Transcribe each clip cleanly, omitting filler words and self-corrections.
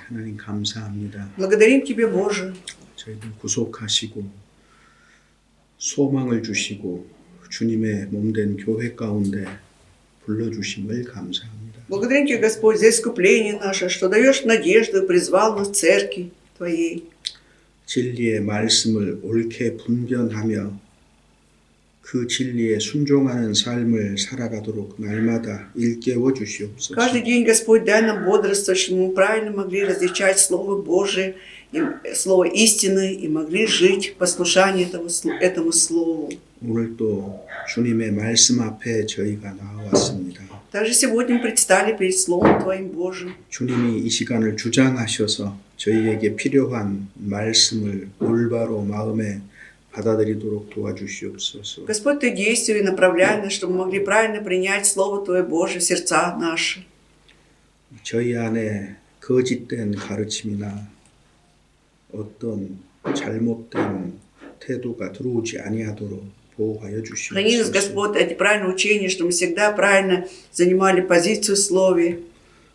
하나님 감사합니다. Благодарим Тебе, Боже. 저희들 구속하시고 소망을 주시고 주님의 몸된 교회 가운데 불러주심을 감사합니다. Благодарим Тебя, Господь, за искупление наше, что даешь надежду и призвал нас в церкви Твоей. 진리의 말씀을 옳게 분별하며 그 진리에 순종하는 삶을 살아가도록 날마다 일깨워 주시옵소서. Каждый день, Господь, дай нам бодрствовать, чтобы мы правильно могли различать Слово Божие, Слово истины, и могли жить в послушании этому Слову. 오늘도 주님의 말씀 앞에 저희가 나와왔습니다. Также сегодня мы предстали перед Словом Твоим Божьим. 주님이 이 시간을 주장하셔서 저희에게 필요한 말씀을 올바로 마음에 받아들이도록 도와주시옵소서. Господь, Ты действуй и направляй нас, чтобы мы могли правильно принять Слово Твое Божие в сердца наши. 저희 안에 거짓된 가르침이나 어떤 잘못된 태도가 들어오지 아니하도록 보호하여 Храни нас, 주시옵소서. Господь, эти правильные учения, чтобы мы всегда правильно занимали позицию в Слове.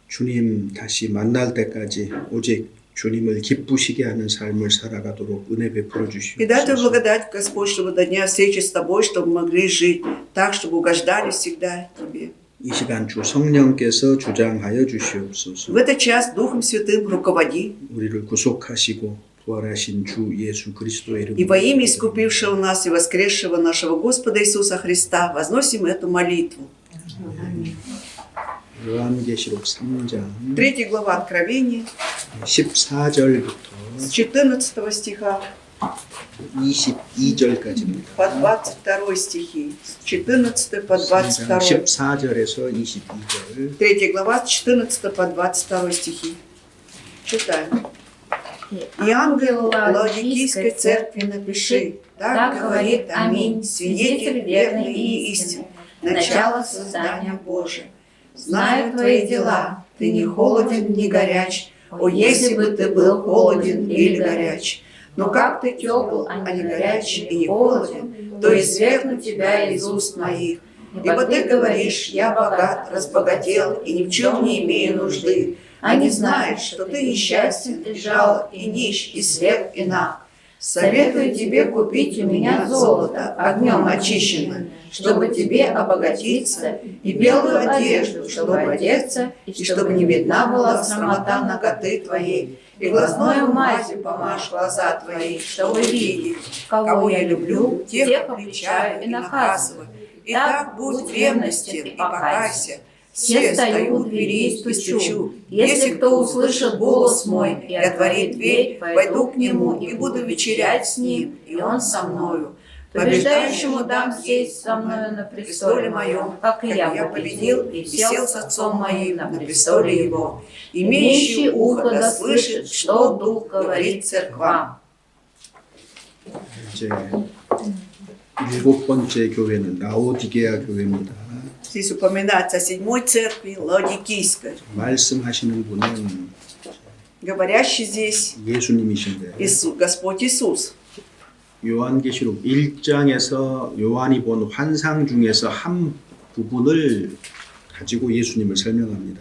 주님 다시 만날 때까지 오직 주님을 기쁘시게 하는 삶을 살아가도록 은혜 베풀어 И дай Твою 주시옵소서. благодать, Господь, чтобы до дня встречи с Тобой, чтобы мы могли жить так, чтобы угождали всегда Тебе. 이 시간 주 성령께서 주장하여 В 주시옵소서. этот час Духом Святым руководи. 우리를 구속하시고 부활하신 주 예수 그리스도의 И во имя 이름으로 искупившего нас и воскресшего нашего Господа Иисуса Христа возносим эту молитву. 요한계시록 3장 3 глава Откровения, 14절부터 с 14 стиха 22절까지입니다. по 22 стихи. С 14 по 22. 14절에서 22절. 3 глава с 14 по 22 стихи. Читаем. «И ангел Лаодикийской церкви напиши, так говорит Аминь, свидетель верный и истинный, начало создания Божия. Знаю твои дела, ты не холоден, не горяч, о, если бы ты был холоден или горяч. Но как ты тепл, а не горяч и не холоден, то извергну тебя из уст моих. Ибо ты говоришь, я богат, разбогател и ни в чем не имею нужды, а не знаешь, что ты несчастен и жал, и нищ, и слеп, и наг. Советую тебе купить у меня золото, огнем очищенное, чтобы тебе обогатиться, и белую одежду, чтобы одеться, и чтобы не видна была срамота наготы твоей, и глазною мазью помажь глаза твои, чтобы видеть, кого я люблю, тех обличаю и наказываю. Итак, будь ревностен и покайся. Все стою у двери и стучу. Если кто услышит голос мой и отворит дверь, войду к нему и буду вечерять с ним, и он со мною. Побеждающему дам сесть со мною на престоле моем, как и я победил и сел с отцом моим на престоле его. Имеющий ухо да слышит, что Дух говорит церквам». 이제 일곱 번째 교회는 라오디게아 교회입니다. Здесь упоминается о 7-й церкви Лаодикийской. 말씀하시는 분은 Говорящий здесь 예수님이신데 Господь Иисус. 요한계시록 1장에서 요한이 본 환상 중에서 한 부분을 가지고 예수님을 설명합니다.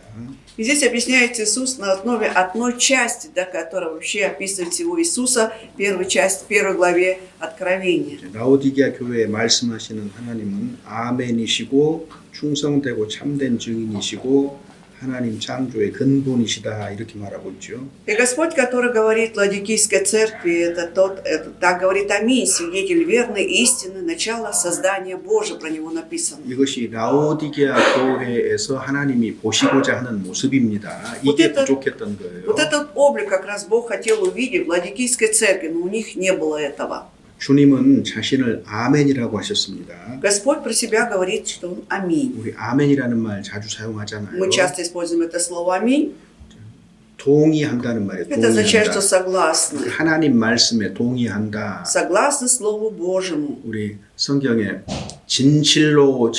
И здесь объясняется Иисус на основе одной части, да, которая вообще описывает всего Иисуса, первую часть, в 1 главе Откровения. 라오디게아 교회에 말씀하시는 하나님은 아멘이시고 충성되고 참된 증인이시고 하나님 창조의 근본이시다 이렇게 말하고 있죠. И Господь, который говорит Лаодикийской церкви, так говорит Аминь, свидетель верный, истины, начало создания Божьего, про него написано. 이것이 라오디게아 교회에서 하나님이 보시고자 하는 모습입니다. 이게 부족했던 거예요. Вот этот облик как раз Бог хотел увидеть в Лаодикийской церкви, но у них не было этого. 주님은 자신을 아멘이라고 하셨습니다. Господь про себя говорит, что Он Аминь. 우리 아멘이라는 말 자주 사용하잖아요. Мы часто используем это слово Аминь. 동의한다는 말이에요. Это означает, что 동의한다. согласны. 하나님 말씀에 동의한다. Согласны Слову Божьему. 우리 성경에 진실로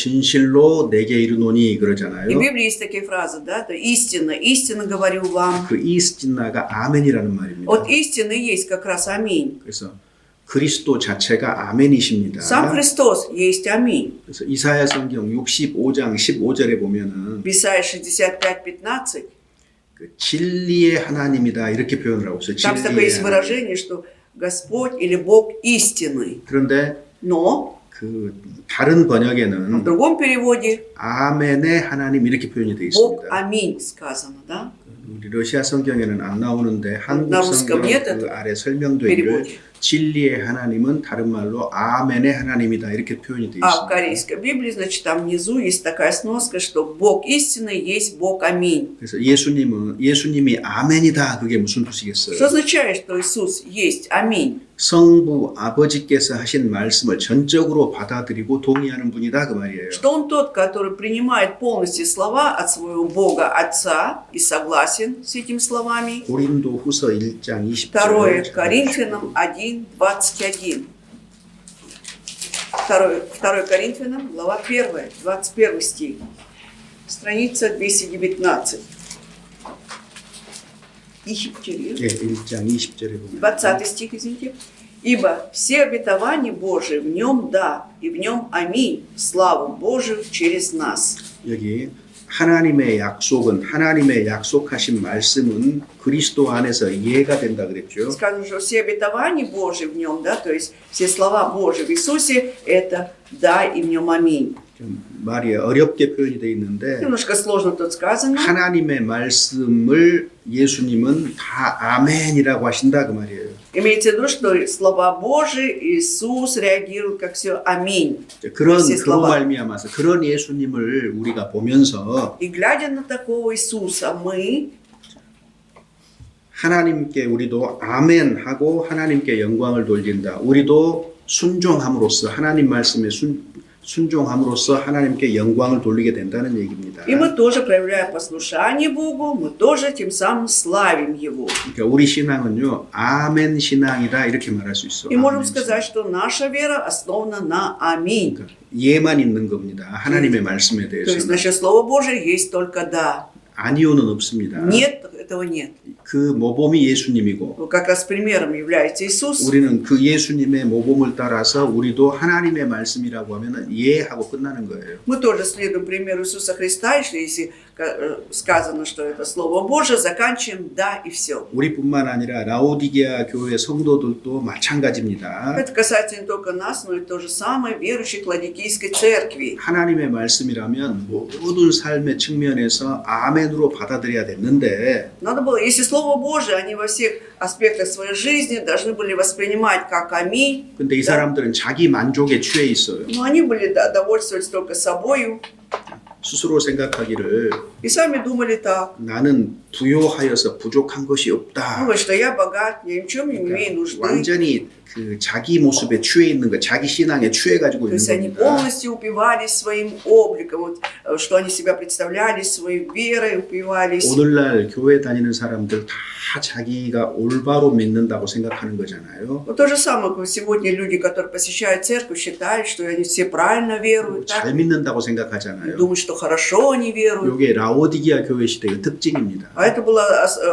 내게 이르노니 그러잖아요. И в Библии есть такие фразы, да, это истина, истинно говорю вам. 그 이스틴나가 아멘이라는 말입니다. Вот истина есть как раз Аминь. 그래서 그리스도 자체가 아멘이십니다. Сам Христос есть Аминь. 그래서 이사야 성경 65장 15절에 보면은 В Исайя 65:15 그 진리의 하나님이다 이렇게 표현을 하고 있어요. Там такое есть 진리의 하나님. выражение, что Господь или Бог истинный. 그런데 Но 그 다른 в 번역에는 другом переводе 아멘의 하나님 이렇게 표현이 되어 Бог 있습니다. Аминь сказано, да? 우리 러시아 성경에는 안 나오는데 한국 나 русском 성경 нет 그 этого 아래 설명도 있는 переводе. 진리의 하나님은 다른 말로 아멘의 하나님이다 이렇게 표현이 되어 А в 있습니다. корейской Библии, значит, там внизу есть такая сноска, что Бог истинный есть Бог Аминь. 그래서 예수님이 아멘이다 그게 무슨 뜻이겠어요? Что означает, что Иисус есть Аминь? 성부 아버지께서 하신 말씀을 전적으로 받아들이고 동의하는 분이다 그 말이에요. Что Он тот, который принимает полностью слова от своего Бога Отца и согласен с этими словами. 고린도후서 1장 2 20절. Коринфянам 1, 21. 2 Коринфянам, глава 1, 21 стих. Страница 219. 예, 1장 20절에 보면 20 стих, извините. «Ибо все обетования Божии в нем да, и в нем аминь, славу Божию через нас». 여기 하나님의 약속은 하나님의 약속하신 말씀은 그리스도 안에서 이해가 된다 그랬죠. Сказано, что все обетования Божии в нем, да, то есть все слова Божии в Иисусе, это да, и в нем аминь. 좀 말이 어렵게 표현이 되어 있는데 Немножко сложно тут сказано. 하나님의 말씀을 예수님은 다 아멘이라고 하신다 그 말이에요. Имеется в виду, что слова Божии Иисус реагирует как все аминь. 그런 все 그로 слова. 말미암아서 그런 예수님을 우리가 보면서 И глядя на такого Иисуса, мы 하나님께 우리도 아멘하고 하나님께 영광을 돌린다. 우리도 순종함으로써 하나님 말씀에 순종함으로써 하나님께 영광을 돌리게 된다는 얘기입니다. И мы тоже проявляем послушание Богу, мы тоже тем самым славим Его. 그러니까 우리 신앙은요 아멘 신앙이다 이렇게 말할 수 있어. И можем 아멘 сказать, что наша вера основана на аминь. 신앙. 예만 있는 겁니다. 하나님의 말씀에 То есть 대해서는 наше Слово Божие есть только да. 아니오는 없습니다. Нет, этого нет. 그 모범이 예수님이고 Ну, как раз примером является Иисус. 우리는 그 예수님의 모범을 따라서 우리도 하나님의 말씀이라고 하면 예하고 끝나는 거예요. Мы тоже следуем примеру Иисуса Христа, и если сказано, что это Слово Божие, заканчиваем да и все. 우리뿐만 아니라 라오디게아 교회 성도들도 마찬가지입니다. Это касается не только нас, но и то же самое верующих Ладикийской церкви. 하나님의 말씀이라면 모든 삶의 측면에서 아멘으로 받아들여야 됐는데 Надо было, если Слово Божие, они во всех аспектах своей жизни должны были воспринимать как аминь. 근데 이 사람들은 자기 만족에 취해 있어요. Но они были довольствовались только собою 스스로 생각하기를 и сами думали так. 나는 부요하여서 부족한 것이 없다. Думали, что я богат, я ни в чем не имею нужды. 완전히 그 자기 모습에 취해 있는 거, 자기 신앙에 취해 가지고 То 있는 есть они 겁니다. полностью упивались своим обликом, вот, что они себя представляли, своей верой упивались. 오늘날 교회 다니는 사람들 다 자기가 올바로 믿는다고 생각하는 거잖아요. Вот то же самое, как сегодня люди, которые посещают церковь, считают, что они все правильно веруют, так? 잘 믿는다고 생각하잖아요. Думают, что хорошо они веруют. 이게 라오디게아 교회 시대의 특징입니다. А это была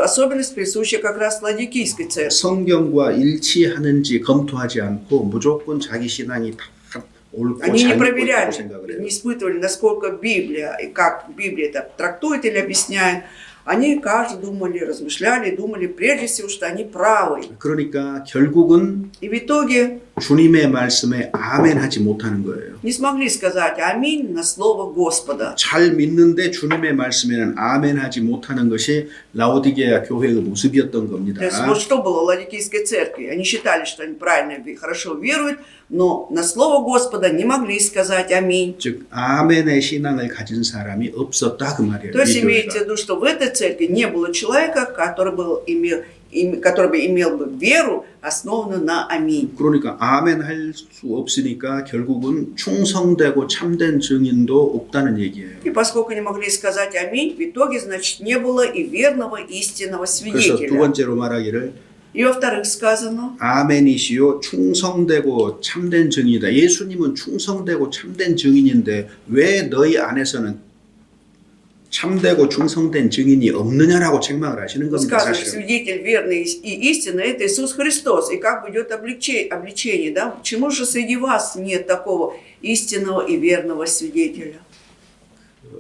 особенность, присущая как раз Ладикийской церкви. 성경과 일치하는지 검토하지 않고 무조건 자기 신앙이 다 옳고 Они не 잘 믿고 있다고 проверяли, 생각을 не 해요. испытывали, насколько Библия и как Библия это трактует или объясняет. Они каждый думали, размышляли, думали прежде всего, что они правы. 그러니까 결국은 И в итоге 주님의 말씀에 아멘하지 못하는 거예요. не смогли сказать аминь на слово Господа. 잘 믿는데 주님의 말씀에는 아멘하지 못하는 것이 라오디게아 교회의 모습이었던 겁니다. То есть вот что было в Ладикийской церкви. Они считали, что они правильно и хорошо веруют, но на слово Господа не могли сказать аминь. 즉 아멘의 신앙을 가진 사람이 없었다 그 말이에요. То есть 이 имеется в 교회가. виду, что в этой церкви не было человека, который бы имел бы веру, основанную на аминь. 그러니까 아멘 할 수 없으니까 결국은 충성되고 참된 증인도 없다는 얘기예요. И поскольку не могли сказать аминь, в итоге, значит, не было и верного истинного 그래서 두 свидетеля. 번째로 말하기를 И во-вторых сказано, 아멘이시요 충성되고 참된 증인이다. 예수님은 충성되고 참된 증인인데 왜 너희 안에서는 참되고 충성된 증인이 없느냐라고 책망을 하시는 겁니다. сказано, 사실은. свидетель верный и истинный – это Иисус Христос. И как бы идет обличение, да? Почему же среди вас нет такого истинного и верного свидетеля?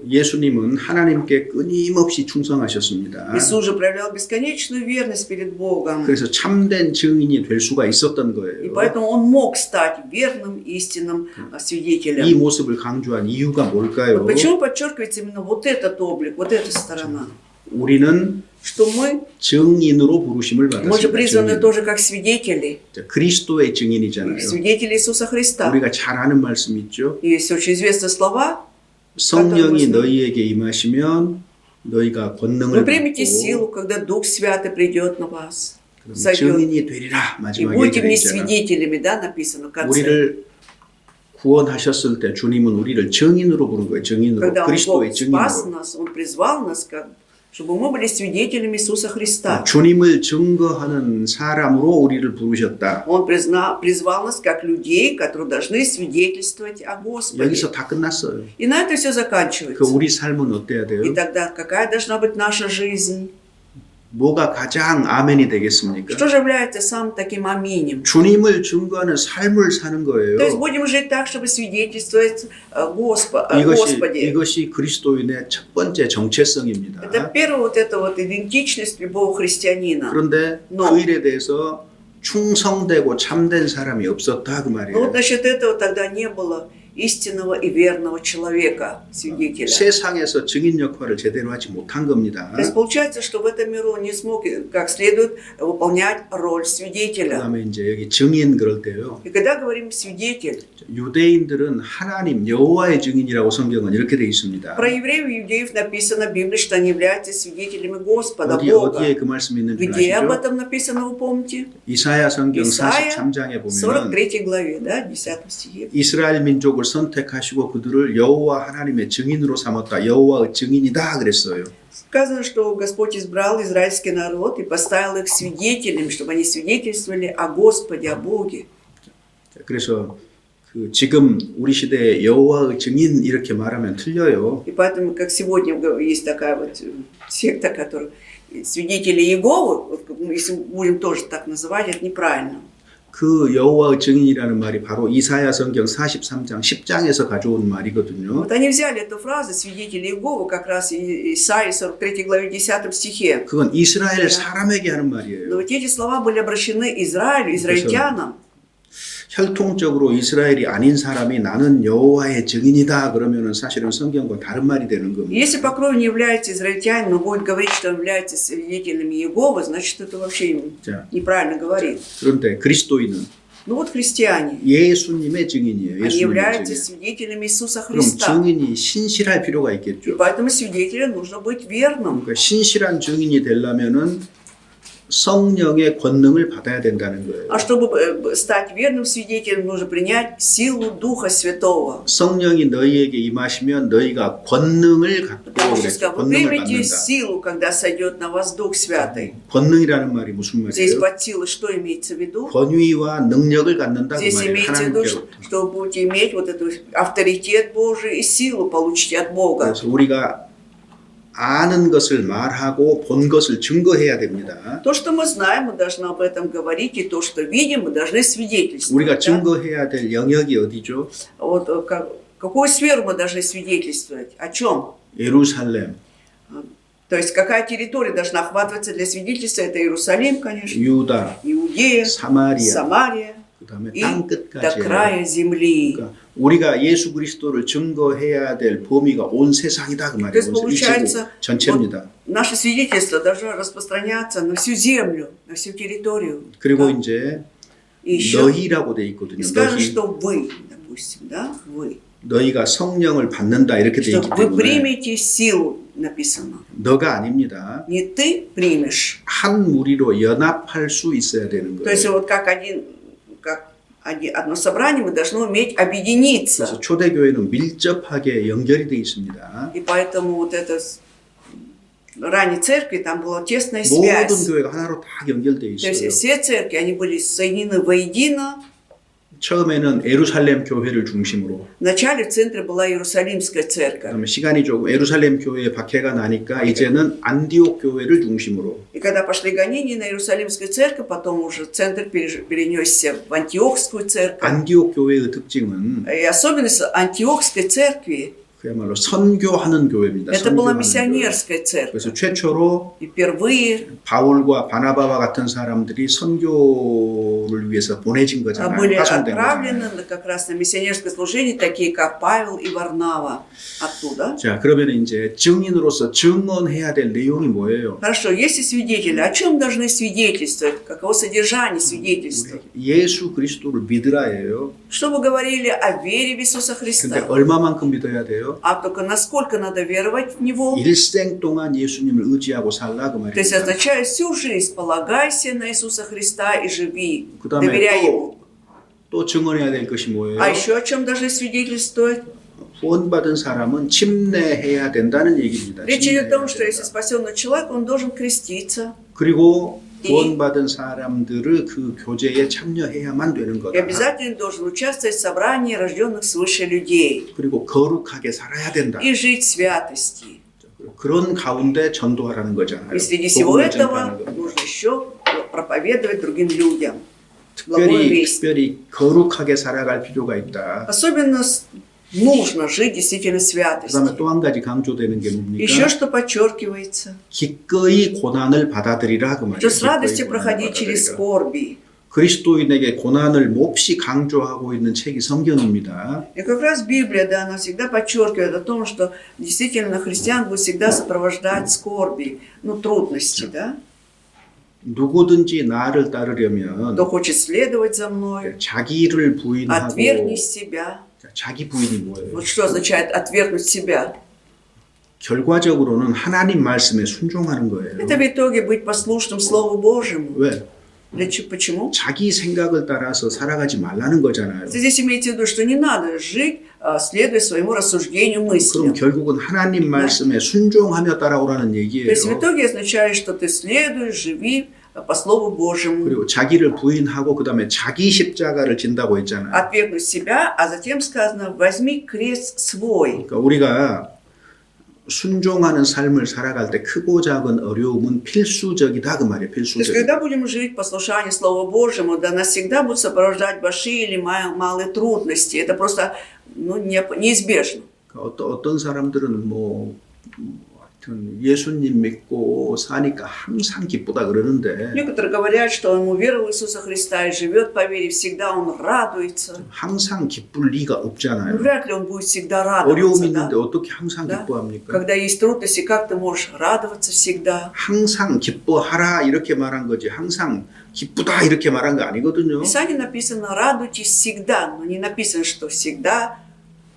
예수님은 하나님께 끊임없이 충성하셨습니다. Иисус же проявлял бесконечную верность перед Богом. 그래서 참된 증인이 될 수가 있었던 И 거예요. поэтому он мог стать верным, истинным 이 свидетелем. 모습을 강조한 이유가 뭘까요? Вот почему подчеркивается именно вот этот облик, вот эта сторона? 우리는 Что мы 증인으로 부르심을 же 받았습니다. призваны 증인. тоже как свидетели. 자, 그리스도의 증인이잖아요. Свидетели Иисуса Христа. 우리가 잘 아는 말씀 있죠. И есть очень известные слова. 성령이 너희에게 임하시면 너희가 권능을 Вы примете 받고 силу, когда Дух Святый придет на вас. 그럼 Сойдет. 증인이 되리라. И 마지막에 будете мне 얘기했잖아. свидетелями, да, написано в конце. 우리를 구원하셨을 때 주님은 우리를 증인으로 부른 거예요. 증인으로. Когда 그리스도의 Бог спас 증인으로. нас, Он призвал нас, чтобы мы были свидетелями Иисуса Христа. 주님을 증거하는 사람으로 우리를 부르셨다. Он призвал нас как людей, которые должны свидетельствовать о Господе. 여기서 다 끝났어요. И на это все 그 заканчивается. 우리 삶은 어때야 돼요? И тогда какая должна быть наша жизнь? 뭐가 가장 아멘이 되겠습니까? Что же является самым таким аминем? 주님을 증거하는 삶을 사는 거예요. То есть будем жить так, чтобы свидетельствовать о Господе. 이것이 그리스도인의 첫 번째 정체성입니다. Это первая вот эта вот идентичность любого христианина. 그런데 그 일에 대해서 충성되고 참된 사람이 없었다 그 Но вот 말이에요. насчет этого тогда не было истинного и верного человека, свидетеля. 세상에서 증인 역할을 제대로 하지 못한 겁니다. То есть получается, что в этом миру он не смог как следует выполнять роль свидетеля. 그다음에 이제 여기 증인 그럴 때요. И когда говорим свидетель, 유대인들은 하나님 여호와의 증인이라고 성경은 이렇게 돼 있습니다. про евреев и иудеев написано в Библии, что они являются свидетелями Господа, Бога. 어디에 그 말씀이 있는 줄 Где об 아시죠? этом написано, вы помните? 이사야 성경 Исайя 43장에 보면 43 главе, да, 10 стихе. 이스라엘 민족을 선택하시고 그들을 여호와 하나님의 증인으로 삼았다. 여호와의 증인이다 그랬어요. Сказано, что Господь избрал израильский народ и поставил их свидетелями, чтобы они свидетельствовали о Господе, о Боге. 그래서 그 지금 우리 시대에 여호와의 증인 이렇게 말하면 틀려요. И поэтому, как сегодня есть такая вот секта, которая свидетели Иеговы, вот, если будем тоже так называть, это неправильно. 그 여호와의 증인이라는 말이 바로 이사야 성경 43장 10장에서 가져온 말이거든요. Вот они взяли эту фразу свидетели Иеговы как раз Исаии 43 главе 10 стихе. 그건 이스라엘 사람에게 하는 Но 말이에요. вот эти слова были обращены Израилю, израильтянам. 혈통적으로 이스라엘이 아닌 사람이 나는 여호와의 증인이다 그러면은 사실은 성경과 다른 말이 되는 겁니다. Если по крови не является израильтянином, но будет говорить, что он является свидетелями Иеговы, значит, это вообще 자, неправильно говорит. 그런데 그리스도인은 Ну вот христиане, 예수님의 증인이에요. они 예수님의 являются 증인. свидетелями Иисуса 그럼 Христа. 증인이 신실할 필요가 И 있겠죠. поэтому свидетелям нужно быть верным. 그러니까 신실한 증인이 되려면은 성령의 권능을 받아야 된다는 거예요. А чтобы стать верным свидетелем, нужно принять силу Духа Святого. 성령이 너희에게 임하시면 너희가 권능을 갖고 Потому что 그랬죠. вы 권능을 примете 받는다. силу, когда сойдет на вас Дух Святый. 권능이라는 말이 무슨 Здесь 말이에요? под силой что имеется в виду? 권위와 능력을 갖는다 그 Здесь 말이에요. имеется в виду, 하나님께로부터. что вы будете иметь вот этот авторитет Божий и силу получите от Бога. 그래서 우리가 아는 것을 말하고 본 것을 증거해야 됩니다. То, что мы знаем, мы должны об этом говорить, и то, что видим, мы должны свидетельствовать. 우리가 да? 증거해야 될 영역이 어디죠? Вот какую сферу мы должны свидетельствовать? О чем? 예루살렘, То есть какая территория должна охватываться для свидетельства? Это Иерусалим, конечно, 유다, Иудея, 사마리아, Самария 그다음에 и 땅 до 끝까지. края земли. 그러니까 우리가 예수 그리스도를 증거해야 될 범위가 온 세상이다 그 То 말이에요. есть получается, 전체입니다. наше свидетельство должно распространяться на всю землю, на всю территорию. 그리고 Да. 이제 И еще 너희라고 돼 있거든요. и скажем, 너희. что вы, допустим, да, вы, 너희가 성령을 받는다 이렇게 돼 что 있기 вы 때문에 примете силу, написано. 너가 아닙니다. Не ты примешь. 한 무리로 연합할 수 있어야 되는 То есть 거예요. вот как одно собрание мы должны уметь объединиться. 그래서 초대교회는 밀접하게 연결이 돼 있습니다. И поэтому вот это ранней церкви там была тесная 모든 связь. 교회가 하나로 다 연결돼 То есть 있어요. все церкви, они были соединены воедино. 처음에는 예루살렘 교회를 중심으로 Вначале в центре была Иерусалимская церковь. 그다음에 시간이 조금 예루살렘 교회에 박해가 나니까 이제는 안디옥 교회를 중심으로 И когда пошли гонения на Иерусалимскую церковь, потом уже центр перенесся в Антиохскую церковь. 안디옥 교회의 특징은 И особенность Антиохской церкви, 그야말로 선교하는 교회입니다. Это была 선교하는 교회. миссионерская церковь. 그래서 최초로 И впервые 바울과 바나바와 같은 사람들이 선교를 위해서 보내진 거잖아요. были 파송된 отправлены 거잖아요. как раз на миссионерское служение, такие как Павел и Варнава оттуда. 자, 그러면 이제 증인으로서 증언해야 될 내용이 뭐예요? Хорошо, если свидетели, о чем должны свидетельствовать? Каково содержание свидетельства? 우리 예수 그리스도를 믿으라예요. Чтобы говорили о вере в Иисуса 근데 Христа. 얼마만큼 믿어야 돼요? А только насколько надо веровать в Него? 일생 동안 예수님을 의지하고 살라 그 То есть 말입니다. означает всю жизнь полагайся на Иисуса Христа и живи, 그다음에 доверяй Ему. 또 증언해야 될 것이 뭐예요? А еще о чем должны свидетельствовать? 구원받은 사람은 침례해야 된다는 얘기입니다. Речь идет о том, 침례해야 что если 된다. спасенный человек, он должен креститься. 그리고 구원받은 사람들을 그 교제에 참여해야만 되는 И 거다. обязательно должен участвовать в собрании рожденных свыше людей. 그리고 거룩하게 살아야 된다. И жить в святости. 그런 가운데 전도하라는 거잖아요. И среди всего 복음을 этого 전파하는 거. нужно еще проповедовать другим людям. Благую весть. 특별히 거룩하게 살아갈 필요가 있다. Особенно нужно жить действительно в 그다음에 святости. 또 한 가지 강조되는 게 Еще 뭡니까? что подчеркивается, 기꺼이 고난을 받아들이라 그 말이에요. что с радостью 기꺼이 고난을 проходить через 받아들이라. скорби. 그리스도인에게 고난을 몹시 강조하고 있는 책이 성경입니다. И как раз Библия, да, она всегда подчеркивает о том, что действительно христиан будет всегда сопровождать скорби, трудности, да. 누구든지 나를 따르려면 Кто хочет следовать за мной, 자기를 부인하고 отвергни себя. 자기 부인이 뭐예요? Вот что означает отвергнуть себя? 결과적으로는 하나님 말씀에 순종하는 거예요. Это в итоге быть послушным Слову Божьему. 왜? Почему? 자기 생각을 따라서 살아가지 말라는 거잖아요. Здесь имеется в виду, что не надо жить, следуя своему рассуждению, 그럼 мыслям. 결국은 하나님 말씀에 순종하며 따라오라는 То 얘기예요. есть в итоге означает, что ты следуешь, живи по Слову Божьему. 그리고 자기를 부인하고 그 다음에 자기 십자가를 진다고 했잖아요. Отвергнуть себя, а затем сказано, возьми крест свой. 그러니까 우리가 순종하는 삶을 살아갈 때 크고 작은 어려움은 필수적이다 그 말이에요. То есть, 필수적. когда будем жить в послушании Слову Божьему, да, нас всегда будут сопровождать большие или малые трудности. Это просто неизбежно. 어떤 사람들은 하여튼 예수님 믿고 사니까 항상 기쁘다 그러는데 Некоторые говорят, что он уверовал в Иисуса Христа и живет по вере, всегда он радуется. 항상 기쁠 리가 없잖아요. Вряд ли он будет всегда 어려움이 радоваться, 있는데 да? 어떻게 항상 Да? 기뻐합니까? Когда есть трудности, как ты можешь радоваться всегда? 항상 기뻐하라 이렇게 말한 거지 항상 기쁘다 이렇게 말한 거 아니거든요. В Писании написано «радуйтесь всегда», но не написано, что всегда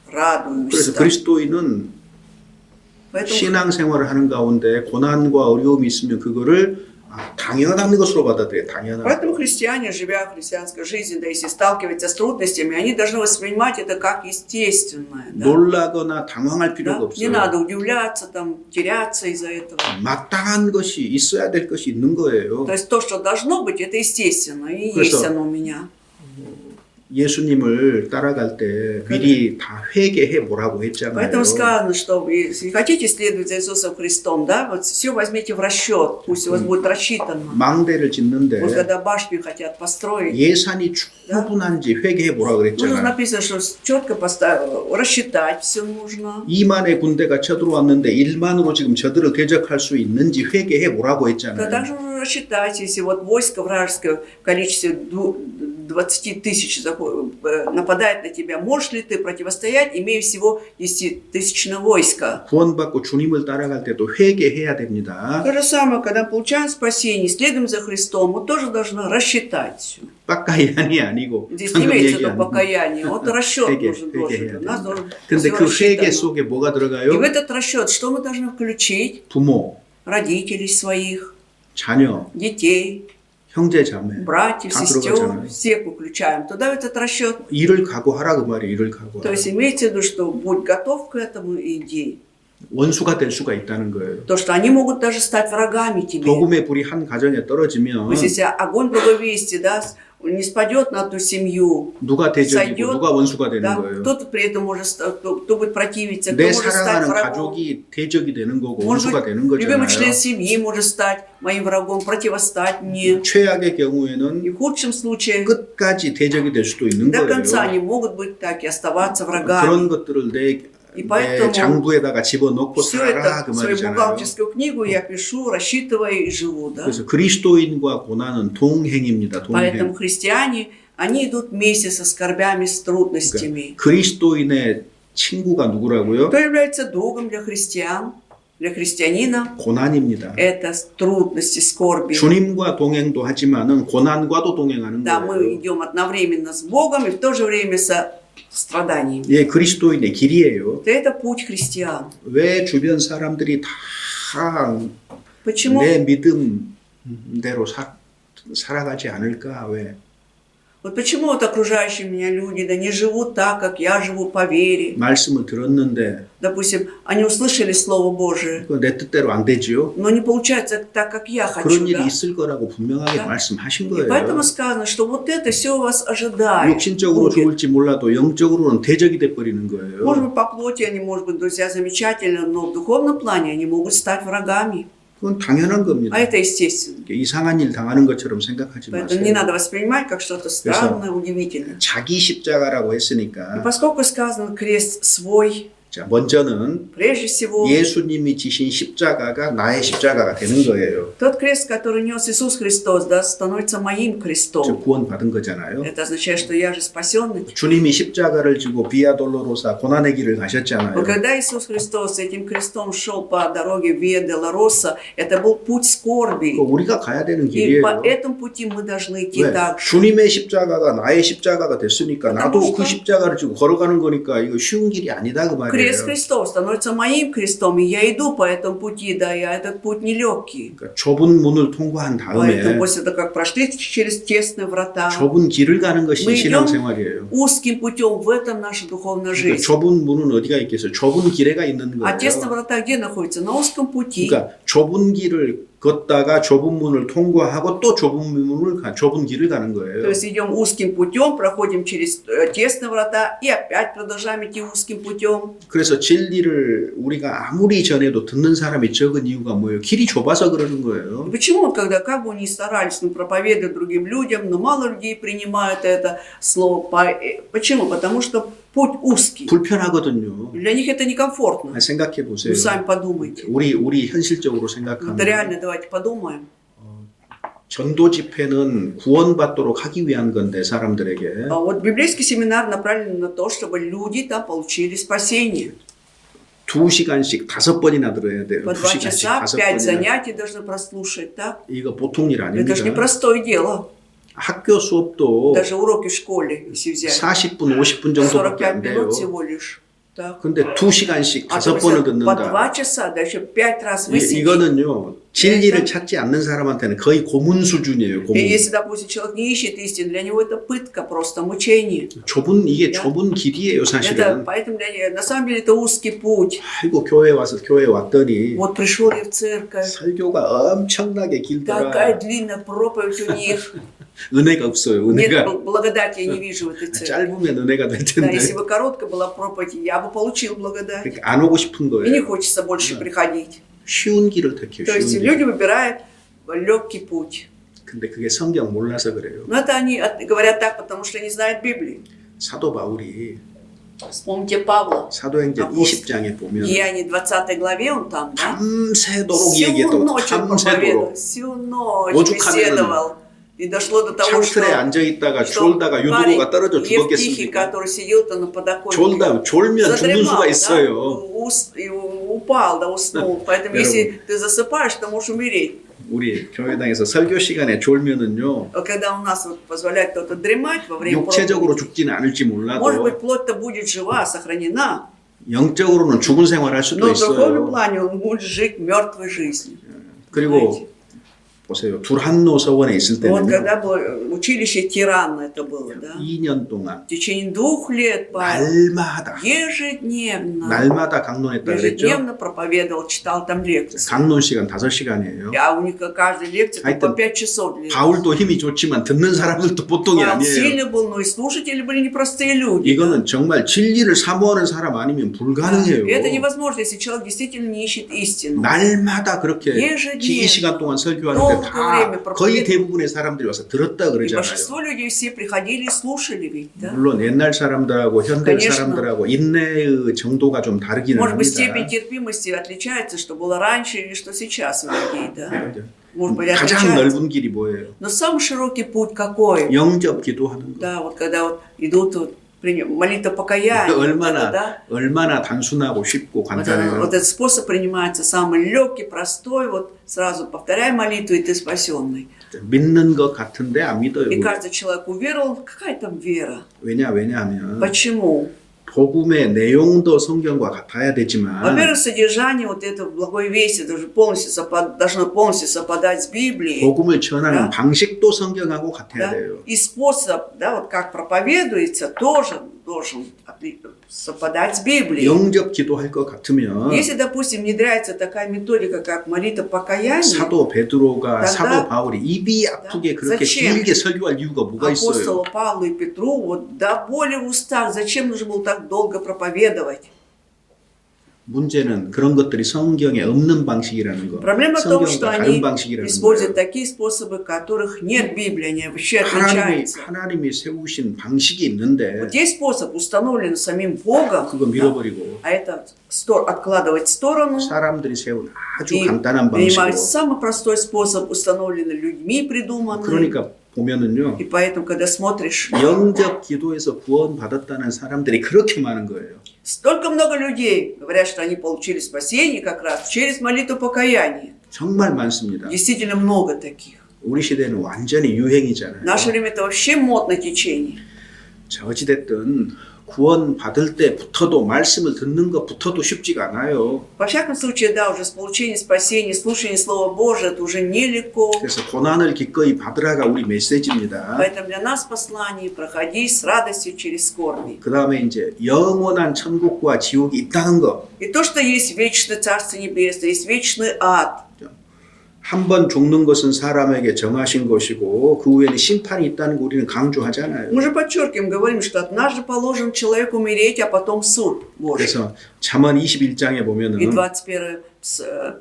그래서 радуешься. 그리스도인은 Поэтому 신앙생활을 하는 가운데 고난과 어려움이 있으면 그거를 당연한 것으로 받아들여요. Поэтому 당연하고. христиане, живя христианской жизнью, да, если сталкиваются с трудностями, они должны воспринимать это как естественное. Да? 놀라거나 당황할 필요가 Да? Не 없어요. надо удивляться, там, теряться из-за этого. 마땅한 것이 있어야 될 것이 있는 거예요. То есть то, что должно быть, это естественно, и 그래서- есть оно у меня. 예수님을 따라갈 때 미리 다 회개해 보라고 했잖아요. Поэтому сказано, что если хотите следовать за Иисусом Христом, да, вот все возьмите в расчет, пусть у вас будет рассчитано. 망대를 짓는데 Вот когда башню хотят построить, 예산이 충분한지 회개해 보라 нужно 그랬잖아요. написано, что четко рассчитать все нужно. 2만의 군대가 쳐들어왔는데 1만으로 지금 저들을 대적할 수 있는지 회개해 보라고 Да, 했잖아요. также нужно рассчитать, если вот войско вражеское в количестве 20 тысяч нападает на тебя, можешь ли ты противостоять, имея всего 10-тысячное войско? 구원받고 주님을 따라갈 때도 회개해야 됩니다. То же самое, когда получаем спасение, следуем за Христом, мы тоже должны рассчитать все. 빡가이안이 아니고 Здесь не 방금 имеется в 얘기한 виду покаяние, вот расчет 회개, нужен 회개해야 должен. У нас 됩니다. должен 근데 всё 그 회개 рассчитано. 속에 뭐가 И 들어가요? в этот расчет что мы должны включить? 부모, Родителей своих, 자녀, детей, 형제, 자매 братьев, 다 сестер, 들어가잖아요. всех включаем туда в этот расчет. 일을 각오하라 그 말이에요. 일을 각오하라. То есть имейте в виду, что будь готов к этому и иди. 원수가 될 수가 있다는 거예요. То, что они могут даже стать врагами тебе. 복음의 불이 한 가정에 떨어지면 То есть если огонь благовестия, да, не спадет на ту семью, 누가 대적이고 сойдет, 누가 원수가 되는 да, 거예요. кто-то при этом может, кто будет противиться, кто 내 может стать 사랑하는 врагом. 가족이 대적이 되는 거고 Может 원수가 быть, 되는 любимый член 거잖아요. семьи может стать моим врагом, противостать мне. 최악의 И 경우에는 в худшем случае 끝까지 대적이 될 수도 있는 до конца 거예요. они могут быть так и оставаться 그런 врагами. 것들을 내 И 내 поэтому 장부에다가 집어넣고 все 살아라 это 그 в свою 말이잖아요. бухгалтерскую книгу я пишу, рассчитывая и живу. Да? 그래서 그리스도인과 고난은 동행입니다. Поэтому 동행. христиане, они идут вместе со скорбями, с трудностями. 그러니까 그리스도인의 친구가 누구라고요? Кто является другом для христиан, для христианина? 고난입니다. Это трудности, скорби. 주님과 동행도 하지만은 고난과도 동행하는 Да, мы 거예요. идем одновременно с Богом и в то же время со страданиями. 예, 그리스도인의 길이에요. Это путь христиан. 왜 주변 사람들이 다 Почему? 내 믿음대로 살아가지 않을까? 왜? Вот почему вот окружающие меня люди, да не живут так, как я живу по вере. 말씀을 들었는데 Допустим, они услышали Слово Божие, 그거 내 뜻대로 안 되지요? но не получается так, как я хочу. 그런 일이 Да? 있을 거라고 분명하게 Да. 말씀하신 И 거예요. поэтому сказано, что вот это все вас ожидает. 육신적으로 будет. 좋을지 몰라도 영적으로는 대적이 돼 버리는 거예요. Может быть, по плоти они, может быть, друзья, замечательны, но в духовном плане они могут стать врагами. 그건 당연한 겁니다. А это естественно. 이상한 일 당하는 것처럼 생각하지 Поэтому не 마세요. надо воспринимать как что-то странное, удивительное. 자기 십자가라고 И 했으니까 поскольку сказано крест свой, 자, 먼저는 прежде всего, 예수님이 지신 십자가가 나의 십자가가 되는 거예요. тот крест, который нес Иисус Христос, да, становится моим 저 крестом. 구원받은 거잖아요. Это означает, что я же спасенный. 주님이 십자가를 지고 비아 돌로로사 고난의 길을 가셨잖아요. Но когда Иисус Христос с этим крестом шел по дороге Виа де Лороса, это был путь скорби. 그거 우리가 가야 되는 И 길이에요. по этому пути мы должны идти 왜? так же. 주님의 십자가가 나의 십자가가 됐으니까 나도 потому 그 что- 십자가를 지고 걸어가는 거니까 이거 쉬운 길이 아니다 그 Крест 말이에요. Христов становится моим крестом, и я иду по этому пути, да, и этот путь нелегкий. 그러니까 좁은 문을 통과한 Поэтому 다음에 после того, как прошли через тесные врата, 좁은 길을 가는 것이 мы идем 신앙생활이에요. узким путем, в этом наша духовная 그러니까 жизнь. 좁은 문은 어디가 있겠어요? 좁은 길에가 있는 А тесные 거예요. врата где находятся? На узком пути. 그러니까 좁은 길을 걷다가 좁은 문을 통과하고 또 좁은 길을 가는 То 거예요. есть идем узким путем, проходим через тесные врата и опять продолжаем идти узким путем. 그래서 진리를 우리가 아무리 전해도 듣는 사람이 적은 이유가 뭐예요? 길이 좁아서 그러는 И 거예요. почему, когда как бы ни старались, мы проповедуем другим людям, но мало людей принимают это слово. Почему? Потому что путь узкий. 불편하거든요. Для них это некомфортно. 생각해 보세요. Вы сами подумайте. 우리 현실적으로 Вот 생각하면 реально давайте подумаем. 전도 집회는 구원받도록 하기 위한 건데 사람들에게 А вот библейский семинар направлен на то, чтобы люди там получили спасение. 2시간씩 5번이나 들어야 돼요. По 2 2시간씩 часа 5 5번이나. занятий должны прослушать, так? 이거 보통 일 Это же 아닙니다. непростое дело. 학교 수업도 Даже уроки в школе, если взять. 40분, 50분 정도밖에 45 안 돼요. минут всего лишь. Так. 근데 2시간씩 А 5번을 то есть по 2 듣는다. часа, да еще 5 раз вы сидите. 이거는요. 진리를 찾지 않는 사람한테는 거의 고문 수준이에요. И 고문. если, допустим, человек не ищет истины, для него это пытка, просто мучение. 이게 Да. 좁은 길이에요, Это, 사실은. поэтому на самом деле это узкий путь. 아이고 교회 왔더니 Вот пришел я в церковь, 설교가 엄청나게 길더라. такая длинная проповедь у них. 은혜가 없어요. Нет, 은혜가 благодати я не вижу в этой церкви. 짧으면 은혜가 될 Да, 텐데 если бы короткая была проповедь, я бы получил благодать. 그러니까 안 오고 싶은 И не 거예요. хочется больше приходить. 쉬운 길을 택해요. То есть 쉬운 길. люди выбирают легкий путь. 근데 그게 성경 몰라서 그래요. Но это они говорят так, потому что не знают Библии. 사도 바울이 Вспомните Павла. 사도행전 апостол. 20장에 보면 Деяние 20 главе он там, да? 밤새도록 Всю 얘기했다고. ночь он проповедовал, 밤새도록 всю ночь 오죽하면은 беседовал. И дошло до того, 창틀에 что, 앉아있다가 что 졸다가 유두로가 떨어져 Евтихий, 죽었겠습니까? который сидел там на подоконнике, 졸면 죽는 задремал, 수가 да, 있어요. и упал, да, уснул. Поэтому если ты засыпаешь, то можешь умереть. 우리 교회당에서 설교 시간에 졸면은요 А когда у нас вот позволяет кто-то дремать во время 육체적으로 проповеди, 죽지는 않을지 может 몰라도 быть, плоть-то будет жива, сохранена, 영적으로는 죽은 생활할 수도 но в духовном 있어요. плане он будет жить мертвой жизнью. 그리고 Знаете? 보세요. 두란노 서원에 있을 Вот 때는요 когда было училище Тиранна, это было, да? 2년 동안 В течение 2 лет Павел 날마다 ежедневно 강론했다 그랬죠. ежедневно проповедовал, читал там лекции. 강론 시간 5시간이에요. А у них каждая лекция там по 하여튼 5 часов длилась. 바울도 힘이 좋지만 듣는 사람들도 보통이 Павел 아니에요. сильный был, но и слушатели были непростые люди. 이거는 정말 진리를 사모하는 사람 아니면 불가능해요. Это невозможно, если человек действительно не ищет истину. 날마다 그렇게 ежедневно. 긴 시간 동안 설교하는데 долгое время 거의 проповедовал. 대부분의 사람들이 와서 들었다 И 그러잖아요. большинство людей все приходили и слушали ведь, да? 물론 옛날 사람들하고 현대 Конечно. 사람들하고 인내의 정도가 좀 다르기는 Может быть, 합니다. степень терпимости отличается, что было раньше и что сейчас у людей, да? Может быть, 가장 отличается. 넓은 길이 뭐예요? Но самый широкий путь какой? 영접 기도하는 거. Да, вот когда вот идут вот, молитва покаяния, вот это, да? 얼마나 단순하고 쉽고 Вот, 간단해요. вот этот способ принимается самый легкий, простой, вот сразу повторяй молитву, и ты спасенный. 믿는 것 같은데 안 믿어요. И каждый человек уверовал, какая там вера? 왜냐하면 Почему? 복음의 내용도 성경과 같아야 되지만 Во-первых, содержание вот этого благой вести должно полностью совпадать с Библией. 복음을 전하는 Да. 방식도 성경하고 같아야 Да? 돼요. И способ, да, вот как проповедуется, тоже должен совпадать с Библией. 영접 기도할 것 같으면 Если, допустим, внедряется такая методика, как молитва покаяния, 사도 베드로가 тогда- 사도 바울이 입이 아프게 그렇게 Зачем? 길게 설교할 이유가 뭐가 있어요? апостолу Павлу и Петру, вот до боли в устах, зачем нужно было так долго проповедовать? 문제는 그런 것들이 성경에 없는 방식이라는 거. Проблема в том, что 성경과 다른 они 방식이라는 используют 거예요. такие способы, которых нет в Библии, они вообще 하나님이, отличаются. 하나님이 세우신 방식이 있는데 Вот есть способ, установленный самим Богом, 그거 밀어버리고 а это откладывать в сторону 사람들이 세운 아주 и 간단한 принимать 방식으로. самый простой способ, установленный людьми, придуманный. 그러니까 보면은요. И поэтому, когда смотришь, 영접 기도에서 구원 받았다는 사람들이 그렇게 많은 거예요. столько много людей говорят, что они получили спасение как раз через молитву покаяния. 정말 많습니다. Действительно много таких. 우리 시대는 완전히 유행이잖아요. В наше время это вообще модное течение. 자, 어찌됐든 구원 받을 때부터도 말씀을 듣는 것부터도 쉽지가 않아요. Во всяком случае, да, уже с получением спасения, слушания Слова Божия, это уже нелегко. 그래서 고난을 기꺼이 받으라가 우리 메시지입니다. Поэтому для нас послание проходи с радостью через скорби. 그 다음에 이제 영원한 천국과 지옥이 있다는 거. И то, что есть вечное Царство Небесное, есть вечный ад. 한 번 죽는 것은 사람에게 정하신 것이고 그 후에는 심판이 있다는 거 우리는 강조하잖아요. Мы же подчеркиваем, говорим, что от нас же положен человеку умереть, а потом суд Божий. 그래서 잠언 21장에 И 보면은 21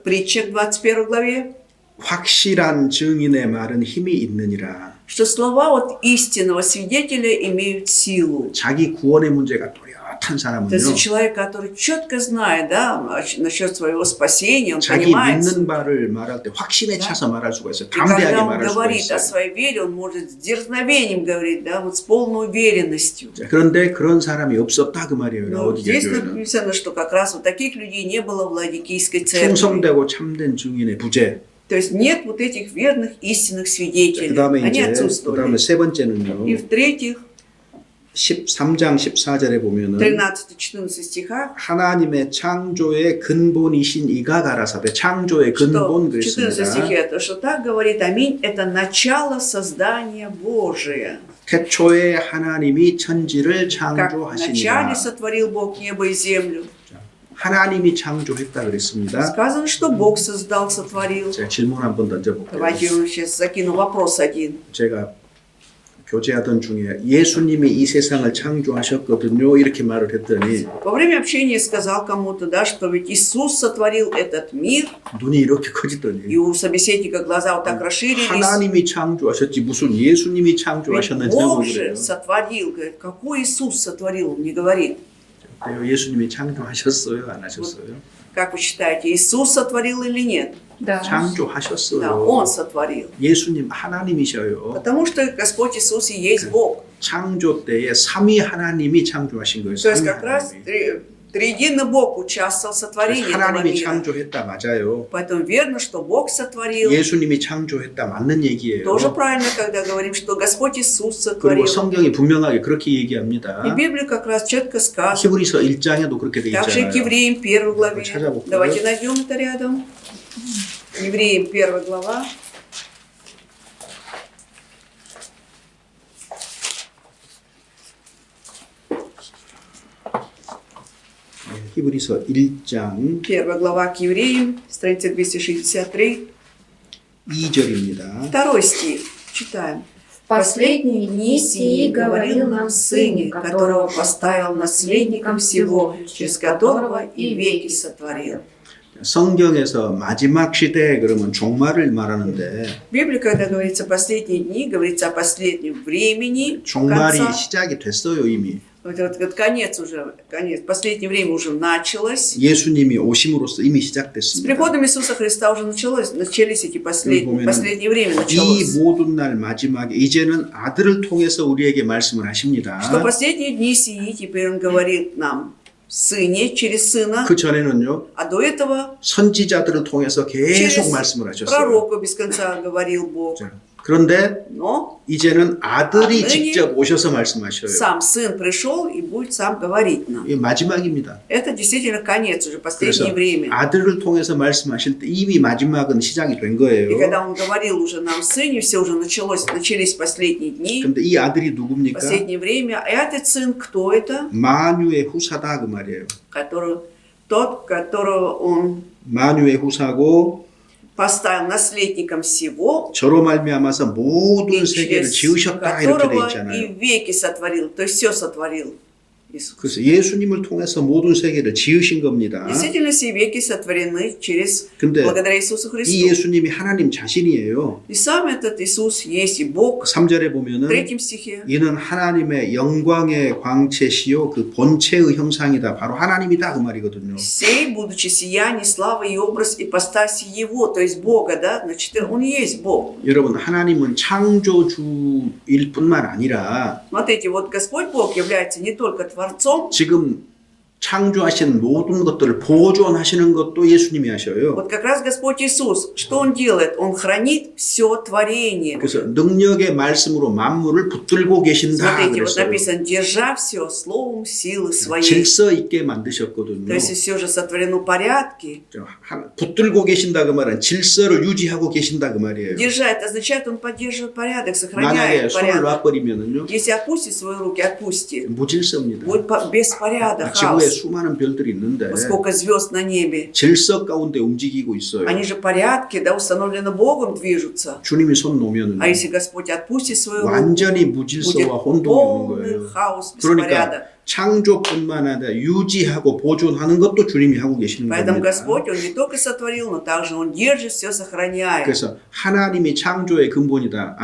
притча в 21 главе, 확실한 증인의 말은 힘이 있느니라. что слова от истинного свидетеля имеют силу. 자기 구원의 문제가 또렷한 То есть 사람은요. человек, который четко знает, да, насчет своего спасения, он 자기 понимает. 믿는 바를 말할 때 확신에 차서 말할 수가 있어요. И когда 담대하게 он 말할 수가 говорит о 있어요. своей вере, он может с дерзновением говорить, да, вот с полной уверенностью. 자, 그런데 그런 사람이 없었다 그 말이에요. Но 라오디게 здесь 교회는. написано, что как раз вот таких людей не было в Ладикийской церкви. 충성되고 참된 증인의 부재. То есть нет вот этих верных истинных свидетелей. 그 다음에 Они 이제 отсутствовали. 그다음에 세 번째는요. И в-третьих, 13장 14절에 보면은 13-14 стихах, 하나님의 창조의 근본이신 이가 가라사대 창조의 근본 что в 14 그랬습니다. стихе, это что так говорит, аминь, это начало создания Божия. 태초에 하나님이 천지를 Как вначале 창조하시니라. сотворил Бог небо и землю. 하나님이 창조했다 그랬습니다. Сказано, что Бог создал, сотворил. 제가 질문 한번 던져볼게요. Давайте я сейчас закину вопрос один. 제가 교제하던 중에 예수님이 이 세상을 창조하셨거든요. 이렇게 말을 했더니 Во время общения я сказал кому-то, да, что ведь Иисус сотворил этот мир, 눈이 이렇게 и 커지더니 у собеседника глаза вот так расширились. 하나님이 창조하셨지 무슨 예수님이 Ведь 창조하셨는지 Бог 그래요. же сотворил. Говорит, какой Иисус сотворил? Он не говорит. 예수님이 창조하셨어요? 안 하셨어요? Как вы считаете, Иисус сотворил или нет? Да. Да, 창조하셨어요. Он сотворил. 예수님 하나님이셔요. Потому что Господь Иисус и есть Бог. 창조 때에 삼위 하나님이 창조하신 거예요. То есть 삼위 как раз 하나님이. триединый Бог участвовал в сотворении этого 하나님이 мира. 창조했다 맞아요. Поэтому верно, что Бог сотворил. 예수님이 창조했다 맞는 얘기예요. Тоже правильно, когда говорим, что Господь Иисус 그리고 сотворил. 성경이 분명하게 그렇게 얘기합니다. И Библия как раз четко сказано. 히브리서 1장에도 그렇게 돼 Также и к 있잖아요. Евреям 1 главе. 찾아볼까요? Давайте найдем это рядом. Евреям 1 глава. 히브리서 1장 1 глава к Евреям, страница 263. 2절입니다. Второй стих. Читаем. В последние дни сии говорил нам Сыне, которого поставил наследником всего, через которого и веки сотворил. 성경에서 마지막 시대 그러면 종말을 말하는데 В Библии, когда говорится последние дни, говорится о последнем времени, 종말이 конца. 시작이 됐어요 이미. Вот конец уже, конец, последнее время уже началось. 예수님이 오심으로써 이미 С 시작됐습니다. приходом Иисуса Христа уже начались эти 보면은 последнее время 이 началось. 모든 날 마지막에 이제는 아들을 통해서 우리에게 말씀을 하십니다. Что последние дни сии, теперь Он говорит нам в Сыне, через Сына, 그 전에는요 а до этого 선지자들을 통해서 계속 через 말씀을 하셨어요. пророка без конца говорил Бог. 자, 그런데 Но 이제는 아들이 아들이 직접 오셔서 말씀하셔요. сам Сын пришел и будет сам говорить нам. 이게 마지막입니다. Это действительно конец, уже 그래서 последнее время. 아들을 통해서 말씀하실 때 이미 마지막은 시작이 된 И 거예요. когда Он говорил уже нам в Сыне, все уже начались последние дни, 근데 이 아들이 누굽니까? последнее время. А этот Сын, кто это? 만유의 후사다 그 말이에요. Тот, которого Он 만유의 후사고 поставил наследником всего, 저로 말미암아서 모든 и 세계를 через 지으셨다 이렇게 돼 которого и 있잖아요. веки сотворил, то есть все сотворил Иисус. 그래서 예수님을 통해서 모든 세계를 지으신 겁니다. Действительно, все веки сотворены 근데 благодаря Иисусу 이 Христу. 예수님이 하나님 자신이에요. И сам этот Иисус есть и Бог. 3절에 В 보면은 3 стихе. 이는 하나님의 영광의 광채시요 그 본체의 형상이다. 바로 하나님이다 그 말이거든요. Сей, будучи сияние, слава и образ ипостаси Его, то есть Бога, да, значит, Он и есть Бог. 여러분 하나님은 창조주일 뿐만 아니라 Смотрите, вот Господь Бог является не только Творцом, 지금 창조하신 모든 것들을 보존하시는 것도 예수님이 하셔요. вот как раз Господь Иисус, что Он делает? Он хранит все творение. 그래서 능력의 말씀으로 만물을 붙들고 계신다 Смотрите, вот 그랬어요. написано, держа все словом силы своей. 질서 있게 만드셨거든요. То есть все же сотворено порядки. 붙들고 계신다 그 말은 질서를 유지하고 계신다 그 말이에요. Держа, это означает, Он поддерживает порядок, 만약에 сохраняет 손을 порядок. 놔버리면은요 Если опустит свои руки, отпусти. 무질서입니다. Будет беспорядок, 지구에 хаос. 수많은 별들이 있는데 Вот сколько звезд на небе. 질서 가운데 움직이고 있어요. Они же порядки, да, установлены Богом, движутся. 주님이 손 놓으면은 А если Господь отпустит свою руку, 완전히 будет 무질서와 혼동이 오는 полный 거예요. хаос, 그러니까 беспорядок. 창조뿐만 아니라 유지하고 보존하는 것도 주님이 하고 계시는 Поэтому 겁니다. Господь, Он не только сотворил, но также Он держит, все сохраняет. 그래서 하나님이 창조의 근본이다.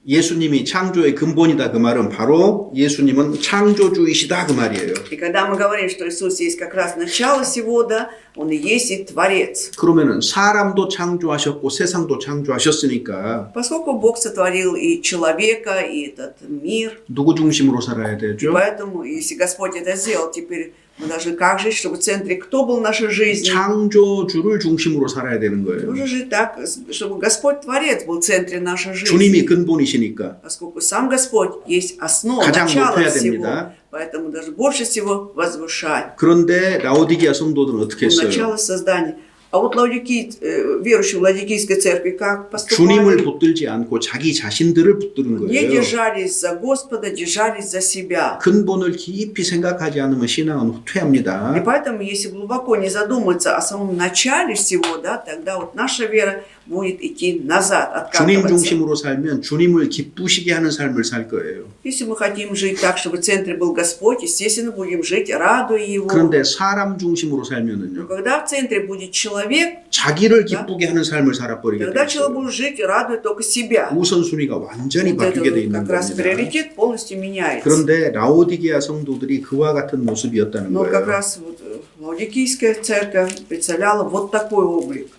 예수님이 창조의 근본이다 그 말은 바로 예수님은 창조주이시다 그 말이에요. И когда мы говорим, что Иисус есть как раз начало всего, да, Он и есть и Творец. 그러면은 사람도 창조하셨고 세상도 창조하셨으니까 Поскольку Бог сотворил и человека, и этот мир, 누구 중심으로 살아야 и 되죠? поэтому, если Господь это сделал, теперь мы должны как жить, чтобы в центре кто был в нашей жизни? 창조주를 중심으로 살아야 되는 거예요. Нужно жить так, чтобы Господь Творец был в центре нашей 주님이 жизни. 근본이시니까 Поскольку сам Господь есть основа, 가장 начало 높여야 всего. 됩니다. Поэтому даже больше всего возвышать. 그런데 라오디게아 성도들은 어떻게 했어요? Начало создания. А вот верующие в Ладикийской церкви как 주님을 поступали? 붙들지 않고 자기 자신들을 붙드는 Не 거예요. держались за Господа, держались за себя. 근본을 깊이 생각하지 않으면 신앙은 И 후퇴합니다. поэтому, если глубоко не задуматься о самом начале всего, да, тогда вот наша вера будет идти назад, 주님 откатываться. 중심으로 살면 주님을 기쁘시게 하는 삶을 살 거예요. Если мы хотим жить так, чтобы в центре был Господь, естественно, будем жить, радуя Его. 그런데 사람 중심으로 Но 살면은요, когда в центре будет человек, 자기를 기쁘게 하는 삶을 살아버리게 тогда человек 돼요. будет жить, радуя только себя. 우선순위가 완전히 Вот это 바뀌게 돼 вот 있는 как раз 겁니다. приоритет полностью меняется. 그런데 라오디게아 성도들이 그와 같은 모습이었다는 Но как 거예요. раз вот Лаодикийская церковь представляла вот такой облик.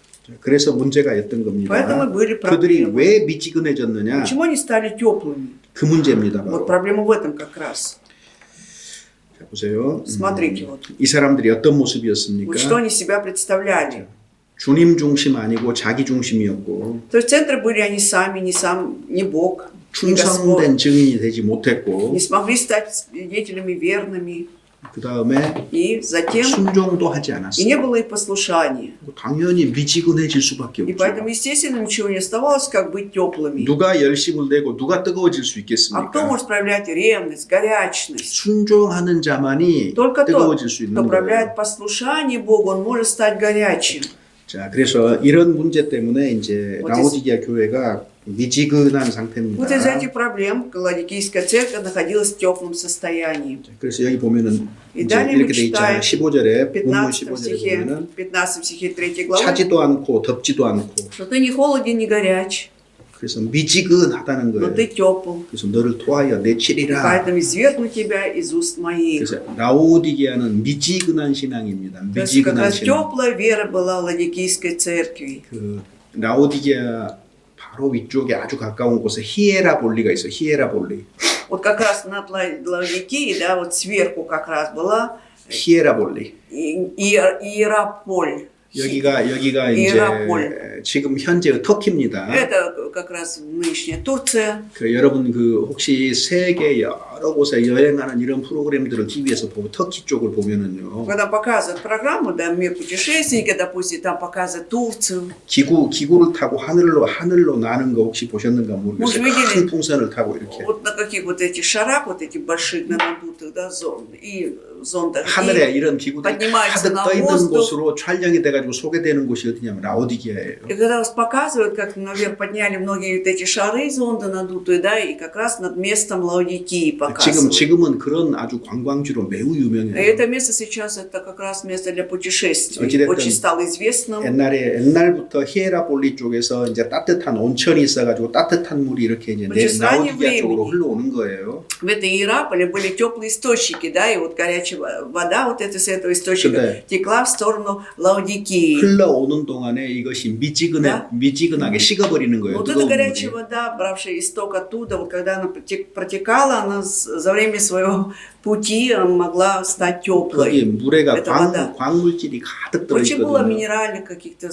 그래서 문제가 였던 겁니다. Поэтому были 그들이 проблемы. 왜 미지근해졌느냐? Почему они стали теплыми? 그 문제입니다. Вот 바로. проблема в этом как раз. 자, 보세요. Смотрите, вот. 이 사람들이 어떤 모습이었습니까? Вот что они себя представляли. 주님 중심 아니고 자기 중심이었고 То есть центры были они сами, не Бог, не Господь. 충성된 증인이 되지 못했고 Не смогли стать свидетелями верными. 그 다음에 И затем 순종도 하지 и 않았어요. не было и послушания. 당연히 미지근해질 수밖에 И 없죠. поэтому, естественно, ничего не оставалось, как быть теплыми. 누가 열심을 내고 누가 뜨거워질 수 А кто 있겠습니까? может проявлять ревность, горячность? 순종하는 자만이 Только тот, 뜨거워질 수 кто 있는 거예요. проявляет послушание Богу, он может стать горячим. 자, 그래서 이런 문제 때문에 이제 Вот 라오디게아 교회가 미지근한 상태입니다. Вот из-за этих проблем Ладикийская церковь находилась в теплом состоянии. 그래서 여기 보면은 И 이제 далее мы 이렇게 돼 있잖아요. читаем 15절에 в 본문 15 15절에 стихе, 보면은 15 стихе 3 главы, 차지도 않고 덥지도 않고 что ты не холоден, не горяч, 그래서 미지근하다는 но 거예요. ты тепл. 그래서 너를 토하여 내치리라. Поэтому извергну тебя из уст моих. 그래서 라오디게아는 미지근한 신앙입니다. То есть как 미지근한 раз 신앙. теплая вера была Ладикийской церкви. 그 라오디게아 바로 위쪽에 아주 가까운 곳에 히에라볼리가 있어요. 히에라볼리. Вот как раз над Ладикией, да, вот сверху как раз была 히에라볼리. Иераполь. 여기가 히에라폴. 이제 지금 현재 터키입니다. Это как раз нынешняя Турция. 그 여러분 그 혹시 세계 여러 곳에 여행하는 이런 프로그램들을 TV에서 보고 터키 쪽을 보면은요. Когда показывают программу, да, «Мир путешественника», допустим, там показывают Турцию. 기구를 타고 하늘로 나는 거 혹시 보셨는가 모르겠어요. Может, 큰 풍선을 타고 이렇게 Вот на каких вот этих шарах, вот этих больших, на надутых, да, зондах. 하늘에 이런 기구들이 поднимается 가득 на 떠 있는 воздух. 곳으로 촬영이 돼가지고 소개되는 곳이 어디냐면 라오디게아예요. И когда вас показывают, как наверх подняли многие вот эти шары, зонды надутые, да, и как раз над местом Лаодикии показывают. 지금은 그런 아주 관광지로 매우 И 유명해요. это место сейчас, это как раз место для путешествий. 어찌됐든 Очень стало известным. 옛날부터 히에라폴리 쪽에서 이제 따뜻한 온천이 있어가지고 따뜻한 물이 이렇게 이제 Значит, с раннего 라오디게아 쪽으로 времени 흘러오는 거예요. в этой Иераполе были теплые источники, да, и вот горячая вода вот эта с этого источника 근데 текла в сторону Лаодикии. 흘러오는 동안에 이것이 미지근하게 식어버리는 거예요. Вот эта 뜨거운 горячая 물이. вода, бравшая исток оттуда, вот когда она протекала, она за время своего пути она могла стать 거기 теплой. 물에가 Это вода. 광물질이 가득 Очень было 들어있거든요. минеральных каких-то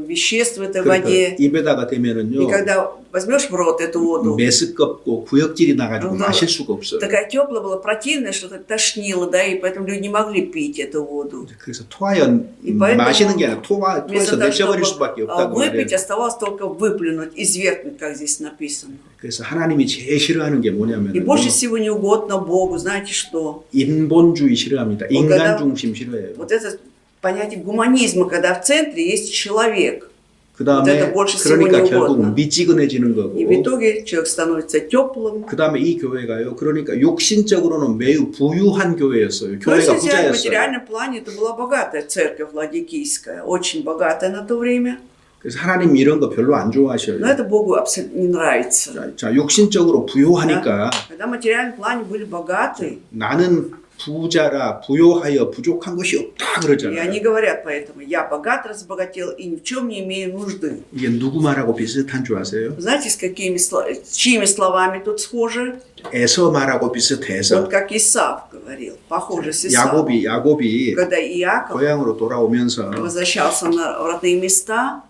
веществ в этой 그러니까 воде. 입에다가 И 대면은요 когда возьмешь в рот эту воду, 메스껍고 구역질이 나가지고 Ну да. 마실 수가 없어요. такая теплая была, противная, что-то тошнило, да, и поэтому люди не могли пить эту воду. 그래서 토하여 И поэтому 마시는 게 아니라 Вместо 토해서 того, 내쳐버릴 чтобы 수밖에 없다고 выпить, 말해요. оставалось только выплюнуть, извергнуть, как здесь написано. 그래서 하나님이 제일 싫어하는 게 И 뭐냐면 больше всего не угодно Богу, знаете что? 인본주의 싫어합니다. 인간 중심 싫어해요. Вот это понятие гуманизма, когда в центре есть человек. 그 다음에 это больше всего 그러니까 не 결국 угодно. 미지근해지는 거고 И в итоге человек становится теплым. 그 다음에 이 교회가요. 그러니까 육신적으로는 매우 부유한 교회였어요. Но если 교회가 взять в 부자였어요. материальном плане, это была богатая церковь Ладикийская, очень богатая на то время. 그래서 하나님 이런 거 별로 안 좋아하셔요. Но это Богу абсолютно не нравится. 자, 육신적으로 부유하니까 Когда в материальном плане были богаты, 나는 부자라 부요하여 부족한 것이 없다 и 그러잖아요. они говорят поэтому, я богат, разбогател и ни в чем не имею нужды. 이게 누구 말하고 비슷한 줄 아세요? Знаете, с чьими словами тут схожи? 에서 말하고 비슷해서 Вот как Исав говорил, похоже с Исавом. 야곱이 Когда Иаков 고향으로 돌아오면서 возвращался на родные места,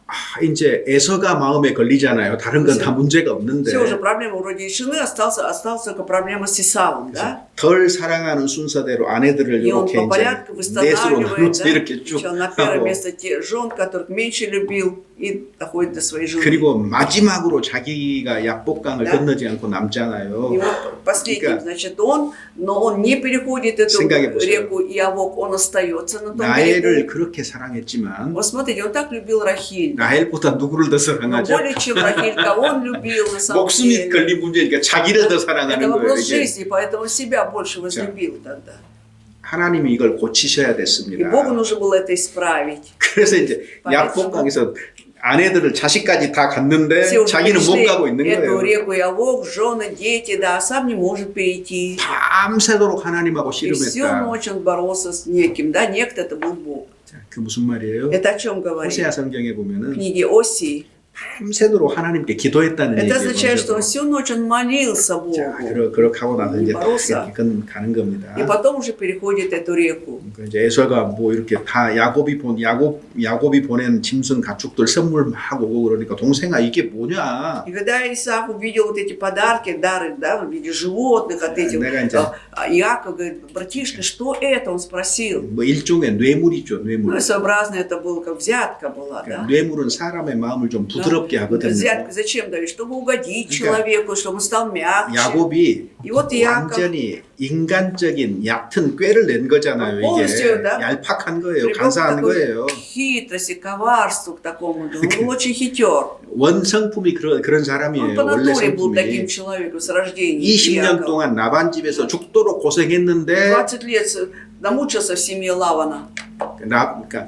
이제 에서가 마음에 걸리잖아요. 다른 건 다 문제가 없는데 все уже проблема вроде решены, осталась только проблема с Исавом, да? 덜 사랑하는 순서대로 아내들을 И он 이렇게 по 이제 порядку 넷으로 восстанавливает, 나눠서 да? 이렇게 쭉 Сначала на первое 하고 место те жен, которых меньше любил, и доходит до своей жены. 그리고 마지막으로 자기가 약복강을 Да. 건너지 않고 남잖아요. И вот последним, 그러니까 значит, но он не переходит эту 생각해보세요. реку Иавок, он остается на том 라헬을 берегу. 그렇게 사랑했지만 Вот смотрите, он так любил Рахиль. 라헬보다 누구를 더 Но 사랑하죠? более чем Рахиль, кого он любил на самом 목숨이 деле. 걸린 문제니까 자기를 더 Это 사랑하는 거예요. вопрос 이게. жизни, поэтому себя больше возлюбил тогда. 하나님이 이걸 고치셔야 И 됐습니다. Богу нужно было это исправить. 그래서 이제 약복강에서 아내들을 자식까지 다 갔는데 Все уже 자기는 못 перешли 가고 있는 эту 거예요. реку Иавок, жены, дети, да, а сам не может перейти. 밤새도록 하나님하고 И всю 씨름했다. ночь он боролся с неким, да, некто это был Бог. 자, 그 무슨 말이에요? Это о чем говорит? 호세아 성경에 В 보면은 книге Осии. 밤새도록 하나님께 기도했다는 Это 얘기예요. означает, что он 먼저. всю ночь он молился 자, Богу. 그렇게 하고 나서 이제 다 벌써. 이렇게 가는 겁니다. И потом уже переходит эту реку. 그러니까 이제 에서가 뭐 이렇게 다 야곱이 보낸 짐승 가축들 선물 막 오고 그러니까 동생아 이게 뭐냐? И когда Исаак увидел вот эти подарки, дары, да, в виде животных от этих, 내가 이제 Иаков говорит, братишка, что это? Он спросил. 뭐 일종의 뇌물이죠, Ну, 뇌물. и своеобразно это было, как взятка была, 그러니까 да. 뇌물은 사람의 마음을 좀 Но 부드럽게 하거든요. Взятку зачем дают? Чтобы угодить 그러니까 человеку, чтобы он стал мягче. 야곱이 И вот Яков 완전히 인간적인 얕은 꾀를 낸 거잖아요. 이게 полностью, да, 얄팍한 거예요. привел к 간사한 такой 거예요. хитрости, коварству к такому. Он был очень хитер. 원성품이 그런 사람이에요. Он по 원래 натуре был таким 성품이. человеком с рождения. 20년 Яков. 동안 라반 집에서 죽도록 고생했는데 20 лет намучился в семье Лавана. 그러니까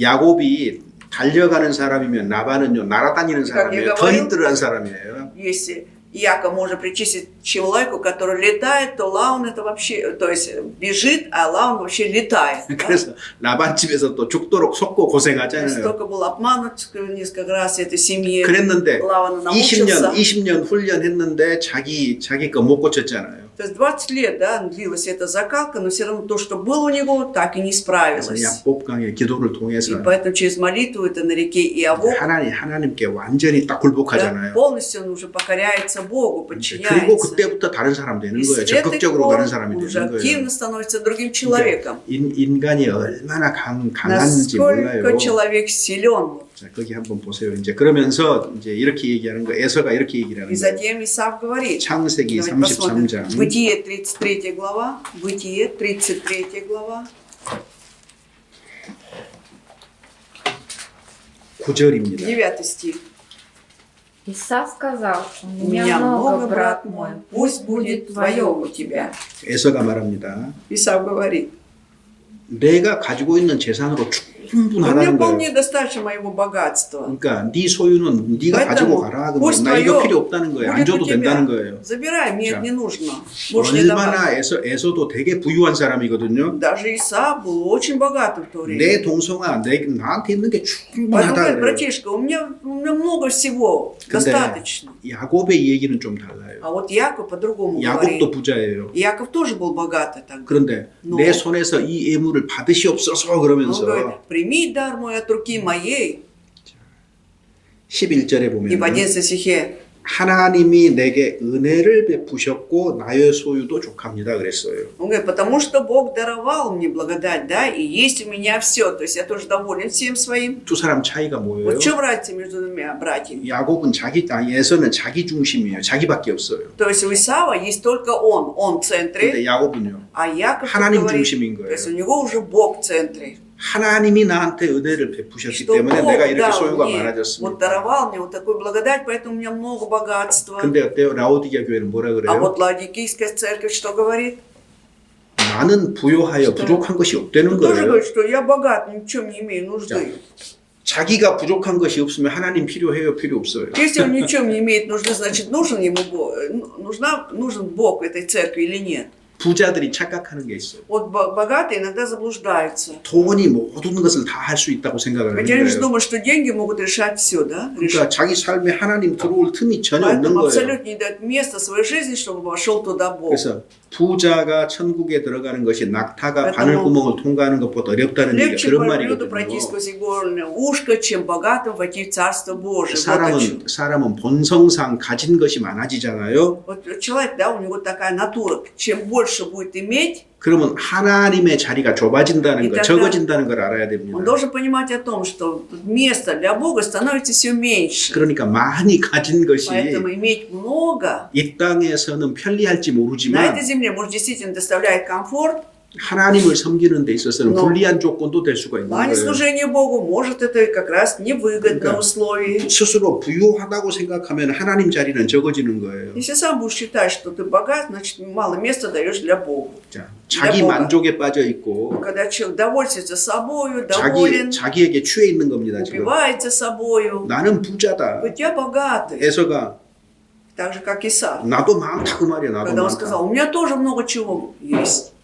야곱이 달려가는 사람이면 라반은요 날아다니는 사람이에요. 더 힘들어한 사람이에요. Если Яков можно причислить человеку, который летает, то Лаван это вообще, то есть бежит, а Лаван вообще летает. Да? 그래서 라반 집에서 또 죽도록 속고 고생하잖아요. Столько был обманут несколько раз этой семье. 그랬는데 Лавана намучился. 20년 훈련했는데 자기 거 못 고쳤잖아요. То есть 20 лет, да, длилась эта закалка, но все равно то, что было у него, так и не 그래서 справилось. 야곱강의 기도를 И 통해서 поэтому через молитву это на реке Иавок, 하나님께 완전히 딱 да, 굴복하잖아요. полностью он уже покоряется Богу, 그리고 подчиняется. 그때부터 다른 사람 되는 И с 거예요. этой 적극적으로 пор 가는 사람이 он уже 되는 거예요. активно становится другим человеком. 인간이 얼마나 강한지 Насколько 몰라요. человек силен. 자, 거기 한번 보세요. 이제 그러면서 이제 이렇게 얘기하는 거, 에서가 이렇게 얘기를 하는 И 거예요. затем Исав говорит, 창세기 давайте посмотрим, 33장 Бытие 33 глава, Бытие 33 глава, 9절입니다. 9 стих. Исав сказал, У меня много, брат мой, пусть будет твое у тебя. 에서가 말합니다. Исав говорит, 내가 가지고 있는 재산으로 у меня 충분하다는 거예요. вполне достаточно моего богатства. 그러니까 네 소유는 네가 поэтому 가지고 가라. пусть 그러면 나 이거 твое 필요 없다는 거예요. 안 будет 줘도 у тебя. 된다는 거예요. Забирай, мне 자, это не нужно. Можешь не давать. 얼마나 에서도 되게 부유한 사람이거든요. Даже Исав был очень богатым в то время. 내 동성아, 나한테 있는 게 Поэтому 충분하다 говорит, 그래요. братишка, у меня много всего, 근데 достаточно. 야곱의 얘기는 좀 달라요. А вот Яков по-другому 야곱도 говорит. 부자예요. Яков тоже был богатый тогда. 그런데 너. 내 손에서 이 예물을 받으시옵소서 Он 그러면서 говорит, прими дар мой от руки моей. 11절에 И в 보면 11 стихе, 하나님이 내게 은혜를 베푸셨고 나의 소유도 족합니다 그랬어요. он говорит, потому что Бог даровал мне благодать, да, и есть у меня все. То есть я тоже доволен всем своим. 두 사람 차이가 뭐예요? Вот в чем разница между двумя братьями? 야곱은 에서는 자기 중심이에요. 자기밖에 없어요. То есть у Исава есть только он в 근데 центре, 야곱은요. а Яков 하나님 говорит, 중심인 то 거예요. есть у него уже Бог в центре. 하나님이 나한테 은혜를 베푸셨기 Что 때문에 Бог 내가 이렇게 дал 소유가 мне, вот 많아졌습니다. даровал мне вот такую благодать, поэтому у меня много богатства. 근데 어때요? 라오디게아 교회는 뭐라 А 그래요? вот Ладикийская церковь что говорит? 나는 부요하여 부족한 것이 없다는 Он тоже 거예요. говорит, что я богат, ни в чем не имею нужды. 자기가 부족한 것이 없으면 하나님 필요해요? 필요 없어요? Если он ни в чем не имеет нужды, значит нужен ему Бог, нужен Бог этой церкви или нет? 부자들이 착각하는 게 있어요. Вот богатые иногда заблуждаются. 돈이 모든 것을 다 할 수 있다고 생각을 Ведь 하는 они же 거예요. думают, что деньги могут решать все, да? 그러니까 자기 삶에 하나님 들어올 틈이 전혀 없는 Поэтому 거예요. абсолютно не дают места в своей жизни, чтобы вошел туда Бог. 그래서 부자가 천국에 들어가는 것이 낙타가 поэтому 바늘구멍을 통과하는 것보다 어렵다는 얘기가 Легче 그런 блюду пройти 말이거든요. сквозь игольное ушко, чем богатым войти в Царство Божие. Вот о чем. 사람은 본성상 가진 것이 많아지잖아요. Вот человек, да, у него такая натура. Чем больше будет иметь, 그러면 하나님의 자리가 좁아진다는 거, 이따가 적어진다는 걸 알아야 됩니다. он должен понимать о том, что место для Бога становится все меньше. 그러니까 많이 가진 것이 Поэтому иметь много 이 땅에서는 편리할지 на 모르지만 этой земле, может, действительно доставляет комфорт, 하나님을 섬기는 데 있어서는 Но 불리한 조건도 될 수가 в 있는 плане 거예요. служения Богу, может, это как раз невыгодное 그러니까 условие. 스스로 부유하다고 생각하면 하나님 자리는 적어지는 거예요. Если сам будешь считать, что ты богат, значит, мало места даешь для Бога. 자, 자기 Бога. 만족에 빠져 있고 Когда человек довольствуется собою, доволен, 자기에게 취해 있는 겁니다. 지금 упивается собою, 나는 부자다. быть я богатый, 에서가 так же, как Исав. 나도 많다 그 말이야. 나도 Когда он 많다. сказал, у меня тоже много чего есть.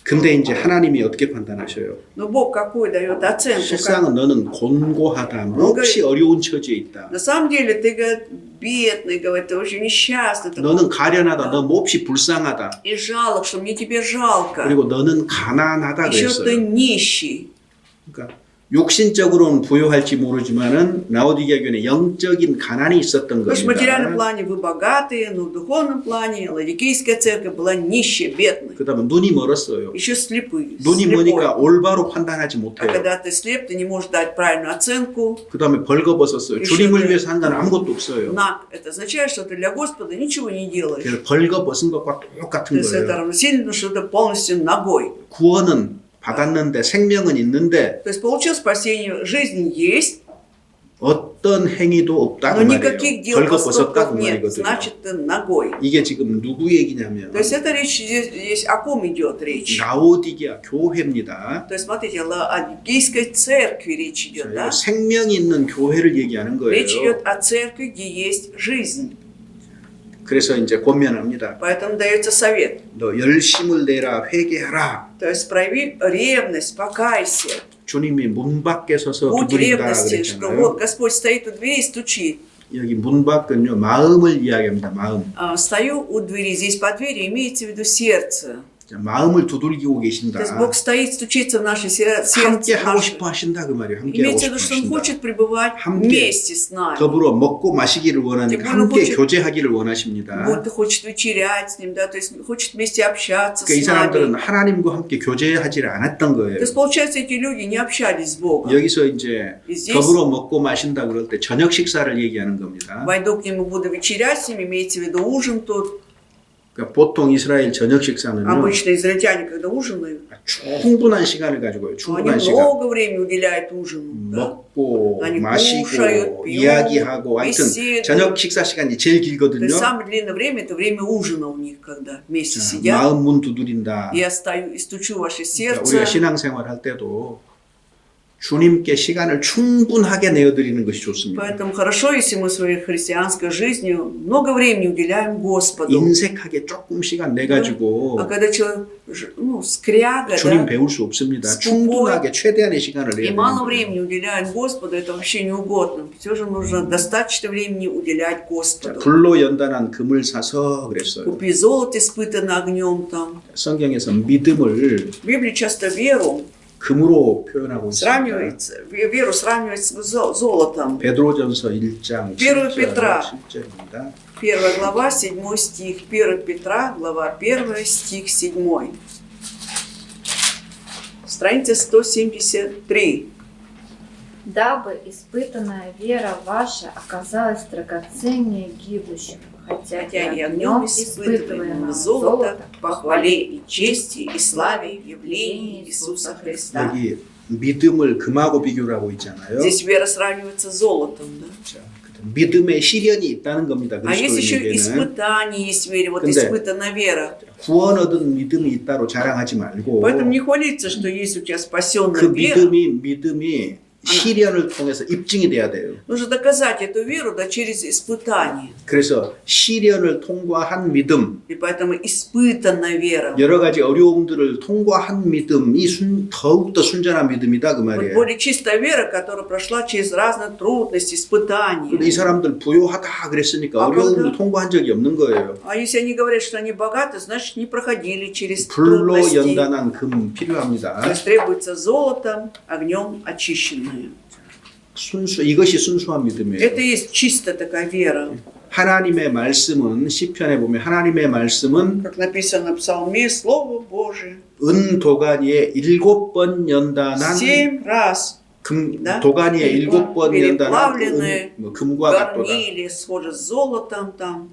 근데 이제 하나님이 어떻게 판단하셔요? Но Бог какой дает оценку? Как- 실상은 너는 곤고하다. 몹시 어려운 처지에 있다. На самом деле ты, говорит, бедный, говорит, ты очень несчастный, ты 너는 가련하다. 너 몹시 불쌍하다. и жалок, что мне тебе жалко. 그리고 너는 가난하다 Еще ты 그랬어요. нищий. 그러니까 육신적으로는 부유할지 모르지만은 라오디게아 교회는 영적인 가난이 있었던 Потому что в материальном 겁니다. плане вы богатые, но в духовном плане Ладикийская церковь была нищая, бедной, 그다음에 눈이 멀었어요. еще слепые. 눈이 слепой. 머니까 올바로 판단하지 А 못해요. когда ты слеп, ты не можешь дать правильную оценку. 그다음에 벌거벗었어요. 주님을 위해서 한 건 아무것도 없어요. Наг. Это означает, что ты для Господа ничего не делаешь. 그래서 벌거벗은 것과 똑같은 То есть это 거예요. равносильно, что ты полностью ногой. 구원은 받았는데 생명은 있는데 То есть получил спасение, жизнь есть, 어떤 행위도 없다 но 그 말이에요. никаких дел 벌거벗었다 поступков 그 нет. 말이거든요. Значит, ты ногой. 이게 지금 누구 얘기냐면 То есть это речь здесь о ком идет речь? 라오디게아 교회입니다. То есть смотрите, о Ладикийской церкви речь идет, да? 생명이 있는 교회를 얘기하는 거예요. Речь идет о церкви, где есть жизнь. 그래서 이제 권면합니다. Поэтому дается совет. 너 열심을 내라 회개하라. То есть прояви ревность, покайся. 주님이 문 밖에 서서 Будь 두드린다 ревности, что 그랬잖아요. вот Господь стоит у двери и стучит. 여기 문 밖은요 마음을 이야기합니다. 마음. Стою у двери, здесь по двери имеется в виду сердце. 자, 마음을 두들기고 계신다. То есть Бог стоит, стучится в наше сердце. 함께 하고 наше. 싶어 하신다 그 말이에요. 함께 하고 Имеется в 싶어 виду, что Он 하신다. хочет пребывать 함께 вместе с нами. 더불어 먹고 마시기를 원하니까 тем более 함께 хочет- 교제하기를 원하십니다. Будто хочет вечерять с Ним, да, то есть хочет вместе общаться 그러니까 이 с 사람들은 нами. 하나님과 함께 교제하지를 않았던 거예요. То есть, получается, эти люди не общались с Богом. 여기서 이제 И здесь 더불어 먹고 마신다 그럴 때 저녁 식사를 얘기하는 겁니다. войду к Нему, буду вечерять с Ним, имеется в виду ужин тут. 그러니까 보통 이스라엘 저녁 식사는요 Обычно израильтяне, когда ужинают, 충분한 시간을 가지고요. они 충분한 시간. много времени уделяют ужину. Да? 먹고 아니, 마시고 кушают, пьют, 이야기하고 하여튼 беседуют. 저녁 식사 시간이 제일 То 길거든요. есть самое длинное время это время ужина у них, когда вместе 자, сидят. 마음 문 두드린다. Я стою и стучу в ваше 그러니까 сердце. 우리가 신앙생활 할 때도 주님께 시간을 충분하게 내어드리는 것이 좋습니다. Поэтому хорошо, если мы своей христианской жизнью много времени уделяем Господу. 인색하게 조금 시간 내 가지고 А когда человек, скряга, 주님 да, 배울 수 없습니다. скупой 충분하게 최대한의 시간을 и 내야 мало 됩니다. времени уделяем Господу, это вообще не угодно. Все же нужно достаточно времени уделять 자, Господу. 불로 연단한 금을 사서 그랬어요. Купи золото, испытанное огнем там. 성경에서 믿음을 В Библии часто веру 금으로 표현하고 있습니다. сравнивается, веру сравнивается с золотом. 베드로전서 1장 1 7절, Петра. 7절입니다. 1 глава, 7 стих. 1 Петра, глава 1, стих 7. Страница 173. Дабы испытанная вера ваша оказалась драгоценнее гибнущего, хотя Хотя и и огнем огнем испытываемого золота, похвале и чести и славе в явлении Иисуса Христа. 여기 믿음을 금하고 비교를 하고 있잖아요. Здесь вера сравнивается с золотом. Да? 자, 믿음의 시련이 있다는 겁니다. А есть еще 그리스도인에게는 испытания, есть в вере, вот 근데 испытанная вера. 구원 얻은 믿음이 있다로 자랑하지 말고 Поэтому не хвалиться, что есть у тебя 그 спасенная вера. 믿음이 시련을 통해서 입증이 돼야 돼요. Нужно доказать эту веру да, через испытание. 그래서 시련을 통과한 믿음, И поэтому испытанная вера. 여러 가지 어려움들을 통과한 믿음이 더욱더 순전한 믿음이다 그 Вот 말이에요. более чистая вера, которая прошла через разные трудности, испытания. 근데 이 사람들 부요하다 그랬으니까 아, 어려움을 그런데? 통과한 적이 없는 거예요. А если они говорят, что они богаты, значит не проходили через 불로 трудности. 연단한 금 То 필요합니다. есть требуется золото, огнем очищенное. 이것이 순수한 믿음이에요. Это и есть чистая такая вера. 하나님의 말씀은 시편에 보면 하나님의 말씀은 Как написано в Псалме, Слово Божие. 은도가니에 7번 연단한 7 раз Да? 도가니에 7번 연단한 переплавленные 금과 같도다. горнили, схоже с золотом там.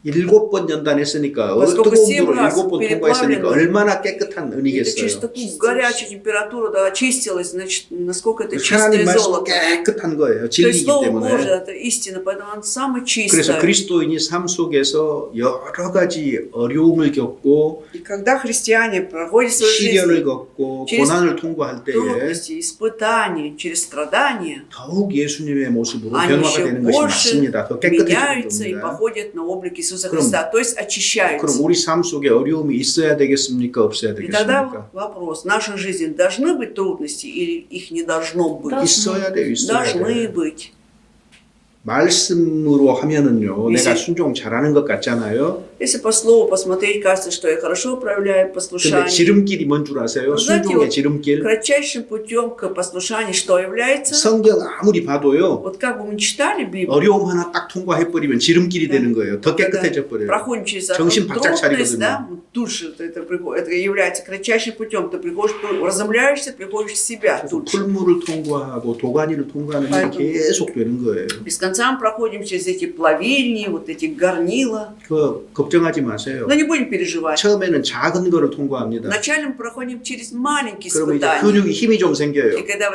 7번 연단했으니까 Поскольку 뜨거운 7 물을 раз 7번 통과했으니까 переплавлены, 얼마나 깨끗한 Это 은이겠어요. через такую горячую температуру да, очистилось, значит, насколько это 하나님 чистое 말씀 золото. 깨끗한 거예요. То есть 진리이기 Слово Божие 때문에. это истина, поэтому оно самое 그래서 чистое. 그리스도인이 삶 속에서 여러 가지 어려움을 겪고 И когда христиане проходят свою 시련을 жизнь, 겪고 через 고난을 통과할 때에 трудности, испытания, через страдания, 더욱 예수님의 모습으로 они 변화가 еще 되는 것이 больше 맞습니다. 더 깨끗해지는 меняются и 겁니다. походят на облик Иисуса 그럼- Христа, то есть очищаются. 그럼 우리 삶 속에 어려움이 있어야 되겠습니까? 없어야 И тогда 되겠습니까? вопрос, в нашей жизни должны быть трудности или их не должно быть? Да. 있어야 돼요. 있어야 Должны 돼요. быть. 말씀으로 하면은요, 이제- 내가 순종 잘하는 것 같잖아요. Если по слову посмотреть, кажется, что я хорошо проявляю 근데 послушание. 지름길이 뭔 줄 아세요? знаете, 순종의 вот 지름길. Кратчайшим путем к послушанию что является? 성경 아무리 봐도요, Вот как бы мы читали Библию, 어려움 하나 딱 통과해버리면 지름길이 되는 거예요. 더 когда 깨끗해져 버려요. проходим через одну 정신 바짝 трудность, 차리거든요. да, вот тут же это является кратчайшим путем. Ты приходишь, разомляешься, приходишь в себя тут же. 풀물을 통과하고 도가니를 통과하는 일이 поэтому- 계속 되는 거예요. Без конца мы проходим через эти плавильни, вот эти горнила. 걱정하지 마세요. Но не будем переживать. 처음에는 작은 거를 통과합니다. Вначале мы проходим через маленькие 그러면 이제 испытания. 근육이 힘이 좀 И 생겨요. когда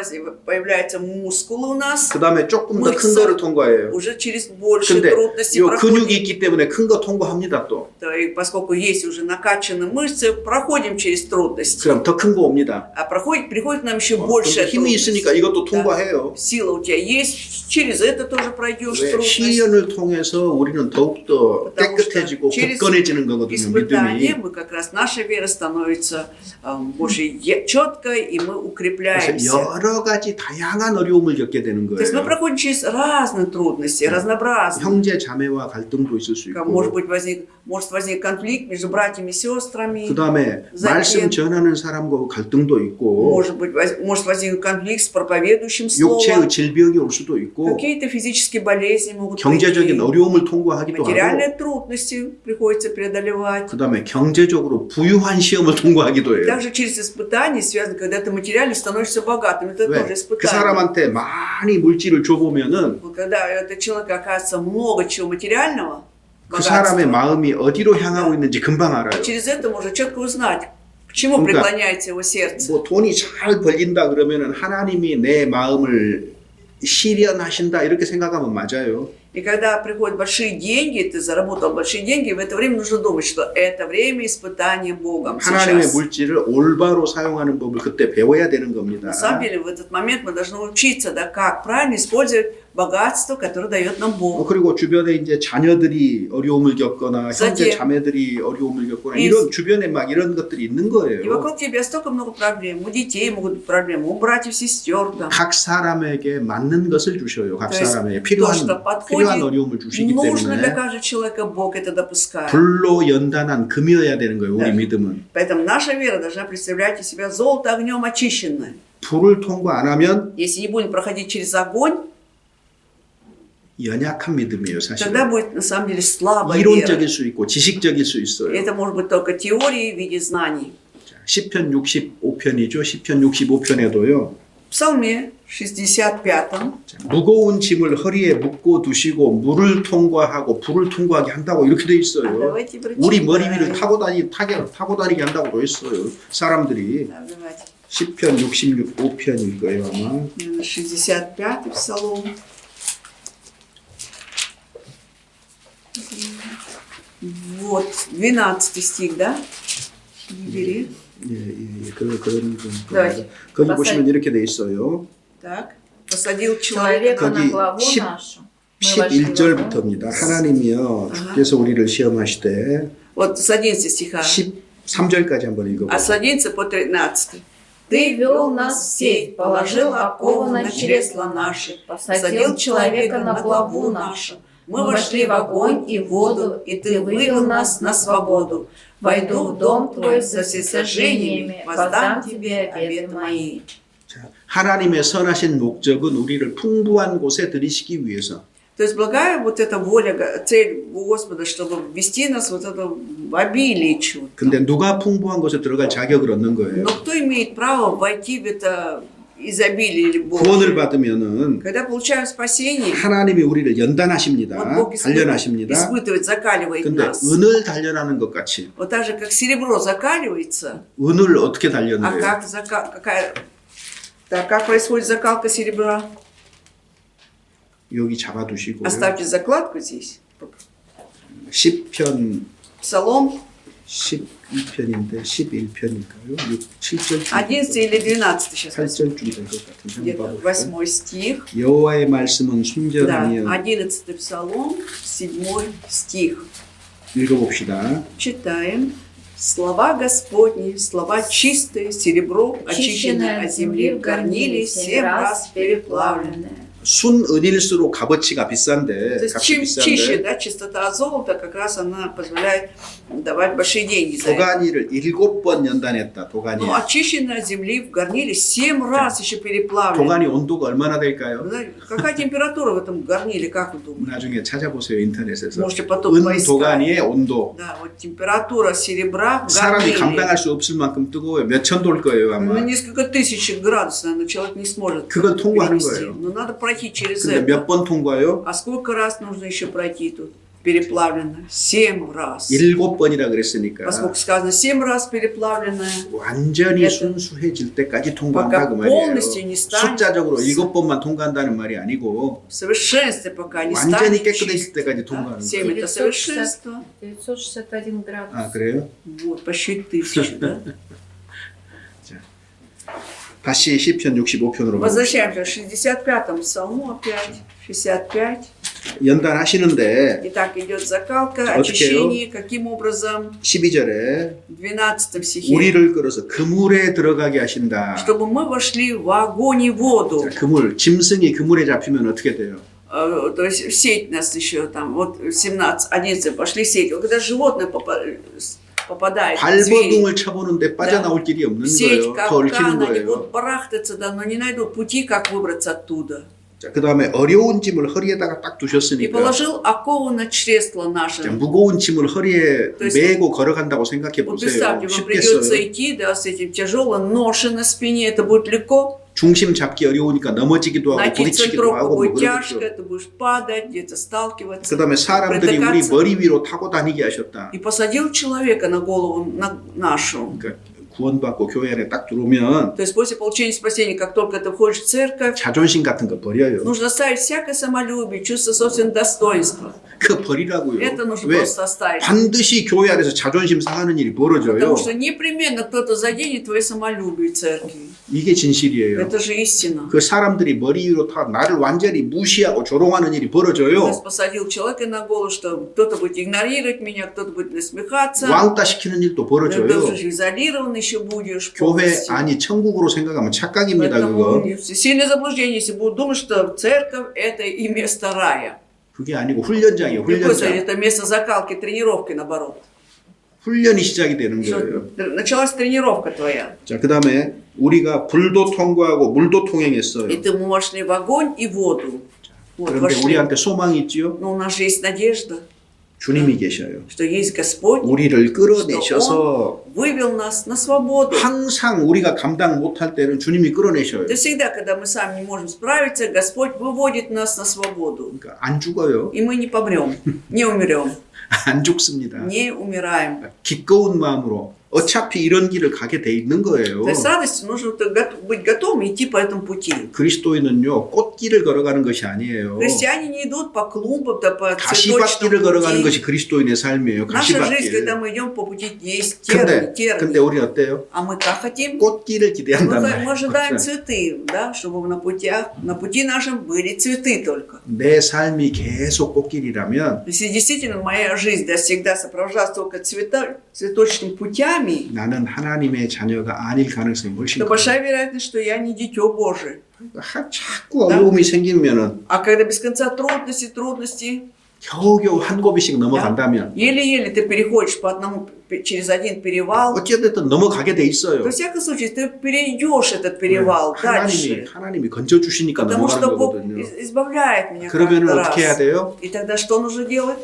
появляются мускулы у нас, 그 다음에 조금 더 큰 мышцы, 거를 통과해요. уже через большие 근데 трудности 이 근육이 проходим. 있기 때문에 큰 거 통과합니다 또. Да, и поскольку есть уже накачанные мышцы, проходим через трудности. 그럼 더 큰 거 옵니다. А приходит нам еще большая 힘이 трудность. 있으니까 이것도 통과해요. Сила у тебя есть, через это тоже пройдешь 왜? трудность. 시련을 통해서 우리는 더욱더 Потому что 깨끗해지고 через 굳건해지는 거거든요. испытание 믿음이. мы как раз наша вера становится больше четкой, и мы 그래서 укрепляемся. 여러 가지 다양한 어려움을 겪게 되는 То есть мы 거예요. проходим через разные трудности, разнообразные. 형제 자매와 갈등도 있을 수 Может 있고 быть, может возник конфликт между братьями и сестрами. 그 다음에 затем- 말씀 전하는 사람과 갈등도 있고 Может возникнуть конфликт с проповедующим 육체의 словом. 질병이 올 수도 있고 Какие-то физические болезни могут 경제적인 прийти. 어려움을 통과하기도 Материальные 하고 трудности приходится преодолевать. 그 다음에 경제적으로 부유한 시험을 통과하기도 해요. Также через испытания связано, когда ты материально становишься богатым. Это 왜? тоже 그 испытание. 사람한테 많이 물질을 줘보면은 Вот когда этот человек оказывается много чего материального, 그 사람의 богатства, 마음이 어디로 향하고 있는지 금방 알아요. через это можно четко узнать, к чему 그러니까 преклоняется его сердце. 뭐 돈이 잘 벌린다 그러면은 하나님이 내 마음을 실현하신다 이렇게 생각하면 맞아요. И когда приходят большие деньги, ты заработал большие деньги, в это время нужно думать, что это время испытания Богом. 하나님의 Сейчас. 물질을 올바로 사용하는 법을 그때 배워야 되는 겁니다. На самом деле, в этот момент мы должны учиться, да, как правильно использовать богатство, которое дает нам Бог. 그리고 주변에 이제 자녀들이 어려움을 겪거나 형제 затем- 자매들이 어려움을 겪거나 И- 이런 주변에 막 이런 것들이 있는 И 거예요. вокруг тебя столько много проблем. У детей могут быть проблемы, у братьев, сестер. Да. 각 사람에게 맞는 것을 주셔요. 각 То есть 사람에게 то, что 필요한 어려움을 подходит, 주시기 нужно для 때문에 каждого человека, Бог это допускает. 불로 연단한 금이어야 되는 거예요. 우리 네. 믿음은. Поэтому наша вера должна представлять из себя золото огнем очищенное. 불을 통과 안 하면 Если не будем проходить через огонь, 연약한 믿음이에요. 사실. тогда будет на самом деле слабая вера. 이론적일 수 있고 지식적일 수 있어요. Это может быть только теории в виде знаний. 시편 65편이죠. 시편 65편에도요. В Псалме 65 무거운 짐을 허리에 묶고 두시고 물을 통과하고 불을 통과하게 한다고 이렇게 돼 있어요. давайте 우리 머리 прочитаем. 위를 타고 다니게 한다고 돼 있어요. 사람들이. Да, давайте. 시편 65편일 거예요 아마. 65-й Псалом. Вот, 12 стих, да? Не бери. 그런 давайте. 거기 보시면 이렇게 돼 있어요. Так. Посадил человека. Человека на 거기 главу 10 нашу. Мы вошли в огонь. 11절부터입니다. 하나님이요 주께서 우리를 시험하시되 Вот с 11 стиха. 13절까지 한번 А 읽어보세요. с 11 по 13. Ты вел нас в сеть, положил оковы на чресла наши, посадил человека на главу нашу. Мы вошли в огонь и в воду, и ты вывел нас на свободу. Войду в дом твой со всесожжениями, воздам тебе обеты мои. 자, 하나님의 선하신 목적은 우리를 풍부한 곳에 들이시기 위해서 То есть благая вот эта воля, цель у Господа, чтобы ввести нас вот это в обилие чуда. 근데 누가 풍부한 곳에 들어갈 자격을 얻는 거예요? Но кто имеет право войти в это изобилие или 구원을 Божие? 받으면은 Когда получаем спасение, 하나님이 우리를 연단하십니다. вот Бог 단련하십니다. испытывает, закаливает 근데 нас. 은을 단련하는 것 같이 Вот так же, как серебро закаливается, 은을 어떻게 а 단련해요? как происходит закалка серебра? 여기 잡아두시고 Оставьте закладку здесь. 10편 Псалом 12편인데 11편일까요? 7절 11 или 12 сейчас. 8절쯤 될 것 같은데 Где-то 한번 봐볼까요? 8 стих. 여호와의 말씀은 Да, 순전하며 11 Псалом, 7 стих. 읽어봅시다. Читаем. Слова Господни, слова чистые, серебро, очищенное от земли в горниле, 7 раз переплавленное. 순은일수록 값어치가 비싼데 То есть 값이 чем чище, 비싼데 да, чистота золота, как раз она позволяет давать большие деньги за это. 도가니를 7번 연단했다. 도가니. Ну, очищенная от земли в гарнире 7 раз еще переплавлена. 도가니 온도가 얼마나 될까요? Какая температура в этом гарнире, как вы думаете? 나중에 찾아보세요 인터넷에서. Можете потом 은 поискать. 도가니의 온도. Да, вот температура серебра в 사람이 гарнире. 감당할 수 없을 만큼 뜨거워요. 몇천 돌 거예요 Ну, 아마. несколько тысяч градусов, наверное, человек не сможет 그걸 통과하는 перенести. 거예요. Но надо пройти через 근데 это. 몇 번 통과요? А сколько раз нужно еще пройти тут? Переплавлено. 7 раз. 7번이라 그랬으니까 Поскольку сказано 7 раз переплавленное, 완전히 Это- 순수해질 때까지 통과한다 пока 그 말이에요. полностью не станет 숫자적으로 7번만 통과한다는 말이 아니고 в совершенстве, пока не 완전히 станет 깨끗해질 чистым. 때까지 Да? 통과하는 7 거예요. это совершенство. 961 градус. 아 그래요? Вот, почти 1000, да? 다시 시편 65편으로 Возвращаемся к 65-му псалму опять. 65. 연단하시는데 Итак, идет закалка, 어떻게 очищение. Каким образом? 12절에 В 12 стихе. 우리를 끌어서 그물에 들어가게 하신다. Чтобы мы вошли в огонь и воду. 자, 그물, 짐승이 그물에 잡히면 어떻게 돼요? То есть в сеть нас еще там, вот 17, 11 пошли в сеть. Вот когда животное попадает, звери, 발버둥을 쳐보는데 빠져나올 길이 없는 в сеть, 거예요. 더 얽히는 капкан, они 거예요. будут барахтаться, да, но не найдут пути, как выбраться оттуда. 자, 그 다음에 어려운 짐을 허리에다가 딱 И 두셨으니까 положил окову на чресло 자, наше. 무거운 짐을 허리에 То есть- 메고 걸어간다고 생각해 Вот 보세요. представьте, вам придется 쉽겠어요? идти, да, с этим тяжелой ношей на спине, это будет легко. 중심 잡기 어려우니까 넘어지기도 하고 Найти 부딪히기도 центровку 하고 뭐 будет 그러겠죠. тяжко, ты будешь падать, где-то сталкиваться. 그 다음에 사람들이 우리 Протыкаться. 머리 위로 타고 다니게 하셨다. И посадил человека на голову нашу. 그러니까 구원받고 교회 안에 딱 들어오면 То есть после получения спасения, как только ты входишь в церковь, 자존심 같은 거 버려요. нужно оставить всякое самолюбие, чувство собственного достоинства. 그거 버리라고요. Это нужно 왜? просто оставить. 반드시 교회 안에서 자존심 상하는 일이 벌어져요. Потому что непременно кто-то заденет твое самолюбие в церкви. 이게 진실이에요. Это же истина. 그 사람들이 머리 위로 타 나를 완전히 무시하고 조롱하는 일이 То 벌어져요. есть посадил человека на голову, что кто-то будет игнорировать меня, кто-то будет насмехаться. 왕따 시키는 일도 Ты 벌어져요. уже изолирован еще будешь. 교회 полностью. 아니 천국으로 생각하면 착각입니다. Поэтому 그거. сильное заблуждение, если будут думать, что церковь это и место рая. 그게 아니고 훈련장이에요. Какое 훈련장. это место закалки, тренировки наоборот. 훈련이 시작이 되는 Что 거예요. началась тренировка твоя. 자, 그 다음에 우리가 불도 통과하고 물도 통행했어요. И мы вошли в огонь и воду. Вот, 그런데 вошли. 우리한테 소망이 있지요. Но у нас же есть надежда, 주님이 계셔요. что есть Господь, 우리를 끌어내셔서 вывел нас на свободу. 항상 우리가 감당 못할 때는 주님이 끌어내셔요. Это всегда, когда мы сами не можем справиться, Господь выводит нас на свободу. 그러니까 안 죽어요. И мы не помрем, не умрем, 안 죽습니다. не умираем. 기꺼운 마음으로 어차피 이런 길을 가게 돼 있는 거예요. То есть с радостью нужно быть готовым идти по этому пути. 그리스도인은요 꽃길을 걸어가는 것이 아니에요. Христиане не идут по клумбам, да по 가시밭길을 цветочному 걸어가는 пути. 것이 그리스도인의 삶이에요. Наша жизнь, 가시밭길. когда мы идем по пути, есть терны, 근데 우리 어때요? А мы как хотим? 꽃길을 기대한단 Мы 말이에요. ожидаем цветы, да, чтобы на пути нашем были цветы только. 내 삶이 계속 꽃길이라면 Если действительно моя жизнь да, всегда сопровождалась только цветочными путями, 나는 하나님의 자녀가 아닐 가능성이 훨씬 то 커요. большая вероятность, что я не дитё Божие. 자꾸 어려움이 생기면은 А когда без конца трудности, 겨우겨우 한 고비씩 넘어간다면 еле-еле ты переходишь через один перевал, 어찌됐든 넘어가게 돼 있어요. во всяком случае ты перейдешь этот перевал дальше. 하나님이 건져주시니까 Потому 넘어가는 что Бог 거거든요. избавляет меня 그러면 каждый 어떻게 해야 раз. 돼요? И тогда что нужно делать?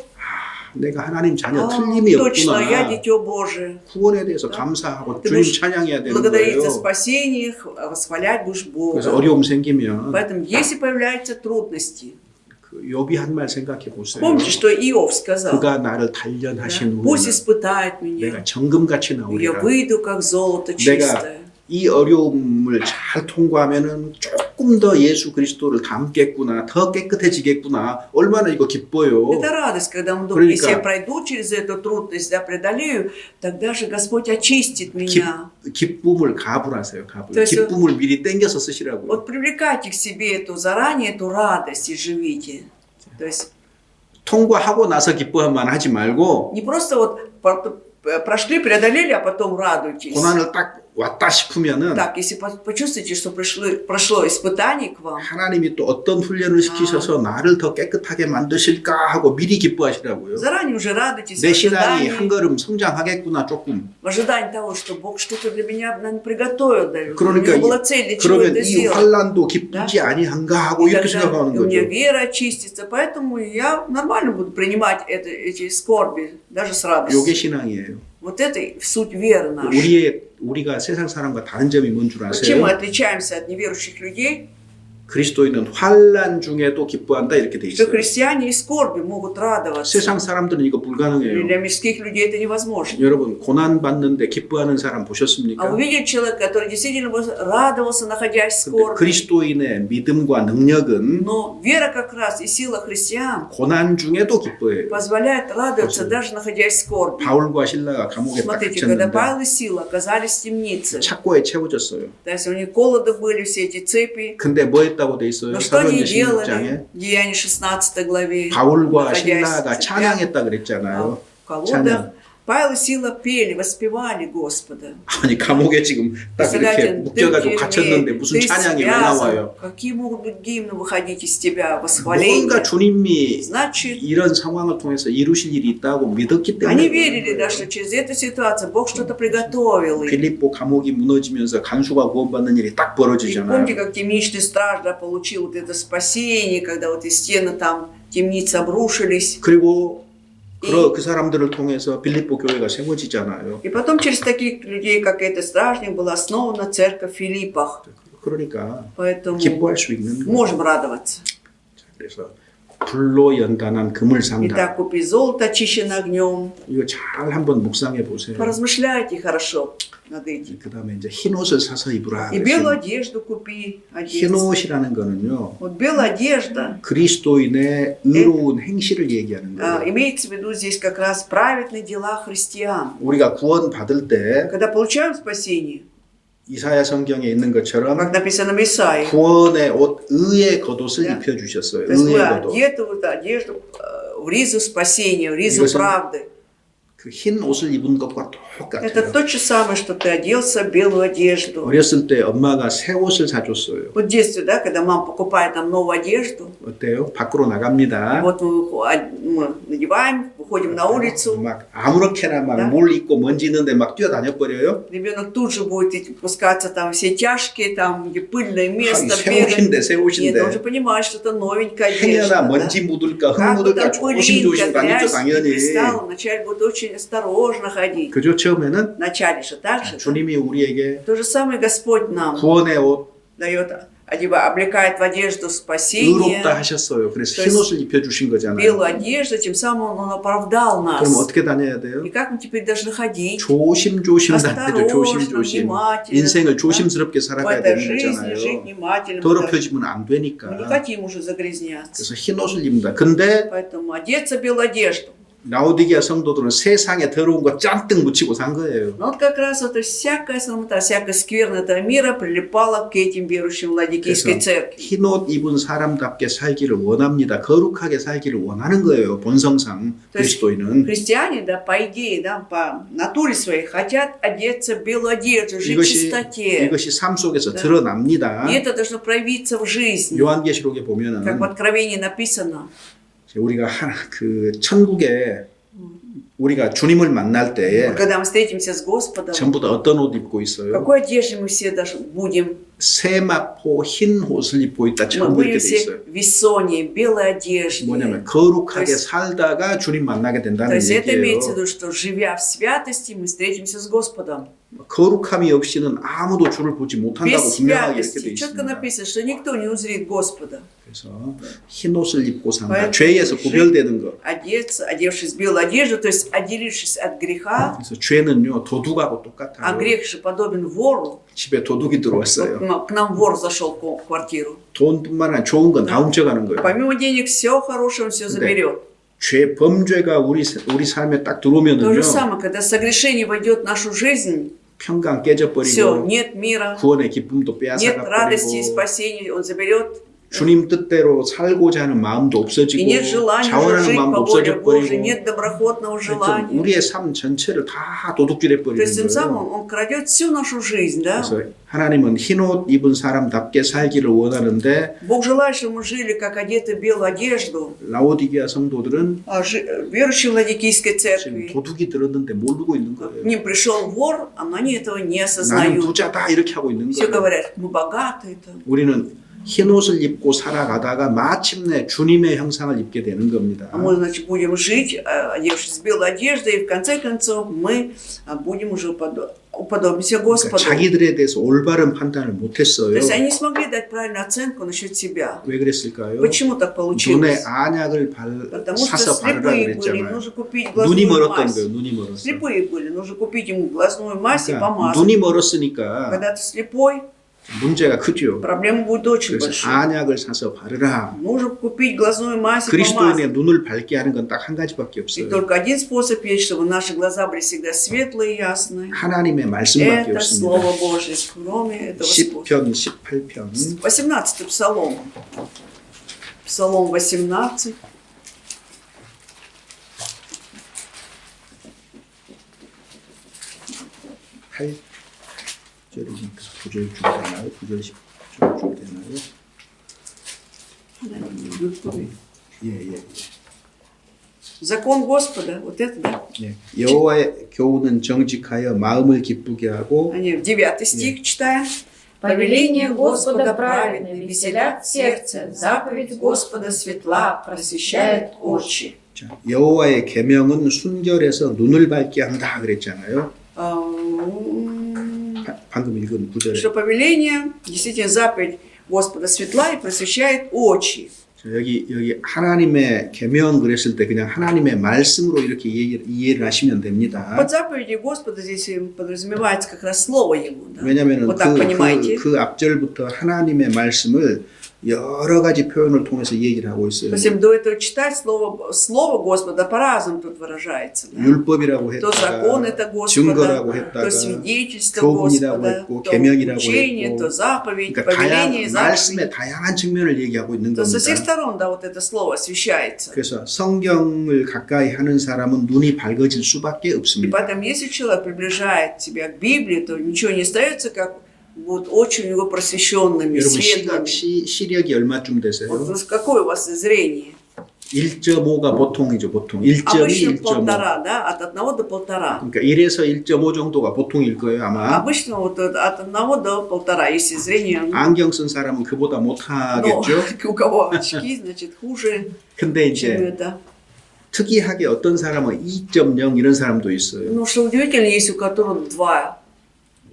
내가 하나님 자녀 틀림이 Точно, я 없구나. дитё Божие. 구원에 대해서 감사하고 Ты 주님 будешь 찬양해야 되는 благодарить 거예요. за спасение, восхвалять будешь 그래서 Бога. 어려움 생기면 Поэтому, если появляются трудности, 그 욥이 한 말 생각해 보세요. помните, что Иов сказал, 그가 나를 да, 단련하신 пусть 후에는 испытает 내가 меня, 정금같이 я 나오리라. выйду как золото 내가 чистое. 이 어려움을 잘 통과하면은 조금 더 예수 그리스도를 닮겠구나, 더 깨끗해지겠구나. 얼마나 이거 기뻐요. Это радость, когда мы думаем, если я 그러니까 пройду через эту трудность, да, преодолею, тогда же Господь очистит меня. 기쁨을 가불하세요. 가불. То есть 기쁨을 미리 땡겨서 쓰시라고요. Вот привлекайте к себе заранее эту радость и живите. То есть 통과하고 나서 기뻐만 하지 말고 не просто вот прошли, преодолели, а потом радуйтесь. 고난을 딱 왔다 싶으면은 Так, если почувствуете, что прошло испытание к вам, 하나님이 또 어떤 훈련을 시키셔서 나를 더 깨끗하게 만드실까 하고 미리 기뻐하시라고요. заранее уже радуйтесь 내 신앙이 한 в 걸음 성장하겠구나 조금. ожидании того, что Бог что-то для меня, наверное, приготовил. Даже. У 그러니까 него была цель, для чего 그러면 это 이 сделал. 환란도 기쁘지 아니한가 하고 И 이렇게 тогда 생각하는 у меня 거죠. вера очистится, поэтому я нормально буду принимать эти скорби, даже с 요게 радостью. 신앙이에요. Вот это суть веры нашей. 우리가 세상 사람과 다른 점이 뭔 줄 Чем мы 아세요? отличаемся от неверующих людей? 그리스도인은 환란 중에도 기뻐한다 이렇게 돼 Что 있어요. христиане и скорби могут радоваться. 세상 사람들은 이거 불가능해요. Для мирских людей это невозможно. 여러분 고난 받는데 기뻐하는 사람 А 보셨습니까? увидеть человека, который действительно радовался, находясь в 근데 скорби. 그리스도인의 믿음과 능력은 Но вера как раз и сила христиан 고난 중에도 기뻐해요. позволяет радоваться, даже находясь в скорби. 바울과 신라가 감옥에 딱 Смотрите, когда 갇혔는데 Павел и Сила оказались в темнице, 착고에 채워졌어요. то есть у них голода были, все эти цепи. 근데 뭐 했다고 돼 있어요? Но что они 사도행전 делали? 16장에 Деяние 16 главе. 바울과 находясь 신라가 в цепях, 찬양했다 그랬잖아요. в колодах, Павел и Сила пели, воспевали Господа. 아니 감옥에 지금 딱 이렇게 묶여가지고 갇혔는데 무슨 ты 찬양이 왜 связан. 나와요? Какие могут быть гимны выходить из тебя, восхваления? 뭔가 주님이 Значит, 이런 상황을 통해서 이루실 일이 있다고 믿었기 때문에 они 그런 верили, да, 거예요. что через эту ситуацию Бог что-то приготовил им. 빌립보 감옥이 무너지면서 간수가 구원받는 일이 딱 И 벌어지잖아요. помните, как темничный страж, да, получил вот это спасение, когда вот и стены там темницы обрушились. 그리고 그 사람들을 통해서 빌립보 교회가 세워지잖아요. И потом через таких людей, как этот стражник, была основана церковь в Филиппах. 그러니까 Поэтому 기뻐할 수 있는 거예요. можем радоваться. 그래서 불로 연단한 그물 상단 Итак, купи золото, очищенное огнем. 이거 잘 한번 묵상해 보세요. Поразмышляйте хорошо над этим. 그 다음에 이제 흰 옷을 사서 입으라. И белую одежду купи, 흰 оденься. 옷이라는 거는요. Вот белая одежда 그리스도인의 의로운 행실을 얘기하는 거예요. имеется в виду здесь как раз праведные дела христиан. 우리가 구원 받을 때 Когда получаем спасение, 이사야 성경에 있는 것처럼 как написано в Исаии, 구원의 옷, 의의 겉옷을 Да. 입혀주셨어요. то есть мы 의의 겉옷. одеты в эту одежду, в ризу спасения, в ризу 이것은 правды. 그 흰 옷을 입은 것과 Это 똑같아요. то же самое, что ты оделся в белую одежду. 어렸을 때 엄마가 새 옷을 사줬어요. Вот в детстве, да, когда мама покупает нам новую одежду, 어때요? 밖으로 на갑니다. вот мы надеваем, выходим на улицу, 막 아무렇게나 막 Да. 뭘 입고 먼지 있는데 막 뛰어다녀 버려요. ребенок тут же будет пускаться там все тяжкие, там где пыльное место, 새 бегать. 옷인데 새 Нет, 옷인데 он же понимает, что это новенькая 행여나 одежда. 먼지 Да? 묻을까 흙 Как бы 묻을까 там 조심조심 пылинка, 다니죠 грязь не 당연히. пристала, вначале будет очень осторожно ходить. 그죠? 처음에는 Вначале же так же. да? 주님이 우리에게 То же самое Господь нам 구원의 옷 дает, облекает в одежду спасения, 의롭다 하셨어요. 그래서 То 흰 есть 옷을 입혀주신 거잖아요. белую одежду, тем самым Он оправдал нас. 그럼 어떻게 다녀야 돼요? И как мы теперь должны ходить? 조심조심 다녀야죠. осторожно, 조심조심. внимательно. 인생을 да? 조심스럽게 В 살아가야 этой 되는 жизни 거잖아요. жить внимательно. 더럽혀지면 안 Мы не 되니까. хотим уже загрязняться. 그래서 흰 옷을 입는다. 근데 Поэтому одеться в белую одежду. 라오디게아 성도들은 세상에 더러운 거 짠뜩 묻히고 산 거예요. Но вот как раз вот всякая самота, всякая скверна этого мира прилипала к этим верующим в Ладикийской 그래서 церкви. 흰 옷 입은 사람답게 살기를 원합니다. 거룩하게 살기를 원하는 거예요. 본성상 То есть 그리스도인은. христиане, да, по идее, да, по натуре своей хотят одеться в белую одежду, жить в чистоте. 이것이 삶 속에서 Да. 드러납니다. И это должно проявиться в жизни. 요한계시록에 Как 보면은 в Откровении написано, 우리가 그 천국에 우리가 주님을 만날 때에 когда мы встретимся с Господом, 전부 다 어떤 옷 입고 있어요? какой одежде мы все даже будем? 세마포 흰 옷을 입고 있다. Мы 전부 будем 이렇게 돼 все 있어요. в вессоне, белой одежде. 뭐냐면 거룩하게 То есть- 살다가 주님 만나게 То 된다는 есть это имеется в 얘기예요. виду, что живя в святости, мы встретимся с Господом. 거룩함이 없이는 아무도 주를 보지 못한다고 Без 분명하게 이렇게 돼 святости. Четко 있습니다. написано, что никто не узрит Господа. 그래서 흰 옷을 입고 산다. поэтому 죄에서 구별되는 거. Одеться, одевшись в белую одежду, то есть отделившись от греха, 그래서 죄는요 도둑하고 а 똑같아요. грех же подобен вору. 집에 도둑이 Вот 들어왔어요. к нам вор зашел в квартиру. 돈뿐만 아니라 좋은 건 다 훔쳐가는 거예요. Помимо денег, все хорошее он все заберет. 죄 범죄가 우리 삶에 딱 То 들어오면은요 же самое, когда согрешение войдет в нашу жизнь, 평강 все, 깨져버리고 нет мира, 구원의 기쁨도 нет 빼앗아가 радости и 버리고 спасения, он заберет 주님 뜻대로 살고자 하는 마음도 И 없어지고 нет желания уже 자원하는 жить 마음도 по воле 없어져 Божьей, 버리고 нет доброхотного желания. 우리의 삶 전체를 다 도둑질해 То есть 버리는 тем самым 거예요. он крадет всю нашу жизнь, да? 그래서 하나님은 흰옷 입은 사람답게 살기를 원하는데 Бог желает, чтобы мы жили, как одеты в белую одежду. 라오디게아 성도들은 А верующие в Ладикийской 지금 церкви, 도둑이 들었는데 모르고 있는 к 거예요. ним пришел вор, а они этого не 나는 осознают. 부자다 이렇게 하고 있는 Все 거예요. говорят, мы богатые. там. 우리는 흰옷을 입고 살아가다가 마침내 주님의 형상을 입게 되는 겁니다. А мы, значит, будем жить, одевшись в белой одеждой, и в конце концов мы будем уже уподобимся 그러니까 Господу. 자기들에 대해서 올바른 판단을 То 못했어요. есть они не смогли дать правильную оценку насчет себя. 왜 그랬을까요? Почему так 눈에 получилось? 안약을 Потому что 사서 바르라 слепые были, им 그랬잖아요. нужно купить 눈이 глазную 멀었던 мазь. 거예요. 눈이 멀었어. Слепые были, нужно купить им глазную мазь и 그러니까 помазать. 눈이 멀었으니까 Когда ты слепой, 문제가 크죠. проблема будет очень 그래서 большой. 안약을 사서 바르라. Нужно купить глазную мазь и помазать. 그리스도인의 눈을 밝게 하는 건 딱 한 가지밖에 И 없어요. только один способ есть, чтобы наши глаза были всегда светлые и ясные. 하나님의 말씀밖에 Это 없습니다. Слово Божье. Кроме этого способа. 10편, 18편. 18-й псалом. Псалом 18. 팔 절이니까 9절 줄 되나요? 9절 10절 줄 되나요? 예. Закон Господа, вот это, да? 예. 여호와의 교훈은 정직하여 마음을 기쁘게 하고 Они в 9 стих читаем. Повеление Господа праведны, веселят сердце, заповедь Господа светла, просвещает очи. 자, 여호와의 계명은 순결해서 눈을 밝게 한다 그랬잖아요. 방금 읽은 9절에. Что повеление, действительно, заповедь Господа светла и просвещает очи. 여기 하나님의 계명 그랬을 때 그냥 하나님의 말씀으로 이렇게 이해를 하시면 됩니다. Под заповедью Господа здесь подразумевается как раз слово Его. Да? 왜냐하면 Вот так понимаете. 그 앞절부터 하나님의 말씀을 여러 가지 표현을 통해서 얘기를 하고 있어요. То есть до этого читать слово Господа по-разному тут выражается. Да? 율법이라고 То закон это 했다가 Господа, 증거라고 то 했다가 свидетельство 교훈이라고 Господа, 했고 то 계명이라고 учение, 했고 то заповедь, 그러니까 повеление, 말씀의 заповедь. 다양한 측면을 얘기하고 있는 То со всех 겁니다. сторон, да, вот это слово освещается. 그래서 성경을 가까이 하는 사람은 눈이 밝아질 수밖에 И 없습니다. поэтому, если человек приближает себя к Библии, то ничего не остается, как вот очи у него просвещенными, 여러분 светлыми. 시력이 얼마쯤 되세요? Вот какое у вас зрение? 1.5가 보통이죠, 보통. 1.2, Обычно 1.5. 1,5, да, от 1 до 1,5. 그러니까 1에서 1.5 정도가 보통일 거예요, 아마. Обычно вот от 1 до 1,5, если зрение, 안경 쓴 사람은 그보다 но 못하겠죠. у кого очки, значит, хуже, 근데 чем 이제 это. 특이하게 어떤 사람은 2.0 이런 사람도 있어요. Ну, что удивительно, есть у которых 2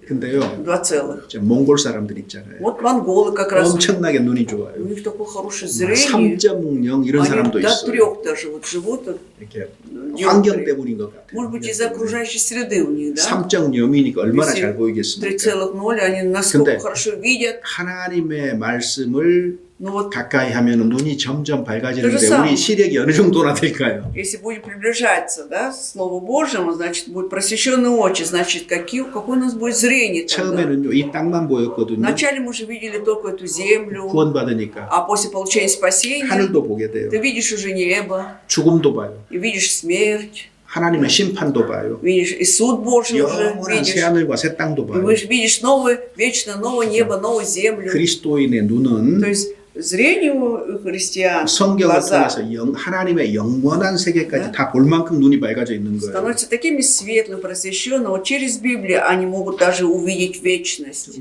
근데요, целых. 이제 몽골 사람들 있잖아요. Вот монголы как раз, 엄청나게 눈이 у 좋아요. них такое хорошее зрение. 3.0 이런 Они 사람도 до 있어요. 3 даже вот живут. 이렇게 диоптрии. 환경 때문인 것 같아요. Может быть, из-за окружающей среды у них, да? 3.0이니까 얼마나 Если 잘 보이겠습니까? 3,0, они насколько 근데 хорошо видят. 하나님의 말씀을 Ну вот, 가까이 하면 눈이 점점 밝아지는데 그 самое. 우리 시력이 어느 정도나 될까요? если будем приближаться, да, к Слову Божьему, значит, будут просвещенные очи, значит, какое у нас будет зрение тогда? 처음에는요, 이 땅만 보였거든요. Вначале мы же видели только эту землю, 구원받으니까 а после получения спасения 하늘도 보게 돼요. ты видишь уже небо, 죽음도 봐요. и видишь смерть, 하나님의 심판도 봐요. видишь и суд Божий уже 영원한 видишь. 새 하늘과 새 땅도 И 봐요. видишь новое, вечно новое небо, новую землю. 그리스도인의 눈은 То есть зрение у христиан, 성경을 глаза, 통해서 하나님의 영원한 세계까지 다 볼 만큼 눈이 밝아져 있는 거예요. становятся такими светлыми, просвещенными. Вот через Библию они могут даже увидеть вечность.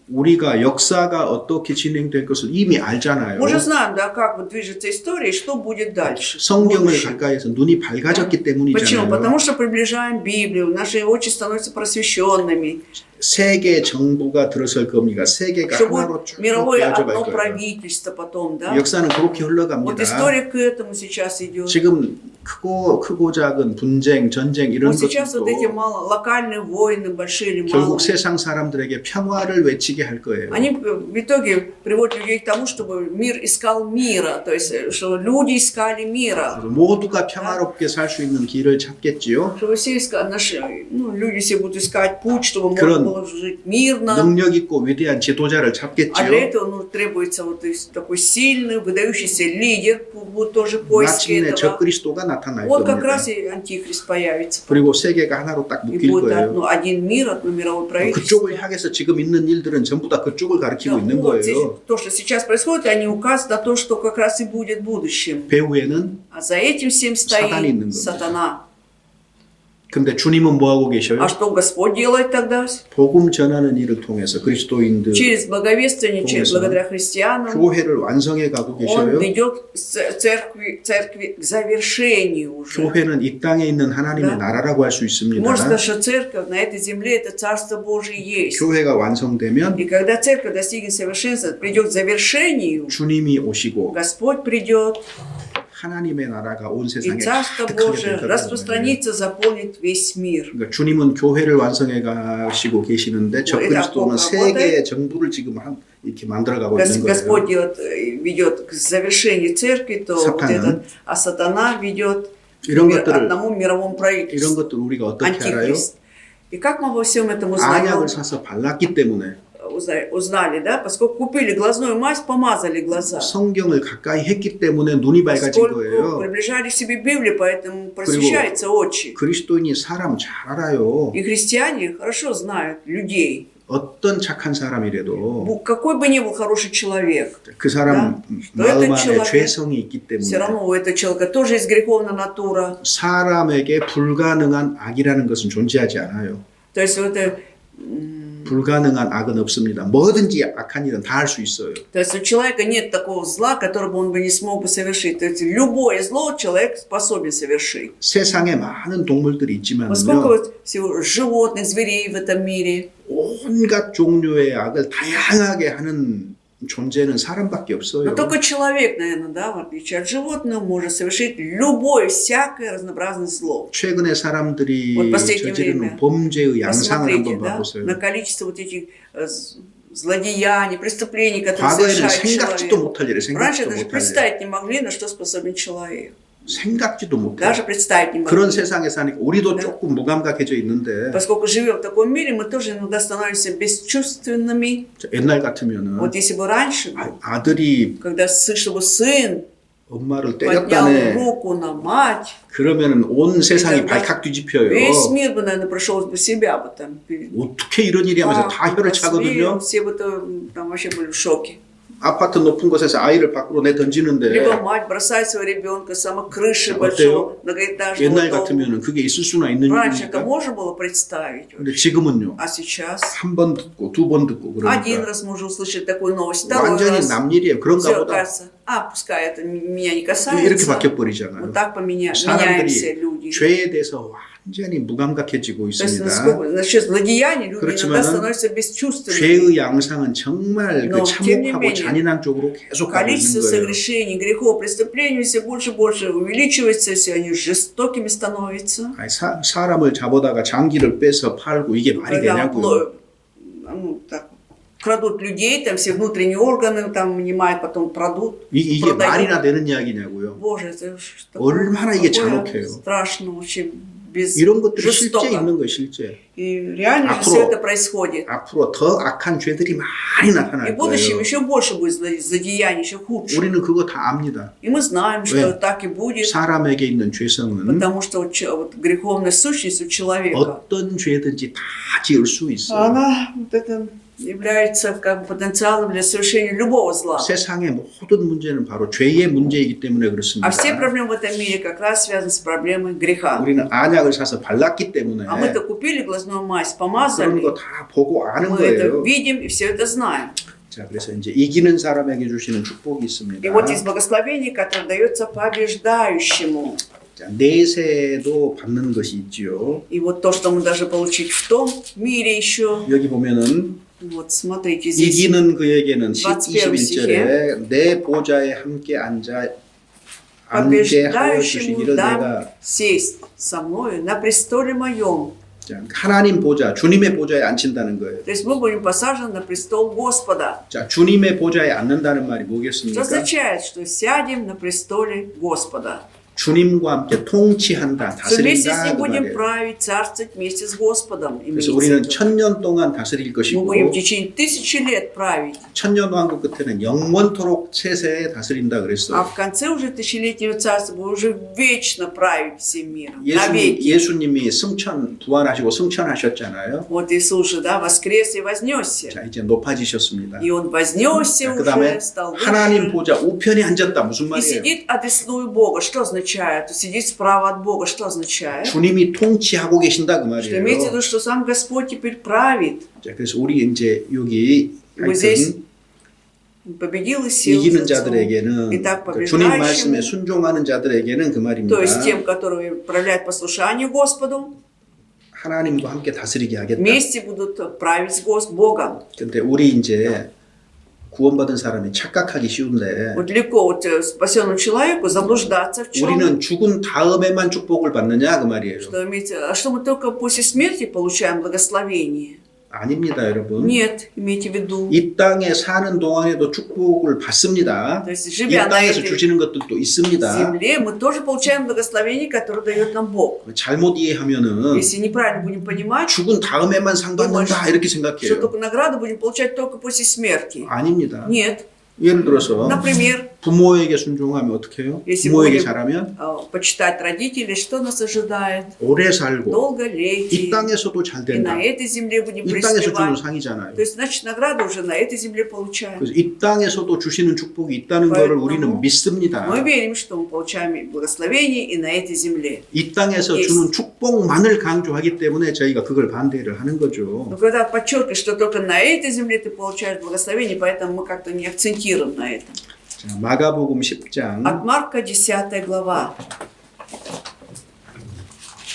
우리가 역사가 어떻게 진행될 것을 이미 알잖아요. Мы же знаем, да, как вот движется история и что будет дальше. 성경을 будущее. 가까이에서 눈이 밝아졌기 Почему? 때문이잖아요. Потому что приближаем Библию, наши очи становятся просвещенными. 세계 정부가 들어설 겁니다. 세계가 Что 하나로 будет 쭉 мировое 되어져 갈 одно 거예요. правительство потом, да? 역사는 그렇게 Вот 흘러갑니다. история к этому сейчас идет. 지금 크고 작은 분쟁, 전쟁 이런 Вот сейчас вот эти 것들도 локальные войны, большие или 결국 малые, 세상 사람들에게 평화를 외치게 할 거예요. они в итоге приводят людей к тому, чтобы мир искал мира, то есть, что люди искали мира. 모두가 평화롭게 살 수 있는 길을 찾겠지요. Чтобы все люди все будут искать путь, чтобы можно 그런 было жить мирно. 능력 있고 위대한 지도자를 А для 찾겠지요. этого требуется вот такой сильный, выдающийся лидер, будут тоже поиски 마침내 этого. 적그리스도가 나타날 Вот как 겁니다. раз и антихрист появится. 그리고 세계가 하나로 딱 И 묶일 будет 거예요. один мир, одно мировое правительство. 그쪽을 향해서 지금 있는 일들은 전부 다 그쪽을 가리키고 Да, 있는 вот 거예요. то, что сейчас происходит, они указывают на то, что как раз и будет в будущем. 배후에는 А за этим всем 사단이 있는 стоит 겁니다. сатана. 근데 주님은 뭐 하고 계셔요? А что Господь делает тогда? 복음 전하는 일을 통해서 그리스도인들 Через благовествование, 통해서 благодаря христианам, 교회를 완성해 가고 Он 계셔요. ведет церкви к завершению уже. 교회는 이 땅에 있는 하나님의 Да. 나라라고 할 수 있습니다. Можно сказать, что церковь на этой земле это Царство Божие есть. 교회가 완성되면 И когда церковь достигнет совершенства, придет к завершению, 주님이 오시고 Господь придет, 하나님의 나라가 온 и 세상에 Царство 가득하게 Божие 될 거예요. распространится, заполнит весь мир. 그러니까 주님은 교회를 완성해 가시고 계시는데 저 뭐, 그리스도는 это 세계의 정부를 지금 이렇게 만들어가고 있는 Господь 거예요. ведет к завершению церкви, то вот 사탄은 а сатана ведет к 이런 것들을 одному мировому 이런 правительству, 것들 우리가 어떻게 알아요? антихрист. И как мы во всем этом узнаем? 안약을 사서 발랐기 때문에 Узнали, да? Поскольку купили глазную мазь, помазали глаза. 성경을 가까이 했기 때문에 눈이 밝아진 Поскольку 거예요. приближали к себе Библию, поэтому просвещаются очи. 그리스도인이 사람 잘 알아요. И христиане хорошо знают людей. 어떤 착한 사람이라도 Какой бы ни был хороший человек, 그 사람 또 마음 этот 안에 человек 죄성이 있기 все 때문에 равно у этого человека тоже есть греховная натура. 사람에게 불가능한 악이라는 것은 존재하지 않아요. То есть это, 불가능한 악은 없습니다. 뭐든지 악한 일은 다 할 수 있어요. то есть у человека нет такого зла, которого он бы не смог бы совершить. То есть любое зло человек способен совершить. 세상에 많은 동물들이 있지만요. Поскольку вот всего животных, зверей в этом мире, 온갖 종류의 악을 다양하게 하는 존재는 사람밖에 없어요. но только человек, наверное, да, в отличие от животных, может совершить любое, всякое разнообразное зло. 최근에 사람들이 Вот последнее 저지르는 время 범죄의 양상을 посмотрите, 한번 да, 봐보세요. на количество вот этих злодеяний, преступлений, которые 과거에는 совершает 생각지도 человек. 못할 일을 Раньше 생각지도 даже 못할 일. представить не могли, на что способен человек. 생각지도 못해. Даже представить не 그런 могли. 세상에 사니까 우리도 Да. 조금 무감각해져 있는데 Поскольку живем в таком мире, мы тоже иногда становимся бесчувственными. 옛날 같으면은 Вот если бы раньше, 아들이 когда чтобы сын 엄마를 поднял 때렸다네. руку на мать, 그러면은 온 세상이 тогда 발칵 뒤집혀요. весь мир бы, наверное, пришел бы в себя бы там. 어떻게 이런 일이 하면서 다 혀를 차거든요. Все бы там вообще были в шоке. 아파트 높은 곳에서 아이를 밖으로 내 던지는데 Либо мать бросает своего ребенка с самой крыши 어때요? большого многоэтажного 옛날 дома. 같으면은 그게 있을 수나 있는 Раньше это 일입니까? можно было представить. 근데 지금은요. А сейчас 한 번 듣고 두 번 듣고 один 그러니까 раз мы уже услышали такую новость, второй 완전히 раз. 남 일이에요. 그런가 Все, 보다. кажется, пускай это меня не 이렇게 касается. 바뀌어 버리잖아요. Вот так меняемся 사람들이 люди. 죄에 대해서 완전히 무감각해지고 То есть 있습니다. насчет злодеяний люди иногда 그렇지만은 становятся бесчувственными. 죄의 양상은 정말 그 Но, тем не 참혹하고 менее, 잔인한 쪽으로 계속 가고 Количество 있는 거예요. согрешений, грехов, преступлений все больше и больше увеличивается, все они жестокими становятся. 아니, 사람을 잡아다가 장기를 빼서 팔고 이게 말이 Когда 되냐고요. так, крадут людей, там все внутренние органы там вынимают, потом крадут. 이게 продают. 말이나 되는 이야기냐고요. Боже, это что 얼마나 이게 такое 잔혹해요. страшно, вообще 이런 것들이 실제 жестоко. 있는 거예요, 실제. И реально 앞으로- все это происходит. 앞으로 더 악한 죄들이 많이 И 나타날 в будущем 거예요. еще больше будет злодеяний, еще худше. 우리는 그거 다 압니다. И мы знаем, что 왜? так и будет, 사람에게 있는 죄성은 потому что вот греховная сущность у человека, 어떤 죄든지 다 지을 수 있어요. она вот это является как бы потенциалом для совершения любого зла. 세상의 모든 문제는 바로 죄의 문제이기 때문에 그렇습니다. А все проблемы в этом мире как раз связаны с проблемой греха. 우리는 안약을 사서 발랐기 때문에 А мы-то купили глазную мазь, 그런 помазали, 거 다 보고 아는 мы это 거예요. видим и все это знаем. 자, 그래서 이제 이기는 사람에게 주시는 축복이 있습니다. И вот есть благословение, которое дается побеждающему. 자, 내세도 받는 것이 있지요. И вот то, что мы должны получить в том мире еще. 여기 보면은 Вот смотрите, здесь 이기는 그에게는 21 21절에 내 보좌에 함께 안개하여 побеждающему 주시기를 дам 내가 сесть со мною на престоле моем. 자, 하나님 보좌, 주님의 보좌에 앉힌다는 거예요. То есть мы будем посажены на престол Господа. 자, 주님의 보좌에 앉는다는 말이 Что 뭐겠습니까? означает, что сядем на престоле Господа. 주님과 함께 통치한다, Что вместе с 다스린다 ним 그 будем 말이에요. править, царствовать вместе с Господом. 그래서 имеется в 우리는 виду. 1000년 동안 다스릴 Мы 것이고 будем в течение 1000 лет править. 1000년 왕국 끝에는 영원토록 세세에 다스린다 А 그랬어요. в конце уже тысячелетнего царства будем уже вечно править всем миром. 예수님, Навеки. 예수님이 부활하시고 승천하셨잖아요. Вот Иисус же, да, воскрес и вознесся. 자, 이제 높아지셨습니다. И Он вознесся 그 다음에 уже, стал 하나님 выше. 보좌 우편에 앉았다 무슨 И 말이에요? сидит одесную Бога. Что означает? Сидит справа от Бога. Что означает? 주님이 통치하고 계신다 그 Что имеется в 말이에요. виду, что сам Господь теперь правит. 자, 그래서 우리 이제 여기 Вот здесь 하여튼 победил и сел. 이기는 за трон. 자들에게는 Итак, 그 주님 побеждающему, 말씀에 순종하는 자들에게는 그 말입니다. то есть тем, которые проявляют послушание Господу, 하나님과 함께 다스리게 하겠다. вместе будут править с Богом. 근데 우리 이제 구원받은 사람이 착각하기 쉬운데 Вот легко вот спасенному человеку заблуждаться в чем. 우리는 죽은 다음에만 축복을 받느냐 그 말이에요. Что мы только после смерти получаем благословение? 아닙니다, 여러분. Нет, имейте в виду. 이 땅에 사는 동안에도 축복을 받습니다. То есть, 이 живя на 땅에서 этой 주시는 것들도 있습니다. земле, мы тоже получаем благословение, которое дает нам Бог. 잘못 이해하면은 Если неправильно будем понимать, 죽은 다음에만 상 받는다 이렇게 что 생각해요. только награду будем получать только после смерти. 아닙니다. Нет. 예를 들어서 Например, 부모에게 순종하면 어떻게 해요? Если 부모에게 будем- 잘하면 почитать родителей, что нас ожидает? 오래 살고 Долго 이 лететь. 땅에서도 잘 И 된다. на этой земле будем 이 땅에서 주는 преуспевать. 상이잖아요. То есть, значит, награду уже на этой земле получаем. 그래서 이 땅에서도 주시는 축복이 있다는 것을 поэтому 우리는 믿습니다. Мы верим, что мы получаем благословение и на этой земле. 이 땅에서 Есть. 주는 축복만을 강조하기 때문에 저희가 그걸 반대를 하는 거죠. Но когда подчеркиваешь, что только на этой земле ты получаешь благословение, поэтому мы как-то не акцентируем на этом. 자, 마가복음 10장 От Марка 10 глава,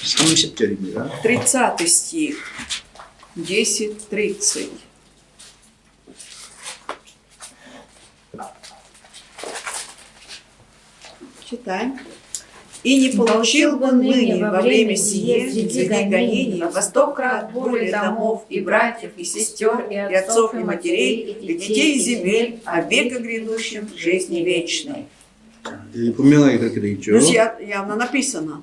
30절입니다. 30 стих, 10-30. Читаем. «И не получил бы ныне во время сие среди гонений во 100 крат более домов и братьев, и сестер, и отцов, и матерей, и детей, и земель, о века грядущем жизни вечной». 여기 분명하게 그렇게 돼 있죠. Друзья, явно написано.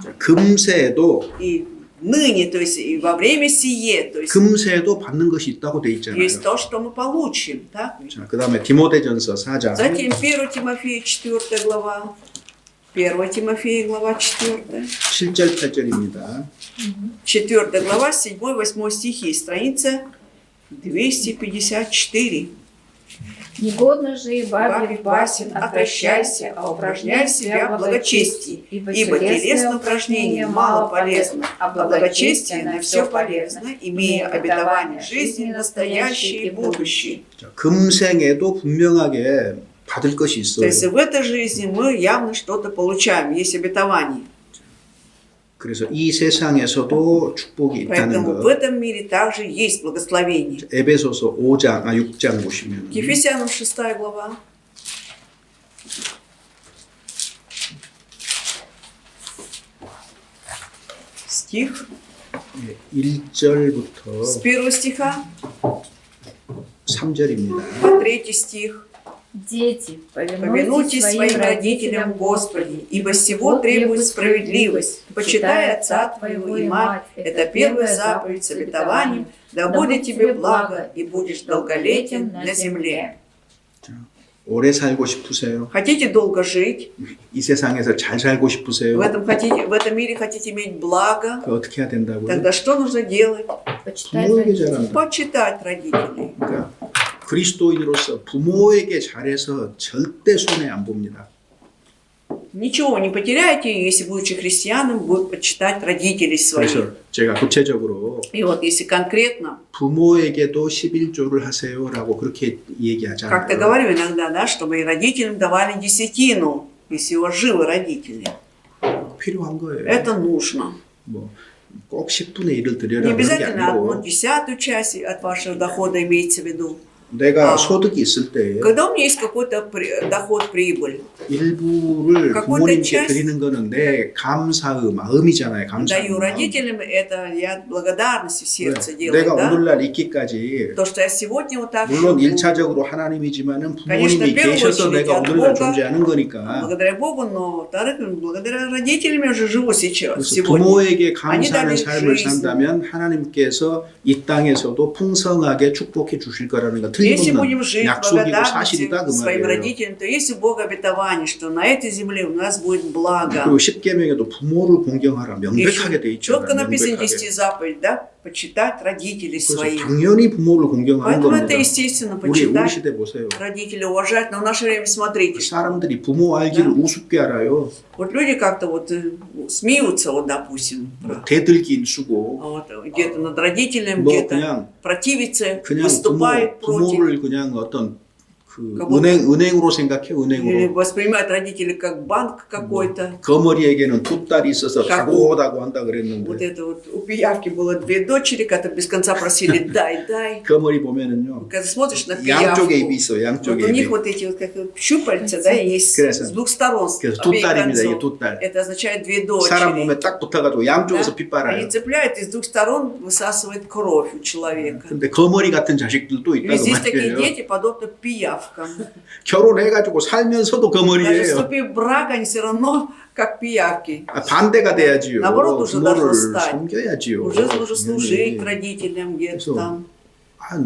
자, 금세에도 И ныне, то есть и во время сие, то есть 금세에도 받는 것이 있다고 돼 있잖아요. есть то, что мы получим. Так? 자, 그다음에 디모데전서 4장 Затем 1 Тимофея 4 глава. 1 Тимофея глава 4. 7절 8절입니다. 4 глава 7-8 стихи. Страница 254. Негодно же и бабе Басен, отвращайся, а упражняй себя в благочестии, ибо телесное упражнение мало полезно, а благочестие на все полезно, имея обетование жизни настоящей и будущей. 자, 금생에도 분명하게 받을 것이 То 있어요. есть в этой жизни мы явно что-то получаем, есть обетование. 그래서 이 세상에서도 축복이 있다는 Поэтому в 것. этом мире также есть благословение. 에베소서 5장, 6장 보시면 Ефесянам 6 глава. Стих 1절부터 с 1 стиха 3절입니다. по 3 стих. Дети, Повинуйтесь своим родителям в Господе, ибо сего требует справедливость. Почитай отца твоего и мать. Это первая заповедь с обетованием. Да будет тебе благо, и будешь долголетен на земле. 오래 살고 싶으세요? Хотите долго жить? 이 세상에서 잘 살고 В 싶으세요? этом мире хотите иметь благо? 그 어떻게 해야 된다고요? Тогда что нужно делать? Почитай 부모에게 родителей. 잘한다. Почитать родителей. 그러니까 그리스도인으로서 부모에게 잘해서 절대 손해 안 봅니다. Ничего не потеряете, если, будучи христианом, будет почитать родителей своих. 그래서 제가 구체적으로 И вот если конкретно, 부모에게도 11조를 하세요라고 그렇게 как-то 얘기하잖아요. говорю иногда, да, чтобы и родителям давали десятину, если у вас живы родители. 필요한 거예요. Это нужно. 뭐꼭 10분의 1을 Не 드려라 그런 게 обязательно 아니고 1/10 часть от вашего дохода имеется в виду. 내가 소득이 있을 때 Когда у меня есть какой-то доход, прибыль, 일부를 какую-то 부모님께 часть 드리는 거는 내 감사의 마음이잖아요. 감사의 даю 마음. родителям, это я от благодарности в сердце делаю, 내가 да? 오늘날 있기까지 То, что я сегодня вот так 물론 живу, 1차적으로 하나님이지만은 Конечно, 부모님이 в первую 계셔서 очередь 내가 от 오늘날 Бога. 존재하는 거니까. благодаря Богу, но во-вторых, благодаря родителям я уже живу сейчас, 그래서 сегодня. 부모에게 Они 감사하는 дали 삶을 жизнь. 산다면 하나님께서 이 땅에서도 풍성하게 축복해 주실 거라는 건 Если 틀림없는 будем жить в 약속이고 사실이다 그 благодарности своим 말이에요. родителям, то есть у Бога обетование, что на этой земле у нас будет благо. 그리고 10계명에도 부모를 공경하라 명백하게 돼 있죠. четко написано 명백하게. 10 заповедь, да? Почитать родителей 그래서 своих. 당연히 부모를 공경하는 Поэтому 겁니다. это естественно, 우리 почитать 시대 보세요. родителей, уважать. Но в наше время, смотрите, 사람들이 부모 알기를 우습게 알아요. вот люди как-то вот смеются, вот, допустим, 뭐 대들기 쓰고 вот, где-то над родителем, 뭐 где-то 그냥 противится, 그냥 выступает против. 부모를 그냥 어떤 그 как будто- 은행으로 생각해 Или 은행으로. воспринимают родителей как банк какой-то. 거머리에게는 두 딸이 있어서 как 다고다고 한다 Вот 그랬는데 это вот у пиявки было 2 дочери, которые без конца просили дай, дай. 거머리 보면은요 Когда смотришь на 양쪽에 입이 пиявку, 있어 вот 양쪽에 у них 입이. вот эти вот как щупальца, да, есть 그래서- с двух сторон, с 그래서 두 обеих 딸입니다. 이게 концов. 두 딸. Это означает 2 사람 дочери. 몸에 딱 붙어가지고 양쪽에서 Да? 피 빨아요. Они цепляют и с двух сторон высасывает кровь у человека. 근데 거머리 같은 자식들도 И 있다고 здесь такие 말이에요. дети, подобно пиявкам. 결혼해가지고 살면서도 Даже 거머리예요. вступив в брак, они все равно как пиявки. 반대가 돼야지요. 나버릇 уже 부모를 должно стать. 섬겨야지요. Уже нужно служить 당연히. родителям где-то 그래서 там.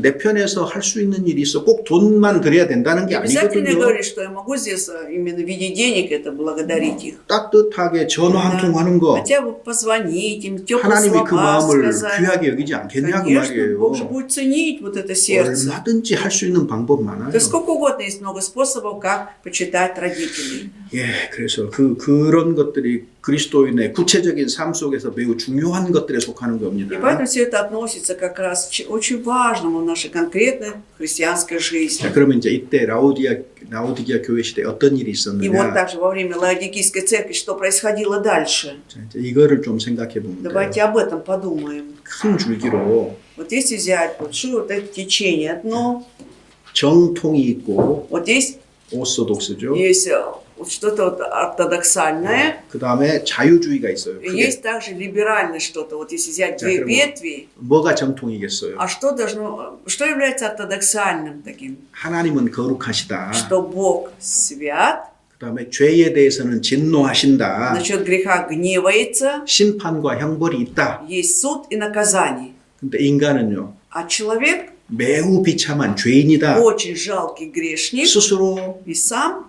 내 편에서 할 수 있는 일이 있어. 꼭 돈만 드려야 된다는 게 Не обязательно 아니거든요. говорить, что я могу здесь именно в виде денег это благодарить их. 따뜻하게 전화 한 Да. 통 하는 거. Хотя бы позвонить им, теплые 하나님이 그 слова 마음을 сказать. 귀하게 여기지 않겠냐 그 Конечно, 말이에요. Бог же будет ценить вот это сердце. 얼마든지 할 수 있는 방법 많아요. Да сколько угодно есть много способов, как почитать родителей. 예, 그래서 그런 것들이 그리스도인의 구체적인 삶 속에서 매우 중요한 것들에 속하는 И 겁니다. поэтому все это относится как раз к очень важному в нашей конкретной христианской жизни. 자, 그러면 이제 이때 라오디게아 교회 시대에 어떤 일이 И вот 있었느냐? также во время Лаодикийской церкви, что происходило дальше. 자, 이제 이거를 좀 생각해 보면 Давайте 돼요. об этом подумаем. 큰 줄기로 Вот если взять большое вот это течение одно, 정통이 있고 вот есть 오소독스죠. вот что-то вот ортодоксальное, 그 다음에 자유주의가 있어요. и 크게. есть также либеральное что-то. Вот если взять Да, две прямо. ветви, 뭐가 정통이겠어요? а что является ортодоксальным таким? 하나님은 거룩하시다. Что Бог свят, 그 다음에 죄에 대해서는 진노하신다. насчет греха гневается, 심판과 형벌이 있다. есть суд и наказание. 근데 인간은요. А человек 매우 비참한 죄인이다. очень жалкий грешник 스스로 и сам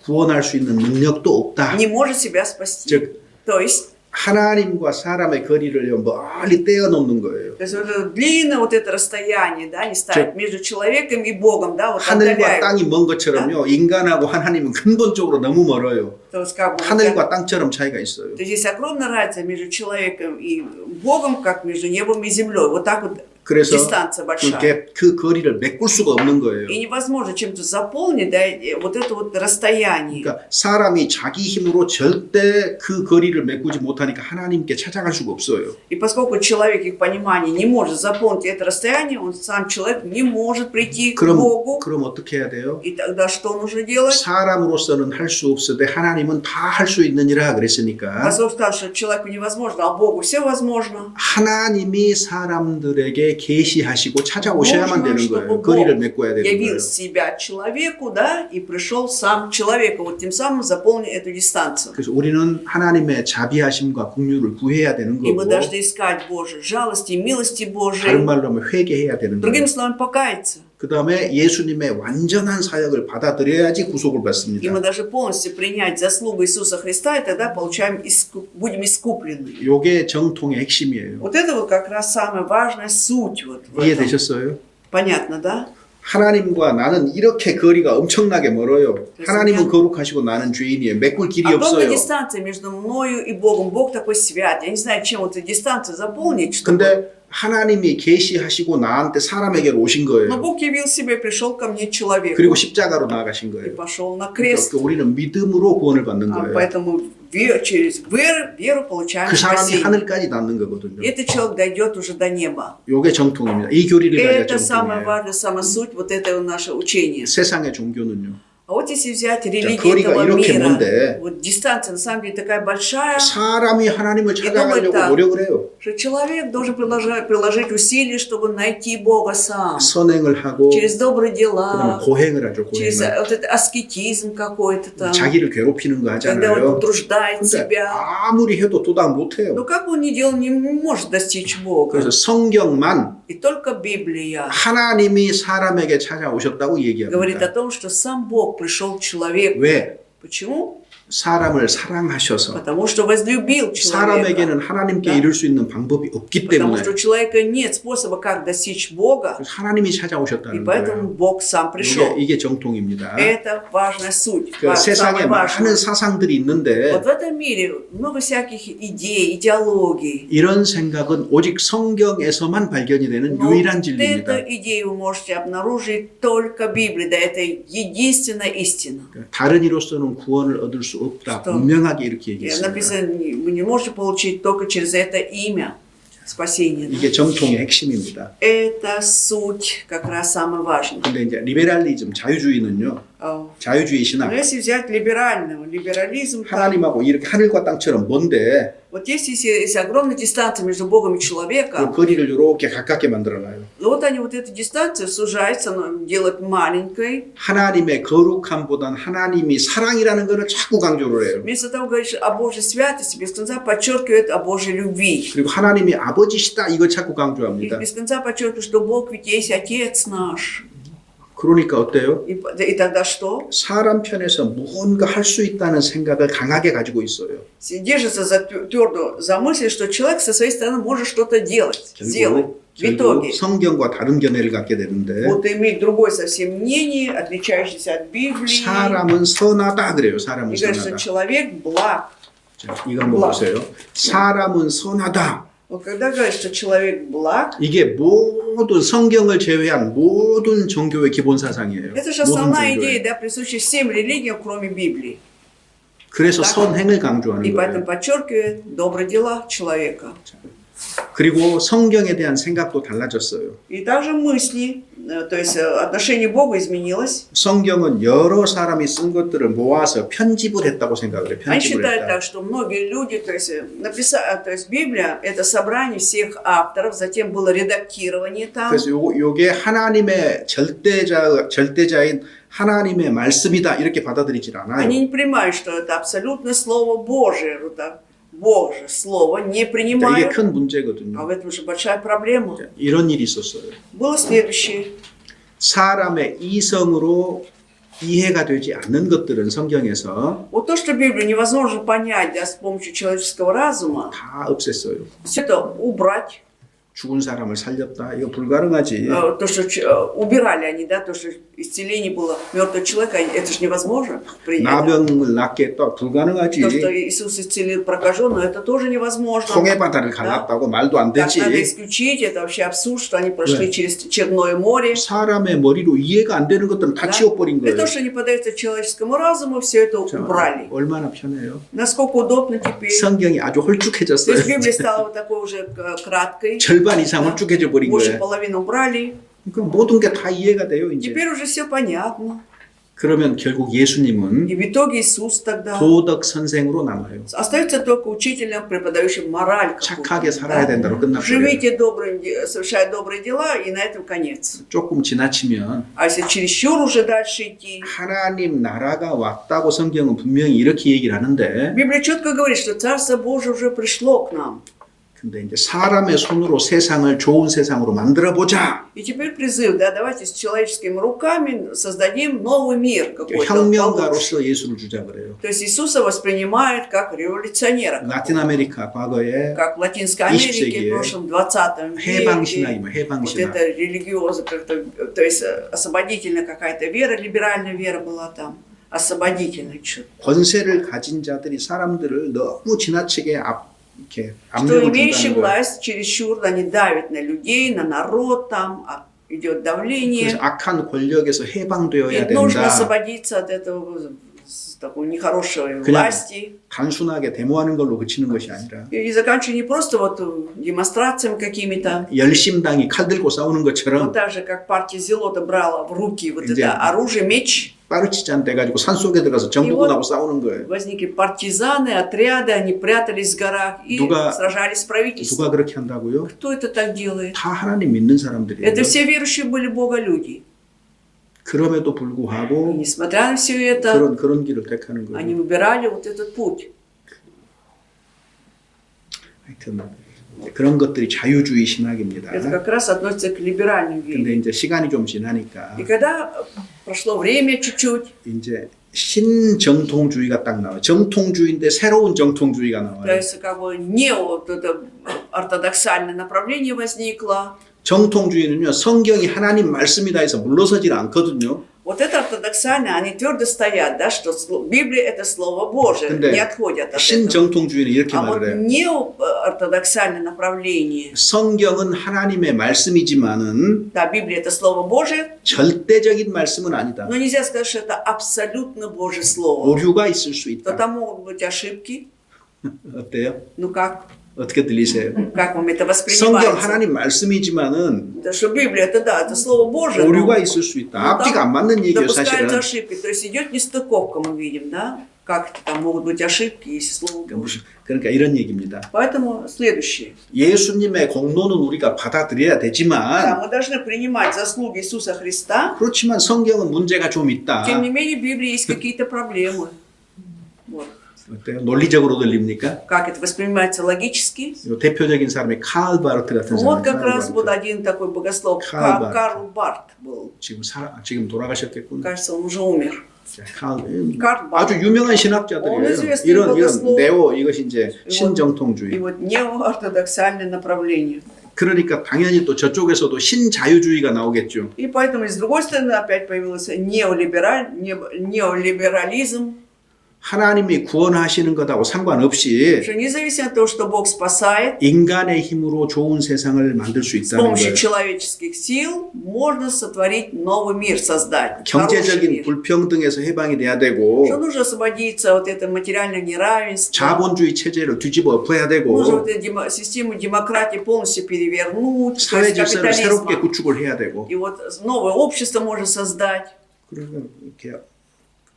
구원할 수 있는 능력도 없다. не может себя спасти. 즉 То есть, 하나님과 사람의 거리를 멀리 떼어놓는 거예요. то есть вот это длинное вот это расстояние, да, не ставить между человеком и Богом, да, вот 하늘과 отдаляют. 땅이 먼 것처럼요. 인간하고 하나님은 근본적으로 너무 멀어요. То есть как бы вот 하늘과 땅처럼 차이가 있어요. то есть есть огромная разница между человеком и Богом, как между небом и землей. Вот так вот 그래서 дистанция большая. 그 거리를 메꿀 수가 없는 거예요. И невозможно чем-то заполнить, да, вот это вот расстояние. 그러니까 사람이 자기 힘으로 절대 그 거리를 메꾸지 못하니까 하나님께 찾아갈 수가 없어요. И поскольку человек, их понимание, не может заполнить это расстояние, он сам человек не может прийти к Богу. 그럼 어떻게 해야 돼요? И тогда что нужно делать? 사람으로서는 할 수 없으되 하나님은 다 할 수 있느니라 그랬으니까 Поскольку сказал, что человеку невозможно, а Богу все возможно. 하나님이 사람들에게 계시하시고 찾아오셔야만 되는 거예요. 거리를 메꿔야 되는 거예요. явил себя человеку, да, и пришел сам человеку, вот тем самым заполнил эту дистанцию. 그래서 우리는 하나님의 자비하심과 긍휼을 구해야 되는 И мы 거고 должны искать Божьей жалости и милости 다른 Божией. 말로 하면 회개해야 되는 거예요. Другими словами, покаяться. 그 다음에 예수님의 완전한 사역을 받아들여야지 구속을 И мы 받습니다. должны полностью принять заслугу Иисуса Христа, и тогда получаем будем искуплены. 요게 정통의 핵심이에요. Вот это вот как раз самая важная суть. Вот в этом. 이해되셨어요? Понятно, да? 하나님과 나는 이렇게 거리가 엄청나게 멀어요. 하나님은 거룩하시고 나는 죄인이에요. 메꿀 길이 Огромная 없어요. дистанция между мною и Богом. Бог такой свят. Я не знаю, чем вот эту дистанцию заполнить, чтобы... 근데 하나님이 계시하시고 나한테 사람에게로 오신 Но 거예요. Бог явил себя и пришел ко мне человеку. 그리고 십자가로 나아가신 И 거예요. пошел на крест. 그러니까 우리는 믿음으로 구원을 받는 거예요. Поэтому через веру получаем 그 사람이 спасение. 하늘까지 닿는 거거든요. И этот человек дойдет уже до неба. 요게 정통입니다. 이 교리를 И 가져야 это самое 정통이에요. важное, самая суть вот этого нашего учения. 세상의 종교는요. А вот если взять религию 거리가 этого 이렇게 мира, 먼데 вот дистанция на самом деле такая большая, 사람이 하나님을 찾아가려고 так. 노력을 해요. что человек должен приложить усилия, чтобы найти Бога сам. 선행을 하고 Через добрые 그다음에 дела, 고행을 하죠. через 고행을. вот этот аскетизм какой-то там, 자기를 괴롭히는 거 когда он 하잖아요. утруждает 근데 себя. 아무리 해도 도달 못해요. Но как бы он ни делал, не может достичь Бога. 그래서 성경만 И только Библия 하나님이 사람에게 찾아오셨다고 говорит о 얘기합니다. том, что сам Бог пришел к человеку. 왜? Почему? 사람을 사랑하셔서 Потому что возлюбил человека. 사람에게는 하나님께 이룰 수 있는 방법이 없기 Потому 때문에 что у человека нет способа, как достичь Бога, 하나님이 и 찾아오셨다는 поэтому 거예요. Бог сам пришел. 이게 정통입니다. Это важная суть. 그 세상에 Самое важное. 많은 사상들이 있는데 Вот в этом мире много всяких идей, идеологий. 이런 생각은 오직 성경에서만 발견이 되는 Но 유일한 вот 진리입니다. эту идею вы можете обнаружить только в Библии. Да, это единственная истина. 다른 이로서는 구원을 얻을 수 없다. Что? 분명하게 이렇게 И 얘기했습니다. написано, вы не можете получить только через это имя спасения. 이게 정통의 핵심입니다. Это суть как раз самое важное. 근데 이제 리베랄리즘, 자유주의는요. 자유주의 Но 신학, если взять либерализм, там, 하나님하고 이렇게 하늘과 땅처럼 먼데 вот есть огромная дистанция между Богом и 그 человеком. 거리를 이렇게 가깝게 만들어놔요. И вот они вот эта дистанция сужается, но делают маленькой. 하나님의 거룩함보단 하나님이 사랑이라는 것을 자꾸 강조를 해요. Вместо того, говоришь о Божьей святости, без конца подчеркивает о Божьей любви. 그리고 하나님이 아버지시다 이거 자꾸 И 강조합니다. без конца подчеркивает, что Бог ведь есть Отец наш. 그러니까 어때요? И тогда что? 사람 편에서 무언가 할 수 있다는 생각을 강하게 가지고 있어요. Держится твердо за мысль, что человек со своей стороны может что-то делать, сделать. В 결국 итоге 성경과 다른 견해를 갖게 되는데 вот иметь другое совсем мнение, отличающееся от Библии. 사람은 선하다 그래요. И 사람은 говорит, что 선하다. человек благ. 자, 이거 한번 보세요. 사람은 선하다. Вот когда говорят, что человек благ, 이게 모든 성경을 제외한 모든 종교의 기본 사상이에요. это же 모든 основная идея, 종교의. да, присущая всем религиям, кроме Библии. 그래서 Так. 선행을 강조하는 И поэтому 거예요. подчеркивает добрые дела человека. 그리고 성경에 대한 생각도 달라졌어요. И также мысли, то есть отношение к Богу изменилось. 성경은 여러 사람이 쓴 것들을 모아서 편집을 했다고 생각을 해요. Они 편집을 считают 했다. так, что многие люди, то есть Библия это собрание всех авторов, затем было редактирование там. 그래서 요게 하나님의 절대자인 하나님의 말씀이다 이렇게 받아들이질 않아요. Они не принимают, что это абсолютно Слово Божие, вот так, Божье Слово не 이게 принимают. 큰 А 문제거든요. в этом же большая проблема. 이런 일이 있었어요. Было следующее. 사람의 이성으로 이해가 되지 않는 것들은 성경에서 Вот то, что Библию невозможно понять, да, с помощью человеческого разума, 다 없앴어요. все это убрать. 죽은 사람을 살렸다. 이거 불가능하지. То, что убирали они, да, то, что исцеление было мертвого человека, это же невозможно принять. 나병을 낫게 했다. 불가능하지. То, что Иисус исцелил прокаженного, это тоже невозможно. 홍해 바다를 갈랐다고 말도 안 Так 되지. надо исключить, это вообще абсурд, что они прошли через Черное море. 사람의 머리로 이해가 안 되는 것들은 다 Да? 지워버린 И 거예요. то, что не поддается человеческому разуму, все это 자, убрали. 얼마나 편해요. Насколько удобно теперь. 성경이 아주 То 홀쭉해졌어요. есть Библия стала вот такой уже краткой. 절반 이상 Да. 홀쭉해져 버린 Больше 거예요. половины убрали. 그 모든 게 다 이해가 돼요. 이제. Теперь уже все понятно. 그러면 결국 예수님은 И в итоге Иисус тогда 도덕 선생으로 남아요. остается только учителем, преподающим мораль. 착하게 살아야 된다로 끝나버려요. Живите совершая добрые дела, и на этом конец. 조금 지나치면 А если чересчур уже дальше идти, 하나님 나라가 왔다고 성경은 분명히 이렇게 얘기를 하는데 Библия четко говорит, что Царство Божие уже пришло к нам. 근데 이제 사람의 손으로 세상을 좋은 세상으로 만들어 보자. И теперь призыв, да, давайте с человеческими руками создадим новый мир какой-то. получше. 혁명가로서 예수를 주장을 해요. То есть Иисуса воспринимают как революционера, 라틴 아메리카 과거에 как в Латинской Америке в прошлом 20 해방 веке. 신학이면 Вот 해방 신학. это религиозно, как-то, то есть освободительная какая-то вера, либеральная вера была там. Освободительная что-то. 권세를 가진 자들이 사람들을 너무 지나치게 이렇게 что 압력을 имеющий 준다는 거예요. власть чересчур они давят на людей, на народ, там идет 그래서 давление. 악한 권력에서 해방되어야 И нужно 된다. освободиться от этого такой нехорошей 그냥 власти. 단순하게 데모하는 걸로 그치는 것이 아니라 И заканчивая не просто вот демонстрациями какими-то, 열심당이 칼 들고 싸우는 вот 것처럼 так же, как партия Зелота брала в руки вот 이제 это оружие, меч, 빠르치잔 돼가지고 산속에 들어가서 정부군하고 싸우는 거예요. возникли партизаны, отряды, они прятались в горах и 누가- сражались с правительством. 누가 그렇게 한다고요? Кто это так делает? 다 하나님 믿는 사람들이에요. Это все верующие были Бога люди. 그럼에도 И 불구하고 несмотря на все это, 그런 길을 택하는 они 거예요. выбирали вот этот путь. 하여튼 그런 것들이 자유주의 신학입니다. Это как раз относится к либеральной вере. 근데 이제 시간이 좀 지나니까 И когда прошло время чуть-чуть, 이제 신정통주의가 딱 나와요. 정통주의인데 새로운 정통주의가 то 나와요. есть как бы не вот это ортодоксальное направление возникло. 정통주의는요, 성경이 하나님 말씀이다 해서 물러서질 않거든요. Вот это ортодоксально, они твердо стоят, да, что Библия это Слово Божие, 근데 не отходят от этого. 신정통주의는 이렇게 А вот 말을 해요. неортодоксальное направление, 성경은 하나님의 말씀이지만은 да, Библия это Слово Божие, 절대적인 말씀은 아니다. но нельзя сказать, что это абсолютно Божье Слово. 오류가 있을 수 То 있다. там могут быть ошибки. 어때요? Ну как? 어떻게 들리세요? Как вам это 성경 воспринимается? 하나님 말씀이지만은 Да, что Библия это да, это Слово Божие, но 오류가 있을 수 있다. 앞뒤가 안 맞는 얘기예요, допускаются 사실은. ошибки. То есть идет нестыковка, мы видим, да? Как там могут быть ошибки, если Слово Божие. 그러니까 이런 얘기입니다. Поэтому следующее. 예수님의 공로는 우리가 받아들여야 Да, 되지만 мы должны принимать заслуги Иисуса Христа. 그렇지만 성경은 문제가 좀 Тем 있다. не менее, в Библии есть какие-то проблемы. Вот. 어때요? 논리적으로 들립니까? Как это воспринимается логически? 요 대표적인 사람이 칼 바르트 같은 사람. Вот как раз вот один такой богослов, Карл Барт. Карл Барт был. 지금 돌아가셨겠군. Кажется, он уже умер. 자, Карл Барт. 아주 유명한 Он 신학자들이에요. известный 이런 богослов. 네오 이것이 이제 И 신정통주의. вот неортодоксальное направление. 그러니까 당연히 또 저쪽에서도 신자유주의가 на오겠죠. И поэтому, с другой стороны, опять появился неолиберализм, 하나님이 구원하시는 것하고 상관없이 что независимо от того, что Бог спасает, 인간의 힘으로 좋은 세상을 만들 수 с 있다는 помощью 거예요. человеческих сил можно сотворить новый мир, создать. Хороший 경제적인 мир. 불평등에서 해방이 돼야 되고 Что нужно освободиться от этого материального неравенства. 자본주의 체제를 뒤집어 엎어야 Нужно 되고 вот эту систему демократии полностью перевернуть, то 사회 есть 질서를 새롭게 капитализма. 구축을 해야 되고 И вот новое общество можно создать. 그러면 이렇게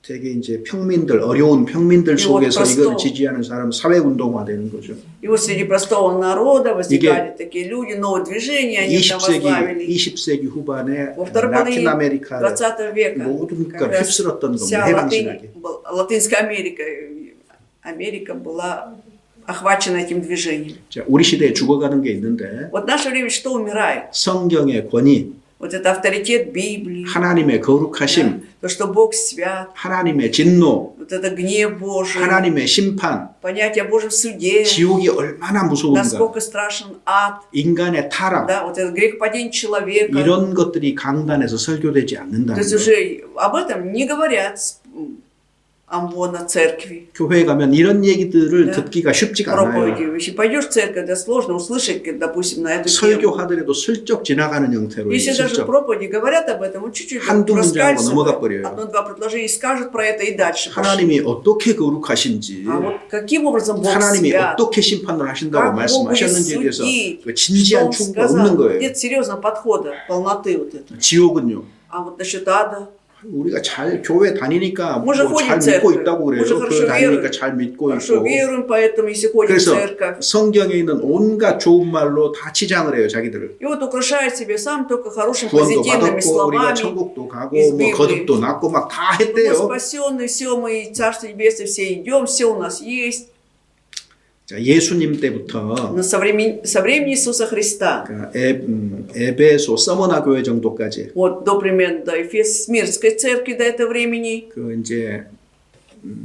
되게 이제 평민들 어려운 평민들 이거 속에서 просто- 이걸 지지하는 사람 사회 운동화 되는 거죠. И вот среди простого народа возникали такие люди, новые движения, они там 20세기 возглавили. 20세기 후반에 Во второй 라틴 половине 아메리카 20 века 모든 как 걸 раз 휩쓸었던 겁니다. вся 해방 신학이. Латинская Америка, Америка была охвачена этим движением. 자, 우리 시대에 죽어가는 게 있는데 Вот в наше время что умирает? 성경의 권위, Вот это авторитет Библии, 하나님의 거룩하심, да, то, что Бог свят, 하나님의 진노, вот это гнев Божий, 하나님의 심판, понятие о Божьем суде, 지옥이 얼마나 무서운가, насколько страшен ад, 인간의 타락, да, вот этот грехопадение человека. 이런 것들이 강단에서 설교되지 То 않는다는 есть 거예요. уже об этом не говорят с амвона церкви. 교회에 가면 이런 얘기들을 Да. 듣기가 쉽지가 않아요. Проповеди. Если пойдешь в церковь, да сложно услышать, допустим, на эту тему. 설교하더라도 슬쩍 지나가는 형태로 Если даже 슬쩍 проповеди говорят об этом, вот чуть-чуть 한두 문장으로 проскальзывают, 넘어가 버려요. одно-два предложения скажут про это и дальше пошли. 하나님이 어떻게 거룩하신지 А вот каким образом Бог 하나님이 свят, 어떻게 심판을 하신다고 как Бог будет 말씀하셨는지에 대해서 судить, 그 что 진지한 Он 충고가 없는 сказал. 거예요. Нет серьезного подхода, полноты вот этого. 지옥은요. А вот насчет ада, 우리가 잘 교회 다니니까 Мы же 뭐 ходим 잘 в 믿고 церковь. 있다고 그래요. Мы же 교회 хорошо 다니니까 веруем. 잘 믿고 хорошо 있고. веруем, поэтому если ходим в 그래서 церковь. 성경에 있는 온갖 좋은 말로 다 치장을 해요, 자기들을. И вот украшает себе сам только хорошими 구원도 позитивными 받았고 우리가 словами. 천국도 가고 из 뭐 Библии. 거듭도 낳고 막 다 Мы 했대요. спасенные, все мы, Царство Небесное, все идем, все у нас есть. 자, 예수님 때부터 Но со времени Иисуса Христа, 그러니까 에베소 서머나 교회 정도까지 вот до примерно до Смирской церкви до этого времени, 그 이제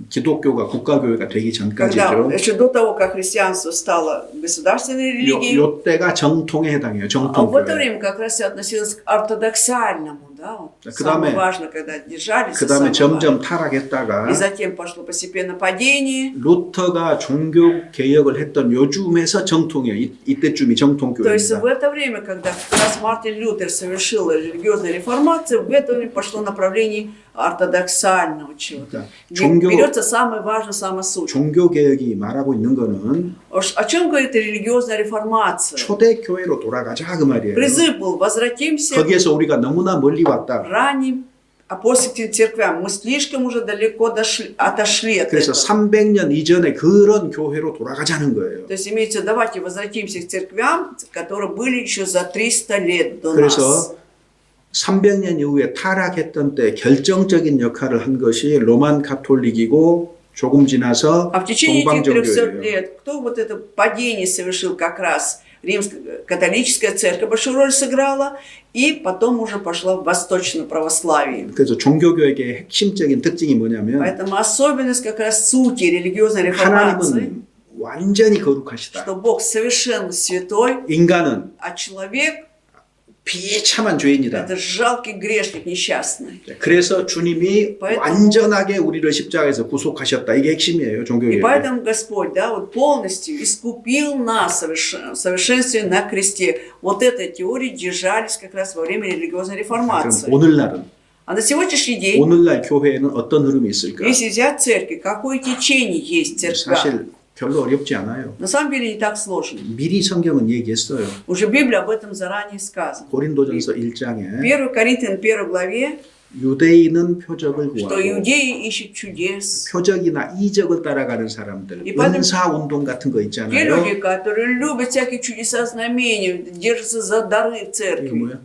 기독교가 국가교회가 되기 когда 전까지죠. еще до того, как христианство стало государственной религией, 요 때가 정통에 해당해요. а в это 정통교회. время как раз и относилось к ортодоксальному, да, Да, вот. 그 Самое 다음에- важное, когда держались. 그 за 다음에 самое 점점 важное. 타락했다가 И затем пошло постепенно падение. 루터가 종교 개혁을 했던 요즘에서 정통이에요. 이때쯤이 То есть 정통교회입니다. в это время, когда как раз Мартин Лютер совершил религиозную реформацию, в это время пошло направление ортодоксального чего-то. Где 종교- берется самое важное, самое суть. 종교 개혁이 말하고 있는 거는 О чем говорит религиозная реформация? 초대 교회로 돌아가자 그 말이에요. Призыв был: возвратимся 거기에서 우리가 너무나 멀리 к 왔다. ранним апостольским церквям. Мы слишком уже далеко отошли от 그래서 этого. 300년 이전에 그런 교회로 돌아가자는 거예요. То есть имеется, давайте возвратимся к церквям, которые были еще за 300 лет до нас. 그래서 300년 이후에 타락했던 때 결정적인 역할을 한 것이 로만 가톨릭이고 조금 지나서 А в течение этих 300 동방정교회예요. лет, кто вот это падение совершил как раз? Римская католическая церковь большую роль сыграла, и потом уже пошла в восточное православие. 그래서 종교개혁의 핵심적인 특징이 뭐냐면 Поэтому особенность как раз сути религиозной реформации, 하나님은 완전히 거룩하시다. что Бог совершенно святой, 인간은 а человек 비참한 죄인이다. это жалкий грешник несчастный. 그래서 주님이 поэтому- 완전하게 우리를 십자가에서 구속하셨다. 이게 핵심이에요. И 종교개혁. поэтому Господь, да, вот полностью искупил нас в совершенстве на кресте. Вот этой теории держались как раз во время религиозной 그럼 реформации. 오늘날은 А на сегодняшний день, 오늘날 교회에는 어떤 흐름이 있을까? если взять церковь, какое течение есть в церквях? 사실 별로 어렵지 않아요. На самом деле не так сложно. 미리 성경은 얘기했어요. Уже Библия об этом заранее сказана. 고린도전서 1장에 1 Коринфянам 1 главе, 유대인은 표적을 что 구하고 иудеи ищут чудес. 표적이나 이적을 따라가는 사람들, 이 받은- 은사 운동 같은 거 Те 있잖아요. люди, которые любят всякие чудеса, знамения, держатся за дары в 이게 церкви. 뭐야?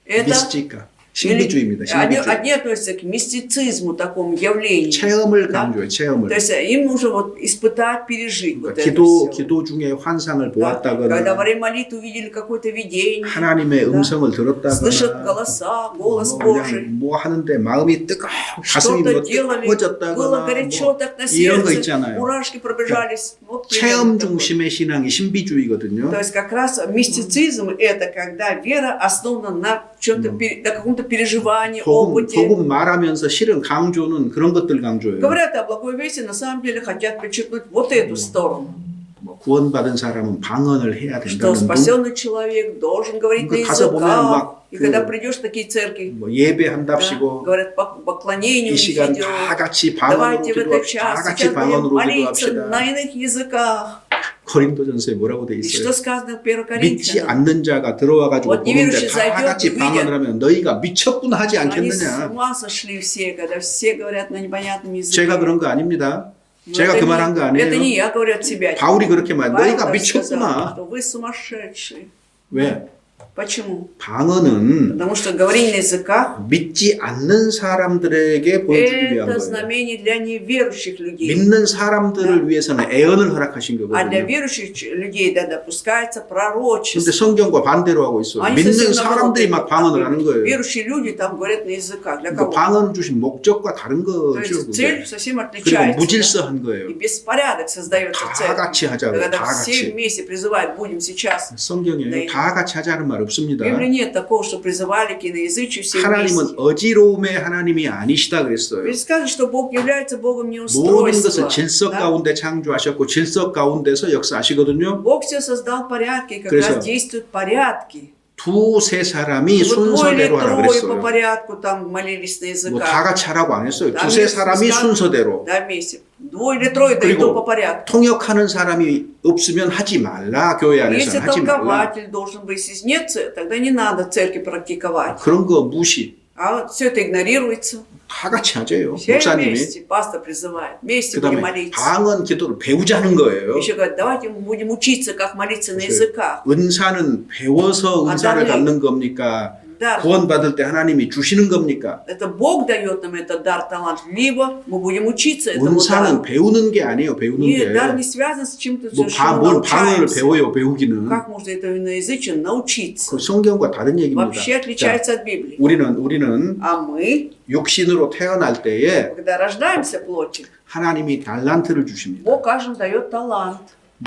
Это 미스티카, 신비주의입니다. Они 신비주의. относятся к мистицизму, такому явлению. 체험을 Да. 강조해. 체험을. То есть им нужно вот испытать, пережить вот это 기도 всё. 기도 중에 환상을 Да. Когда во 보았다거나 время молитвы увидели какое-то видение, 하나님의 Да. 음성을 слышат 들었다거나 голоса, голос 뭐 Божий, 그냥 뭐 하는데 마음이 뜨거 가슴이 что-то 뭐 делали, было 뜨거워졌다거나 горячо 뭐 так на 이런 거 сердце, 있잖아요. мурашки пробежались. Вот 체험 примерно такое. 중심의 신앙이 신비주의거든요. То есть как раз мистицизм это когда вера основана на чем-то, на каком-то переживании, опыте. 복음 말하면서 실은 강조는 그런 것들 강조해요. Говорят о благой вести, на самом деле хотят подчеркнуть вот эту сторону. 뭐 구원받은 사람은 방언을 해야 Что 된다는 둥, спасенный человек должен говорить на 그 가서 보면 языках. 막 И 그- когда придешь в такие церкви, 뭐 да, 예배한답시고 говорят, поклонение 이 у них 시간 идет. 다 같이 방언으로 Давайте в этот 기도합시다. час 다 같이 сейчас будем 방언으로 молиться 기도합시다. на иных языках. 고린도전서에 뭐라고 돼 И 있어요? что сказано в 1 믿지 Коринфянам? 않는 자가 들어와가지고 Вот 보는데 неверующий 다 зайдет, 같이 увидят. 방언을 하면 너희가 미쳤구나 하지 Они с 않겠느냐? ума сошли все, когда все говорят на непонятном языке. 제가 그런 거 아닙니다. Но 제가 это 그 не- 말 한 거 Это не 아니에요. я говорю от себя. 바울이 그렇게 말, Павел 너희가 так сказал, 미쳤구나. что вы сумасшедшие. 왜? Почему? 방언은 Потому что говорение на языках 믿지 않는 사람들에게 보여주기 위한 это 거예요. знамение для неверующих людей. 믿는 사람들을 위해서는 애언을 허락하신 А для 거거든요. верующих людей да, допускается 근데 пророчество. 성경과 반대로 하고 있어요. Они 믿는 совсем 사람들이 막 방언을 하는 거예요. Верующие люди там говорят на языках. Для 그러니까 кого? 방언 주신 목적과 다른 То 거죠. есть 그게. цель совсем 그리고 отличается. 무질서한 да? 거예요. И беспорядок создается в 다 церкви. 같이 하자고, Когда 다 все 같이. вместе призывают, будем сейчас. 성경에 네. 다 같이 하자는 말 없습니다. В Библии нет такого, что призывали к иноязычию все 하나님은 вместе. 어지러움의 하나님이 아니시다 그랬어요. Ведь сказано, что Бог является Богом 모든 неустройства. 것을 질서 да? 가운데 창조하셨고 질서 가운데서 역사하시거든요. Бог все создал порядки, и как 그래서 раз действуют порядки. 두세 사람이 Вот двое или 순서대로 하라 трое по 그랬어요. порядку там молились на 뭐 다 языках. 같이 하라고 안 했어요. Да, 두세 вместе 사람이 сказано, 순서대로. Да, вместе. Двое или трое, да и 그리고 то по порядку. 통역하는 사람이 없으면 하지 말라. 교회 Если 안에서는 하지 말라. толкователь должен быть, если нет, тогда не надо в церкви практиковать. 그런 거 무시. А вот все это игнорируется. 다 같이 하재요. Все 목사님이. вместе, пастор призывает, вместе 그 будем 다음에 молиться. 방언 기도를 배우자는 거예요. Еще говорят, давайте мы будем учиться, как молиться на 그래서 языках. 은사는 배워서 은사를 다른- 갖는 겁니까? Да, 구원받을 때 하나님이 주시는 겁니까? это Бог дает нам этот дар, талант, либо мы будем учиться этому 은사는 дару. 배우는 게 아니에요. 배우는 Нет, 게. дар не связан с чем-то, 뭐 что мы 뭘 방언을 научаемся. 배워요. 배우기는. Как можно это иноязычие научиться? 그 성경과 다른 얘기입니다. Вообще 자, отличается от Библии. 우리는 А мы, 육신으로 태어날 때에 когда рождаемся плотью, 하나님이 달란트를 주십니다. Бог каждому дает талант.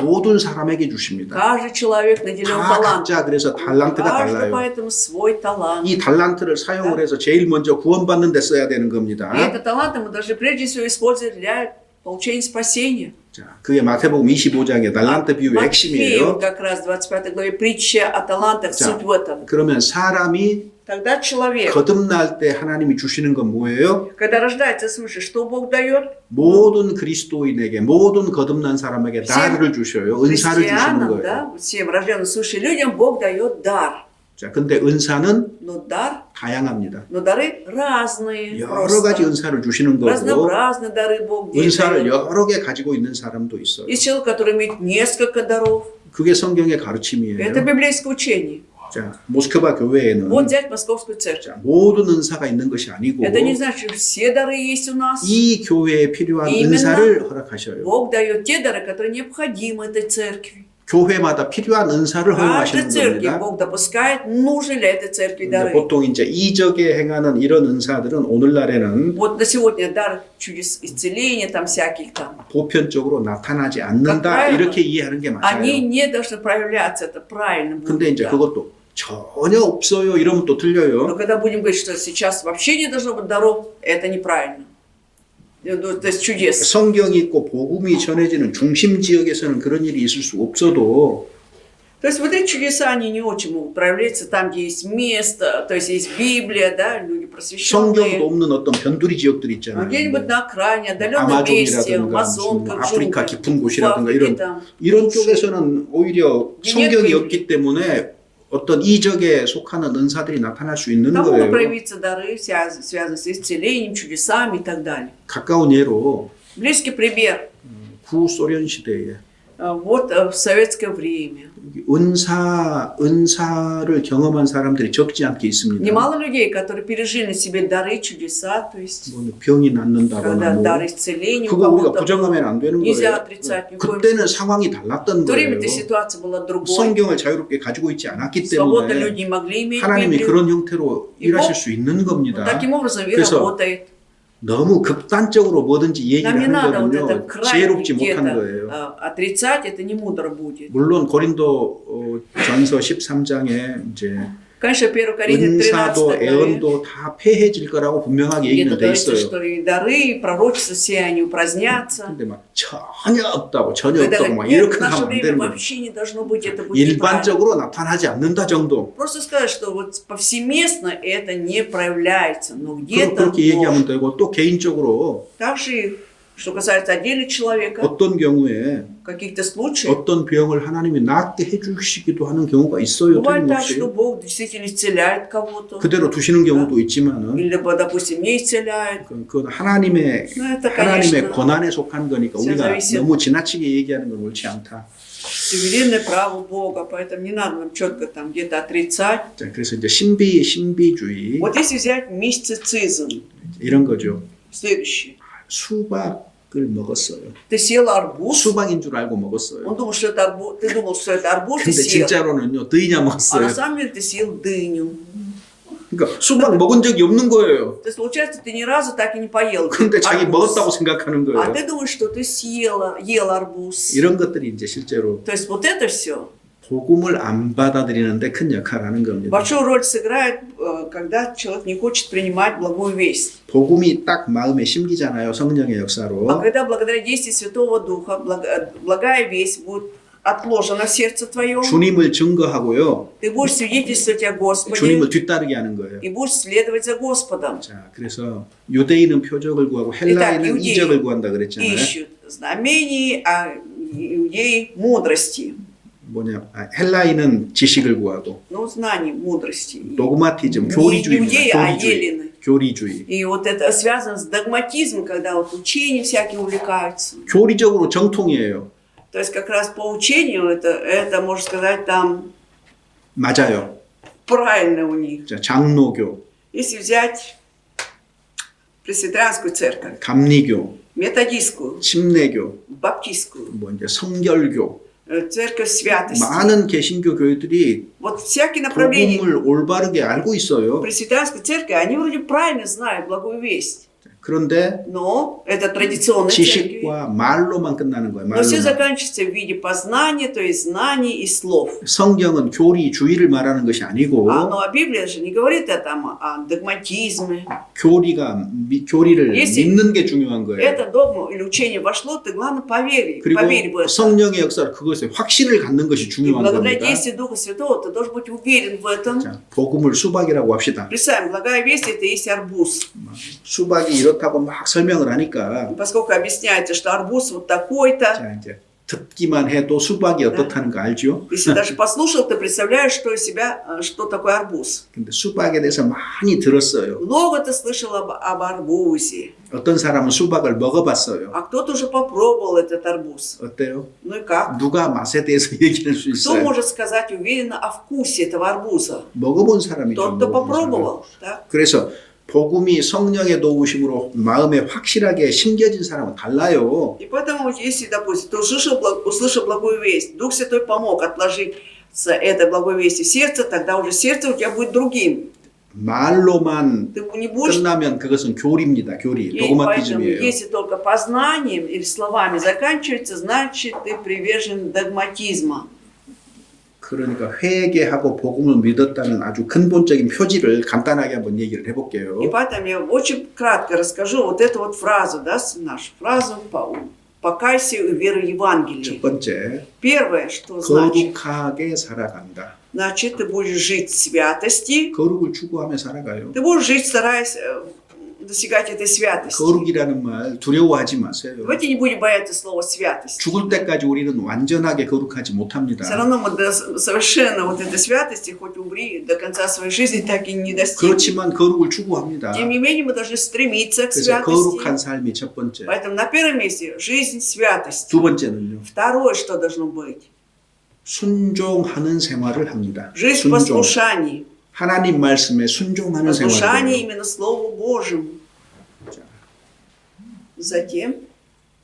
모든 사람에게 주십니다. Каждый человек наделен 다 талантом. 각자 그래서 달란트가 Каждый 달라요. поэтому свой талант. 이 달란트를 사용을 해서 제일 먼저 구원받는 데 써야 되는 겁니다. И этот талант мы должны прежде всего использовать для получения спасения. 자, 그게 마태복음 25장의 달란트 비유의 Матфею 핵심이에요. как раз в 25 главе притча о талантах, 자, суть в этом. 그러면 사람이 Тогда человек, 거듭날 때 하나님이 주시는 건 뭐예요? когда рождается свыше, что Бог дает? 모든 그리스도인에게, 모든 거듭난 사람에게 다를 주셔요. 은사를 주시는 Христианам, 거예요. да, всем рожденным свыше людям Бог дает дар. 자, 근데 은사는 Но дар, 다양합니다. но дары разные. 여러 가지 просто. 은사를 주시는 거고, Разнообразные дары Бог 은사를 дает. 여러 개 가지고 있는 사람도 있어요. Есть человек, который имеет несколько даров. 그게 성경의 Это 가르침이에요. библейское учение. 자, 모스크바 교회에는 Вот взять Московскую церковь. 자, 모든 은사가 있는 것이 아니고 Это не значит, что все дары есть у нас. 이 교회에 필요한 именно 은사를 허락하셔요. Бог дает те дары, которые необходимы этой церкви. 교회마다 필요한 은사를 Каждой 허용하시는 церкви 겁니다. Бог допускает, нужны ли этой церкви 근데 дары. 보통 이제 이적에 행하는 이런 은사들은 오늘날에는 Вот на сегодня дар чудес исцеления, там всяких там. 보편적으로 나타나지 않는다 правило, 이렇게 이해하는 게 Они 맞아요. не должны проявляться, это правильно будет. 근데 이제 да. 그것도 전혀 없어요 이러면 또 Но 틀려요. когда будем говорить, что сейчас вообще не должно быть даров, это неправильно. Ну, то есть чудес. 성경이 있고 복음이 전해지는 중심 지역에서는 그런 일이 있을 수 없어도 То есть вот эти чудеса, они не очень могут проявляться там, где есть место, то есть есть Библия, да, люди 성경도 просвещенные. 없는 어떤 변두리 지역들 А 있잖아요. где-нибудь на окраине, отдаленном месте, 아마존이라든가 Амазонка, 무슨 아프리카 джунгли, 깊은 в 곳이라든가 Африке там. 이런 쪽에서는 오히려 성경이 없기 때문에 어떤 이적에 속하는 은사들이 나타날 수 있는 Там могут 거예요. проявиться дары, связанные с исцелением, чудесами и так далее. 가까운 예로 Близкий пример. 구소련 시대에 Вот в советское время. 은사를 경험한 사람들이 적지 않게 있습니다. Немало людей, которые пережили на себе дары, чудеса, то есть 뭐 병이 낫는다거나 когда 뭐 дар исцеления у 그거 우리가 кого-то 부정하면 было. 안 되는 Нельзя 거예요. отрицать ни в коем 그때는 случае. 상황이 В 달랐던 то время 거예요. эта ситуация была другой. 성경을 자유롭게 가지고 있지 않았기 Свободно 때문에 люди не могли иметь 하나님이 Библию. 그런 형태로 И 일하실 Бог 수 있는 겁니다. Таким образом и 그래서 работает. 너무 극단적으로 뭐든지 얘기를 Нам не 하는 надо вот это 거는요 крайне 지혜롭지 못한 где-то 거예요. отрицать, это не мудро будет. 물론 고린도 전서 13장에 이제 Конечно, 1 Коринфянам 13 은사도 главе, 애언도 다 폐해질 거라고 분명하게 где-то 얘기는 돼 говорится, 있어요. что и дары, и пророчества все они упразднятся. 근데 막 전혀 없다고 전혀 Когда 없다고 막 нет, в 이렇게 наше 하면 안 время 되는 거예요. вообще не должно быть, это будет неправильно. 일반적으로 나타나지 않는다 정도. Просто сказать, что вот повсеместно это не проявляется, но где-то 그렇게 얘기하면 может. 되고 또 개인적으로 Также, что касается отдельного человека, 어떤 경우에 в каких-то случаях, 어떤 병을 하나님이 낫게 해주시기도 하는 경우가 있어요. бывает так, что 틀림없이. Бог действительно исцеляет кого-то, 그대로 두시는 경우도 있지만은 или, допустим, не исцеляет. 그건 하나님의 Ну, это, 하나님의 конечно, 권한에 속한 거니까 все 우리가 зависит. 너무 지나치게 얘기하는 건 옳지 않다. суверенное право Бога, поэтому не надо нам четко там где-то отрицать. 자, 그래서 이제 신비주의 Вот если взять мистицизм, 이런 거죠. следующее. 수박을 먹었어요. Ты съел арбуз, 수박인 줄 알고 먹었어요. он думал, что это арбуз, ты думал, что это арбуз, ты 근데 съел. 진짜로는요, 드이냐 А 먹었어요. на самом деле ты съел дыню. 그러니까 수박 먹은 적이 없는 거예요. То есть, получается, ты ни разу так и не поел 근데 자기 арбуз. 먹었다고 생각하는 А 거예요. ты думаешь, что ты ел арбуз. 이런 것들이 이제 실제로 То есть вот это все 복음을 안 받아들이는데 큰 역할을 하는 겁니다. большую роль сыграет, когда человек не хочет принимать благую весть. 복음이 딱 마음에 심기잖아요. 성령의 А 역사로. когда благодаря действию Святого Духа благая весть будет отложена в сердце твоем, 주님을 증거하고요. ты будешь свидетельствовать о Господе 주님을 뒤따르게 하는 거예요. и будешь следовать за Господом. 자, 그래서 유대인은 표적을 구하고 헬라인은 이유대인 이적을 구한다 그랬잖아요. Ищут знамений, а иудеи мудрости. 헬라인은 지식을 구하고 Ну, знаний, мудрости. 도그마티즘, Не 교리주의입니다. иудеи, а 교리주의. елены. 교리주의. И вот это связано с догматизмом, когда вот учением всяким увлекаются. 교리적으로 정통이에요. То есть как раз по учению это можно сказать, там 맞아요. правильно у них. 자, 장로교, Если взять пресвитерианскую церковь, 감리교, методистскую, 침례교, баптистскую, 뭐 이제 성결교, церковь святости. 많은 개신교 교회들이 Вот всякие направления 복음을 올바르게 알고 있어요. пресвитерианской церкви, они вроде правильно знают благую весть. 그런데 Но это традиционная церковь. 지식과 말로만 끝나는 거예요. Но все 말로만. заканчивается в виде познания, то есть знаний и слов. 성경은 교리주의를 말하는 것이 아니고 Ну а Библия же не говорит о догматизме. 교리를 Если 믿는 게 중요한 거예요. это догма или учение вошло, ты главное поверь в 그리고 это. 성령의 역사를 그것에 확신을 갖는 것이 И 중요한 благодаря 겁니다. действию Духа Святого ты должен быть уверен в этом. 자, 복음을 수박이라고 합시다. Представим, благая весть это есть арбуз. 수박이 이렇다고 막 설명을 하니까 И поскольку объясняется, что арбуз вот такой-то, 자, 이제 듣기만 해도 수박이 어떻다는 거 알죠? если даже послушал, ты представляешь, что из себя, что такое арбуз. 근데 수박에 대해서 많이 들었어요. Много ты слышал об арбузе, 어떤 사람은 수박을 먹어봤어요. а кто-то уже попробовал этот арбуз. 어때요? Ну и как? 누가 맛에 대해서 얘기할 수 Кто 있어요? может сказать уверенно о вкусе этого арбуза? 먹어본 사람이죠. Тот, кто 먹어본 사람. попробовал. Да? 그래서 복음이 성령의 до우심으로 마음에 확실하게 심겨진 사람은 달라요. И поэтому, если, допустим, ты услышал благую весть, Дух Святой помог отложить этой благой вести в сердце, тогда уже сердце у тебя будет другим. 말로만 Ты не будешь... 끝나면 그것은 교리입니다. 교리, И поэтому, 도그마티즘이에요. если только познанием или словами заканчивается, значит, ты привержен догматизма. 그러니까 회개하고 복음을 믿었다는 아주 근본적인 표지를 간단하게 한번 얘기를 해볼게요. И поэтому я очень кратко расскажу вот эту вот фразу, да, нашу фразу «покайся и веруй в Евангелие». 첫 번째, Первое, что значит, 거룩하게 살아간다. значит, ты будешь жить в святости, 거룩을 추구하며 살아가요. ты будешь жить, стараясь достигать этой святости. 거룩이라는 말 두려워하지 마세요. Давайте не будем бояться слова «святость». 죽을 때까지 우리는 완전하게 거룩하지 못합니다. Все равно мы совершенно вот этой святости, хоть умри до конца своей жизни, так и не достигнем. 그렇지만 거룩을 추구합니다. Тем не менее, мы должны стремиться к 그래서 거룩한 святости. 삶이 첫 번째. Поэтому на первом месте жизнь святости. 두 번째는요. Второе, что должно быть? 순종하는 생활을 합니다. Жизнь в 순종. послушании. 하나님 말씀에 순종하는 Послушание 생활이에요. именно Слову Божьему. Затем,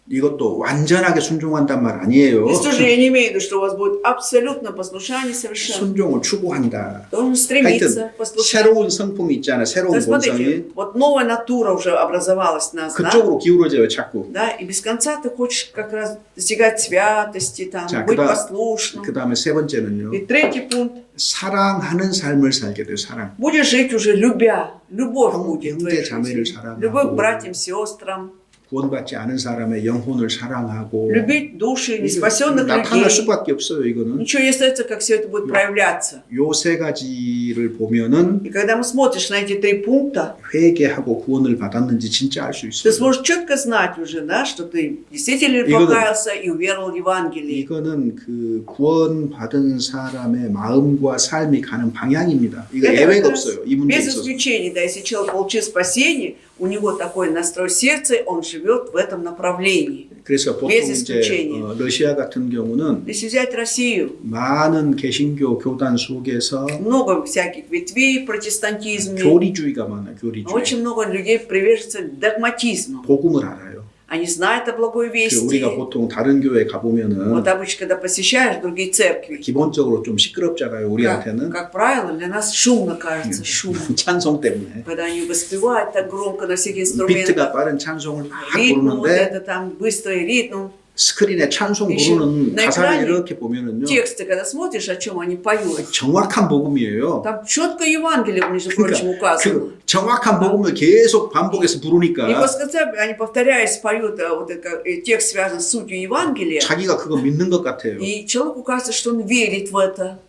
이것도 완전하게 순종한단 말 아니에요. здесь тоже я не имею в виду, что у вас будет абсолютно послушание совершенно. 순종을 추구한다. Должен стремиться 하여튼 к послушанию. 새로운 성품이 있잖아요. То 새로운 есть, смотрите, 본성이 вот новая натура уже образовалась в нас, да? 그쪽으로 기울어져요. 자꾸. Да, и без конца ты хочешь как раз достигать святости, там, 자, быть 그다음- послушным. 그 다음에 세 번째는요. И третий пункт. 사랑하는 삶을 살게 돼요. 사랑. Будешь жить уже любя. Любовь 형- будет в 형제 твоей 자매를 жизни. 사랑하고. Любовь к братьям, сестрам. 구원받지 않은 사람의 영혼을 사랑하고 Любить души 이게 неспасенных 나타날 людей. 수밖에 없어요. 이거는 Ничего не остается, как все это будет проявляться. 요 세 가지를 보면은 И когда мы смотришь на эти три пункта, 회개하고 구원을 받았는지 진짜 알 수 ты 있어요. сможешь четко знать уже, да, что ты действительно 이거는- покаялся и уверовал в Евангелие. 이거는 그 구원 받은 사람의 마음과 삶이 가는 방향입니다. 이거 Это 예외가 как раз 없어요. 이 문제에 без 있어서. исключений, да, если человек получил спасение, у него такой настрой сердца, он живет в этом направлении. 그래서 보통 без 이제 исключения. 러시아 같은 경우는 Если взять Россию, 많은 개신교 교단 속에서 много всяких ветвей в протестантизме, 교리주의가 많아요. 교리주의. очень много людей приверженцев догматизму. 복음을 알아요. Они знают о благой 그 вести. 우리가 보통 다른 교회 가보면은 Вот обычно, когда посещаешь другие церкви, 기본적으로 좀 시끄럽잖아요. 우리한테는 как правило, для нас шумно кажется, шумно. 찬송 때문에 Когда они воспевают так громко на всех инструментах, 비트가 빠른 찬송을 막 ритм, вот 부르는데 это там быстрый ритм, 스크린에 찬송 이슈, 부르는 나 가사를 에кране 이렇게 보면은요 тексты, когда смотришь, о чем они поют, 정확한 복음이에요. там четко Евангелие, между прочим, указано. 그 정확한 복음을 계속 반복해서 И 부르니까 после конца они, повторяясь, поют вот это, текст, связан с сутью Евангелия, 자기가 그거 믿는 것 같아요. и человеку кажется, что он верит в это.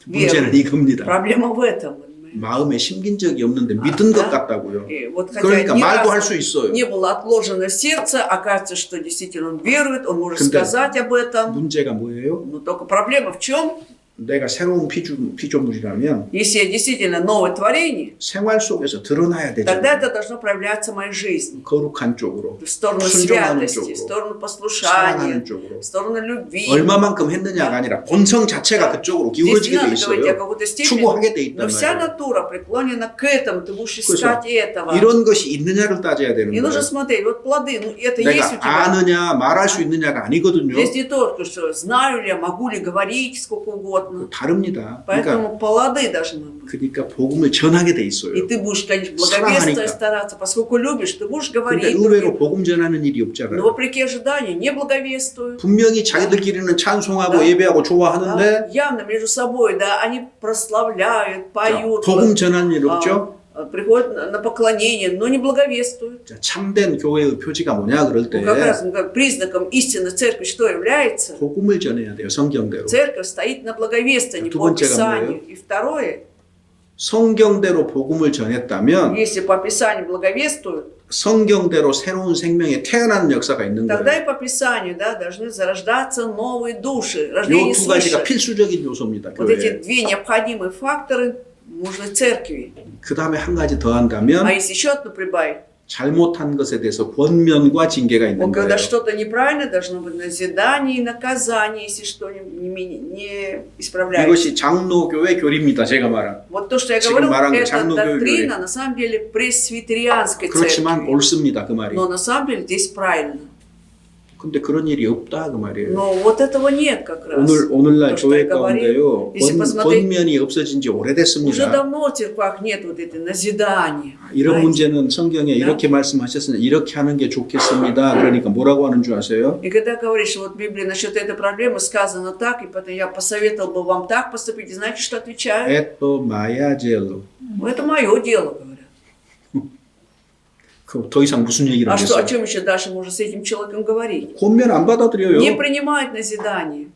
문제는 Верует. 이겁니다. Проблема в этом. понимаете? 마음에 심긴 적이 없는데 믿은 것 같다고요. И вот хотя 그러니까 ни 말도 할 разу 수 있어요. не было отложено в сердце, окажется, что действительно он верует, он может 근데 сказать об этом. 문제가 뭐예요? Но только проблема в чем? 내가 새로운 피조물이라면 Если я действительно новое творение, 생활 속에서 드러나야 тогда 되잖아요. это должно проявляться в моей жизни. 거룩한 쪽으로, В сторону 순종하는 святости, в 쪽으로, сторону 사랑하는 послушания, 쪽으로. в сторону любви. 얼마만큼 했느냐가 아니라 본성 자체가 그쪽으로 Здесь не 기울어지게 돼 надо говорить о 있어요. какой-то степени, 추구하게 돼 но 있단 вся 말이에요. натура преклонена к этому, ты будешь 그래서 искать этого. 이런 것이 있느냐를 따져야 되는 И нужно 거예요. смотреть, вот плоды, ну это есть у 내가 тебя. 아느냐 말할 수 있느냐가 아니거든요. Здесь не только, что знаю ли я, могу ли говорить сколько угодно. животных. 다릅니다. 그러니까 Поэтому плоды должны быть. 그러니까 복음을 전하게 돼 있어요. И ты будешь, конечно, 사랑하니까. благовествовать стараться, поскольку любишь, ты будешь 근데 говорить 의외로 другим. 복음 전하는 일이 Но 없잖아요. вопреки ожиданию не благовествуют. 분명히 자기들끼리는 찬송하고 Да. 예배하고 Да, 좋아하는데 явно между собой, да, они прославляют, 자, поют, 복음 전하는 일 없죠? приходят на поклонение, но не благовествуют. 자, 참된 교회의 표지가 뭐냐 그럴 때 Ну, как раз признаком истинной церкви что является? 복음을 전해야 돼요. 성경대로. Церковь стоит на благовествовании 두 по 번째가 Писанию. 뭐예요? И второе, 성경대로 복음을 전했다면 если по Писанию благовествуют, 성경대로 새로운 생명에 태어나는 역사가 있는 тогда 거예요. и по Писанию, да, должны зарождаться новые души, 이 рождение 두 가지가 свыше. 필수적인 요소입니다. Вот эти 교회에. две необходимые факторы нужны церкви. 그 다음에 한 가지 더 한다면 А если еще одну прибавить, 잘못한 것에 대해서 권면과 징계가 있는 вот когда 거예요. что-то неправильно, должно быть назидание и наказание, если что не исправляется. 이것이 장로교회 교리입니다. 제가 말한. Вот то, что я 지금 говорил, 말한 게 это 장로교회 доктрина, на самом деле, пресвитерианской 그렇지만 церкви. 옳습니다. 그 말이. Но на самом деле здесь правильно. 근데 그런 일이 없다 그 말이에요. Но вот этого нет как раз. 오늘날 то, что 교회 я говорил, 가운데요 если посмотреть, 권면이 없어진 지 уже 오래됐습니다. давно в церквах нет вот этой назидания. 이런 знаете. 문제는 성경에 이렇게 말씀하셨으니 이렇게 하는 게 좋겠습니다. 그러니까 뭐라고 하는 줄 아세요? И когда говоришь, вот в Библии насчет этой проблемы сказано так, и поэтому я посоветовал бы вам так поступить, и знаете, что отвечаю? 에또 마야젤로. Ну, это мое дело, говорят. 더 이상 무슨 얘기를 А что, о 하겠어요? чем еще дальше можно с этим человеком говорить? 권면 안 받아들여요. Не принимает назидание.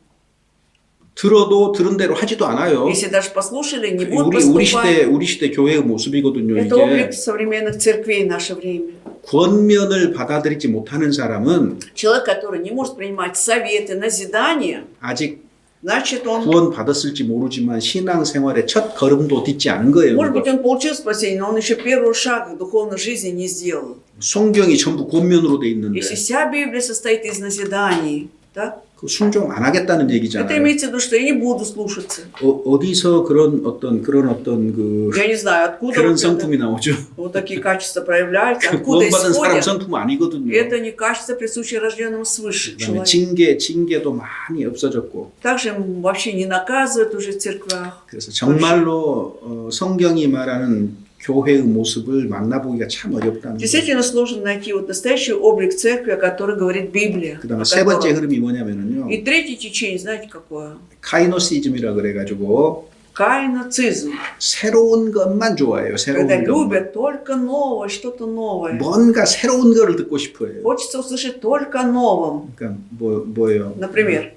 들어도 들은 대로 하지도 않아요. Если даже послушали, не будут 우리 поступать. 시대 교회의 모습이거든요. Это облик 이게 современных церквей в наше время. 권면을 받아들이지 못하는 사람은 Человек, который не может принимать советы, назидания, 아직 значит, он, 구원 받았을지 모르지만 신앙 생활의 첫 걸음도 딛지 않은 거예요. может быть, он получил спасение, но он еще первого шага в духовной жизни не сделал. 성경이 전부 권면으로 돼 있는데 Если вся Библия состоит из назиданий, да, 그 순종 안 하겠다는 это 얘기잖아요. имеется в виду, что я не буду слушаться. 어디서 그런 어떤 그 Я не знаю, откуда 그런 вот, это, 성품이 나오죠. вот такие качества проявляются, 그 откуда 구원받은 사람 исходят. 성품 아니거든요. Это не качество, присущее рожденному свыше 그다음에 человеку. 징계도 많이 없어졌고 Также вообще не наказывают уже в церквах. 그래서 정말로 성경이 말하는 교회의 모습을 만나보기가 참 어렵다는 거예요. Действительно сложно найти вот настоящий облик церкви, о которой говорит Библия. 그다음에 о 세 번째 котором- 흐름이 뭐냐면은요. И третье течение, знаете какое? 카이노시즘이라 그래가지고 Кайноцизм. 새로운 것만 좋아해요. 새로운 Когда 것만. любят только новое, что-то новое. 뭔가 새로운 거를 듣고 싶어요. Хочется услышать только о новом. 그러니까 뭐예요? Например,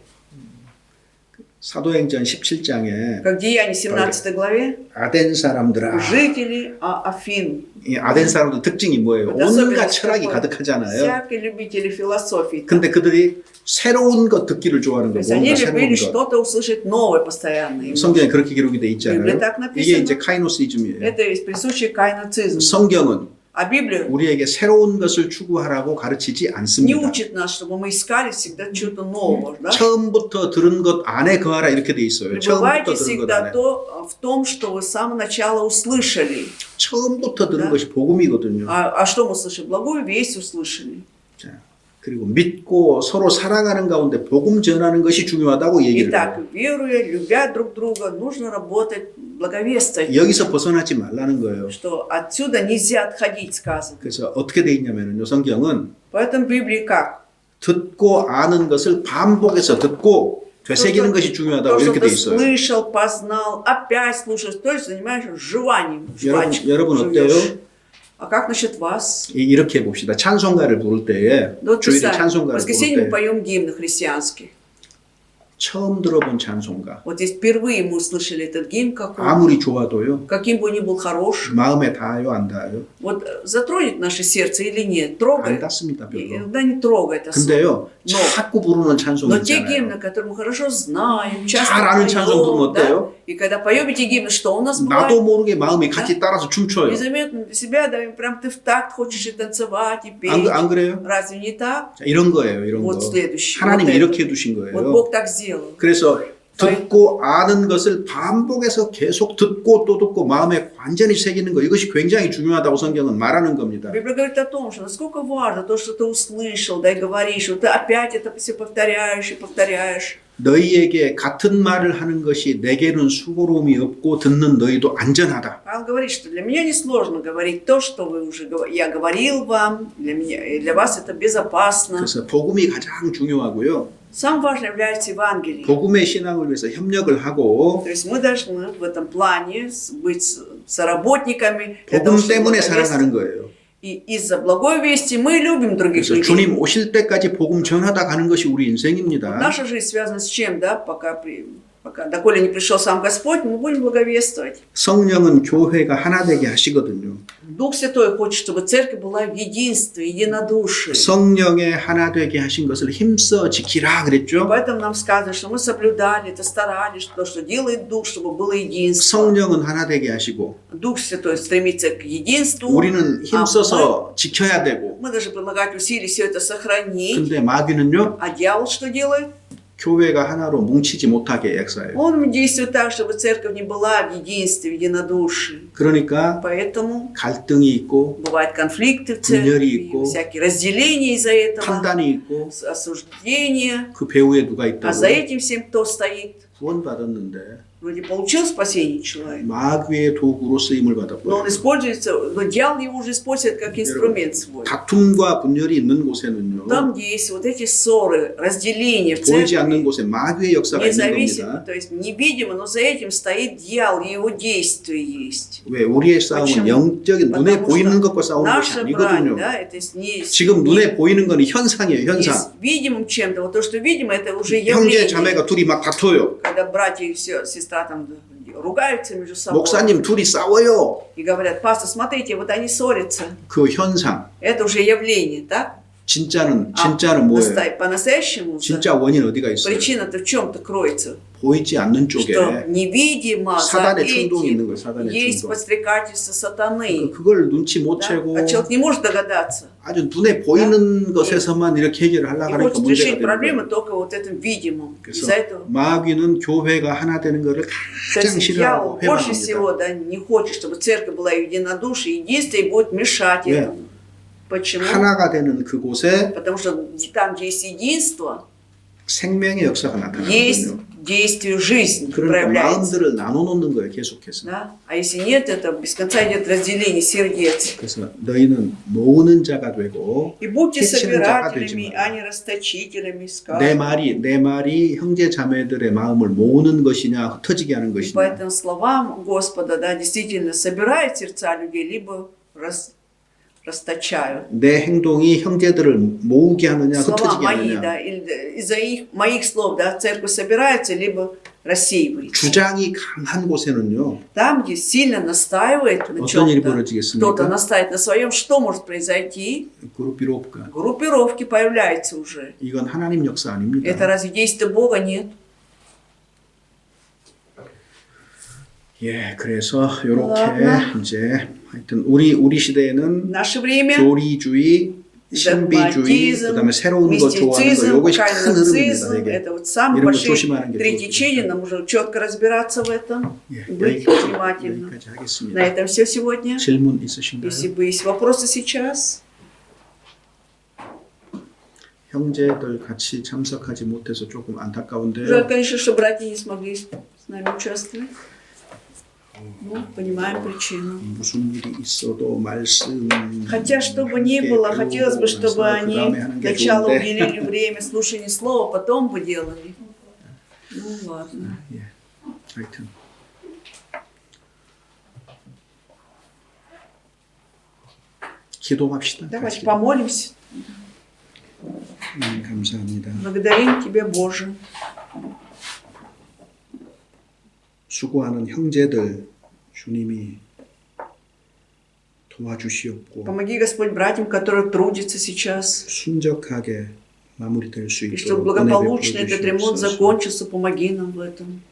사도행전 17장에 как Деяние 17 главе, 아덴 사람들아. жители Афин. 이 아덴 사람들 특징이 뭐예요? Вот особенность 온갖 철학이 такой. 가득하잖아요. Всякие любители философии. 근데 그들이 새로운 것 듣기를 좋아하는 То 거예요. есть они 뭔가 любили 새로운 것. что-то услышать новое постоянно. им 성경에 нужно. 그렇게 기록이 돼 있잖아요. Библии так написано. 이게 이제 카이노시즘이에요. Это и присущий кайноцизм. 성경은 А Библия 우리에게 새로운 것을 추구하라고 가르치지 не 않습니다. учит нас, чтобы мы искали всегда что-то нового. Да? 처음부터 들은 것 안에 거하라 이렇게 돼 있어요. Пребывайте 처음부터 들은 것 всегда 안에. в том, что вы с самого начала услышали. 처음부터 들은 Да. 것이 복음이거든요. А что мы слышали? Благую весть услышали. 자, 그리고 믿고 서로 사랑하는 가운데 복음 전하는 것이 중요하다고 얘기를 Итак, 해요. веруя, любя друг друга, нужно работать, благовествовать. 여기서 벗어나지 말라는 거예요. Что отсюда нельзя отходить, сказано. 그래서 어떻게 돼 있냐면요. 성경은 Поэтому в Библии как? 듣고 아는 것을 반복해서 듣고 되새기는 것이 То, 중요하다고 что 이렇게 ты 돼 있어요. слышал, познал, опять слушаешь, то есть занимаешься жеванием. жвачкой 여러분 живешь. 어때요? А как насчет вас? 이렇게 봅시다. 찬송가를 부를 때에 Вот 주일에 представь, в 찬송가를 воскресенье мы 부를 때 поем гимны христианские. 처음 들어본 찬송가 Вот здесь впервые мы услышали этот гимн, 아무리 좋아도요 каким бы он ни был хорош, 마음에 닿아요 안 닿아요? вот затронет наше сердце или нет, 안 трогает, 닿습니다 별로. иногда не трогает особо. 근데요 Но- 자꾸 부르는 찬송이 Но те 있잖아요. гимны, которые мы хорошо знаем, часто 잘 아는 찬송 부르면 поем, да, 어때요? и когда поем эти гимны, что у нас 나도 бывает? 모르게 마음이 같이 따라서 춤춰요. Незаметно для себя, да, и прям ты в такт хочешь и танцевать, и петь. 안 그래요? Разве не так? 자, 이런 거예요. 이런 Вот 거. следующий. 하나님이 вот, 이렇게 это. 해두신 Вот 거예요. Бог так сделал. 그래서 듣고 아는 것을 반복해서 계속 듣고 또 듣고 마음에 완전히 새기는 거 이것이 굉장히 중요하다고 성경은 말하는 겁니다. Библия говорит о том, что насколько важно то, что ты услышал, да, и говоришь, вот ты опять это все повторяешь и повторяешь. 너희에게 같은 말을 하는 것이 내게는 수고로움이 없고 듣는 너희도 안전하다. Павел говорит, что для меня несложно говорить то, что я говорил вам, для меня, и для вас это безопасно. 그래서 복음이 가장 중요하고요. Самым важным является Евангелие. 복음의 신앙을 위해서 협력을 하고 То есть мы должны в этом плане быть соработниками для того, 복음 чтобы 때문에 благовествовать. 살아가는 거예요. И из-за благой вести мы любим других 그래서 людей. 주님 오실 때까지 복음 전하다 가는 것이 우리 인생입니다. Наша жизнь связана с чем, да? Пока доколе не пришел сам Господь, мы будем благовествовать. 성령은 교회가 하나 되게 하시거든요. Дух Святой хочет, чтобы церковь была в единстве, единодушии. 성령의 하나 되게 하신 것을 힘써 지키라 그랬죠. Поэтому нам сказано, что мы соблюдали это, старались, то, что делает Дух, чтобы было единство. 성령은 하나 되게 하시고 Дух Святой стремится к единству. 우리는 힘써서 지켜야 되고. мы должны прилагать усилия все это сохранить. 근데 마귀는요. А дьявол что делает? 교회가 하나로 뭉치지 못하게 역사해요. Он действует так, чтобы церковь не была в единстве, в единодушии. 그러니까 Поэтому 갈등이 있고 бывают конфликты в 분열이 церкви, 있고, всякие разделения из-за этого, 판단이 있고 осуждения. 그 배후에 누가 А за 있다고 этим всем кто стоит? 구원받았는데 Вроде получил спасение человек, 마귀의 도구로 쓰임을 но 받았고요. он используется, но дьявол его уже использует как инструмент свой. 다툼과 분열이 있는 곳에는요. Там, где есть вот эти ссоры, разделения в 보이지 않는 церкви, 곳에 마귀의 역사가 있는 независимо, 겁니다. то есть невидимо, но за этим стоит дьявол, и его действие есть. 왜 우리의 싸움은 почему? 영적인 눈에 Потому 보이는 что 것과 싸우는 것이 наша брань, 아니거든요. да, это не 지금 눈에 보이는 건 현상이에요, не 현상. с видимым чем-то, вот то, что видимо, это уже 형제 явление. 자매가 둘이 막 다퉈요. Когда братья и сестра там ругаются между собой 목사님 둘이 싸워요. и говорят: пастор, смотрите, вот они ссорятся. 그 현상. Это уже явление, так? 진짜는 А 뭐예요? по-настоящему 진짜 원인 어디가 있어요? причина-то в чем-то кроется. 보이지 않는 쪽에 Что невидимо за 사단의 충동이 있는 этим 거예요. 사단의 есть 충동. подстрекательство сатаны. 그걸 눈치 못 Да? 채고 А человек не может догадаться. 아주 눈에 보이는 것에서만 이렇게 해결을 И 하려고 하니까 хочет 문제가 решить 되는 проблемы 거예요. только вот этим видимым. 그래서 Из-за этого 마귀는 교회가 하나 되는 것을 то 가장 есть 싫어하고 дьявол больше 회방합니다. всего не хочет, чтобы церковь была в единодушии, единстве, и будет мешать 네. этому. Почему? 하나가 되는 그곳에 Потому что там, где есть единство, 생명의 역사가 есть 나타나거든요. действие жизни, 그러니까 проявляется. 마음들을 나눠놓는 거예요, 계속해서. Да? А если нет, это без конца идет разделение сердец. 그래서 너희는 모으는 자가 되고 И будьте 해치는 자가 되지 собирателями, 마라. а не расточителями. 내 말이 형제 자매들의 마음을 모으는 것이냐 흩어지게 하는 И 것이냐. по этим словам Господа, да, действительно собирает сердца людей, либо расточают. 내 행동이 형제들을 모으게 하느냐 Слова 흩어지게 мои, 하느냐. да, или из-за моих слов, да, церковь собирается, либо рассеивается. 주장이 강한 곳에는요. Там, где сильно настаивает на 어떤 일이 чем-то, 벌어지겠습니까? кто-то настаивает на своем, что может произойти? 그룹비롭가. Группировки появляются уже. 이건 하나님 역사 아닙니다. Это разве действие Бога? Нет. 예, 그래서 이렇게 ладно. 이제 하여튼 우리 시대에는 В наше время 교리주의, 신비주의, догматизм, 그다음에 새로운 거 좋아하는 거 мистицизм, 이것이 큰 кайнацизм, 흐름입니다. 이게. это вот самые 이런 거 большие 조심하는 게 третьи 좋겠죠. течения, нам нужно четко разбираться в этом, 예, быть внимательным. 여기까지 На 하겠습니다. этом все сегодня. 질문 있으신가요? Если бы есть вопросы сейчас, 형제들 같이 참석하지 못해서 조금 안타까운데요. жаль, конечно, что братья не смогли с нами участвовать. Ну, понимаем причину. 무슨 일이 있어도 말씀 Хотя, чтобы ни было, хотелось бы, чтобы они сначала уделили время слушанию слова, потом бы делали. Ну, ладно. 예, 하여튼 기도합시다. Давайте 같이. помолимся. 감사합니다. Благодарим Тебя, Боже. 수고하는 형제들 주님이 도와주시옵고 Помоги, Господь, братьям, которые трудятся сейчас, 순적하게 마무리될 수 и чтобы 있도록 благополучно 은혜 этот ремонт 베풀어 주시옵소서. закончился. Помоги нам в этом.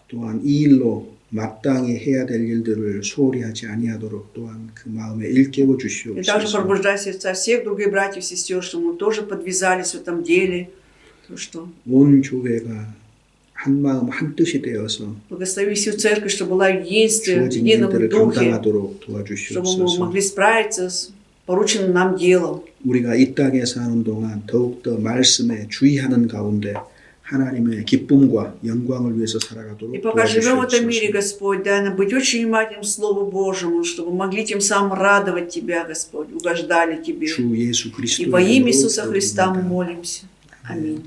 또한 이 일로 마땅히 해야 될 일들을 소홀히 하지 아니하도록 또한 그 마음에 일깨워 И также 주시옵소서. пробуждай сердца всех других братьев и сестер, чтобы мы тоже подвязались в этом деле. То, что 온 교회가 한 마음 한 뜻이 되어서 благослови всю церковь, чтобы была в единстве, в 주어진 едином 일들을 духе, 감당하도록 чтобы мы 도와주시옵소서. могли справиться с порученным нам делом. 우리가 이 땅에 사는 동안 더욱더 말씀에 주의하는 가운데 하나님의 기쁨과 영광을 위해서 살아가도록 И пока живем в этом мире, 도와주시옵소서. Господь, дай нам быть очень внимательным к Слову Божьему, чтобы могли тем самым радовать Тебя, Господь, угождали Тебе. 주 예수 И 그리스도의 во имя 이름으로 Иисуса Христа мы 기도드립니다. молимся. Аминь.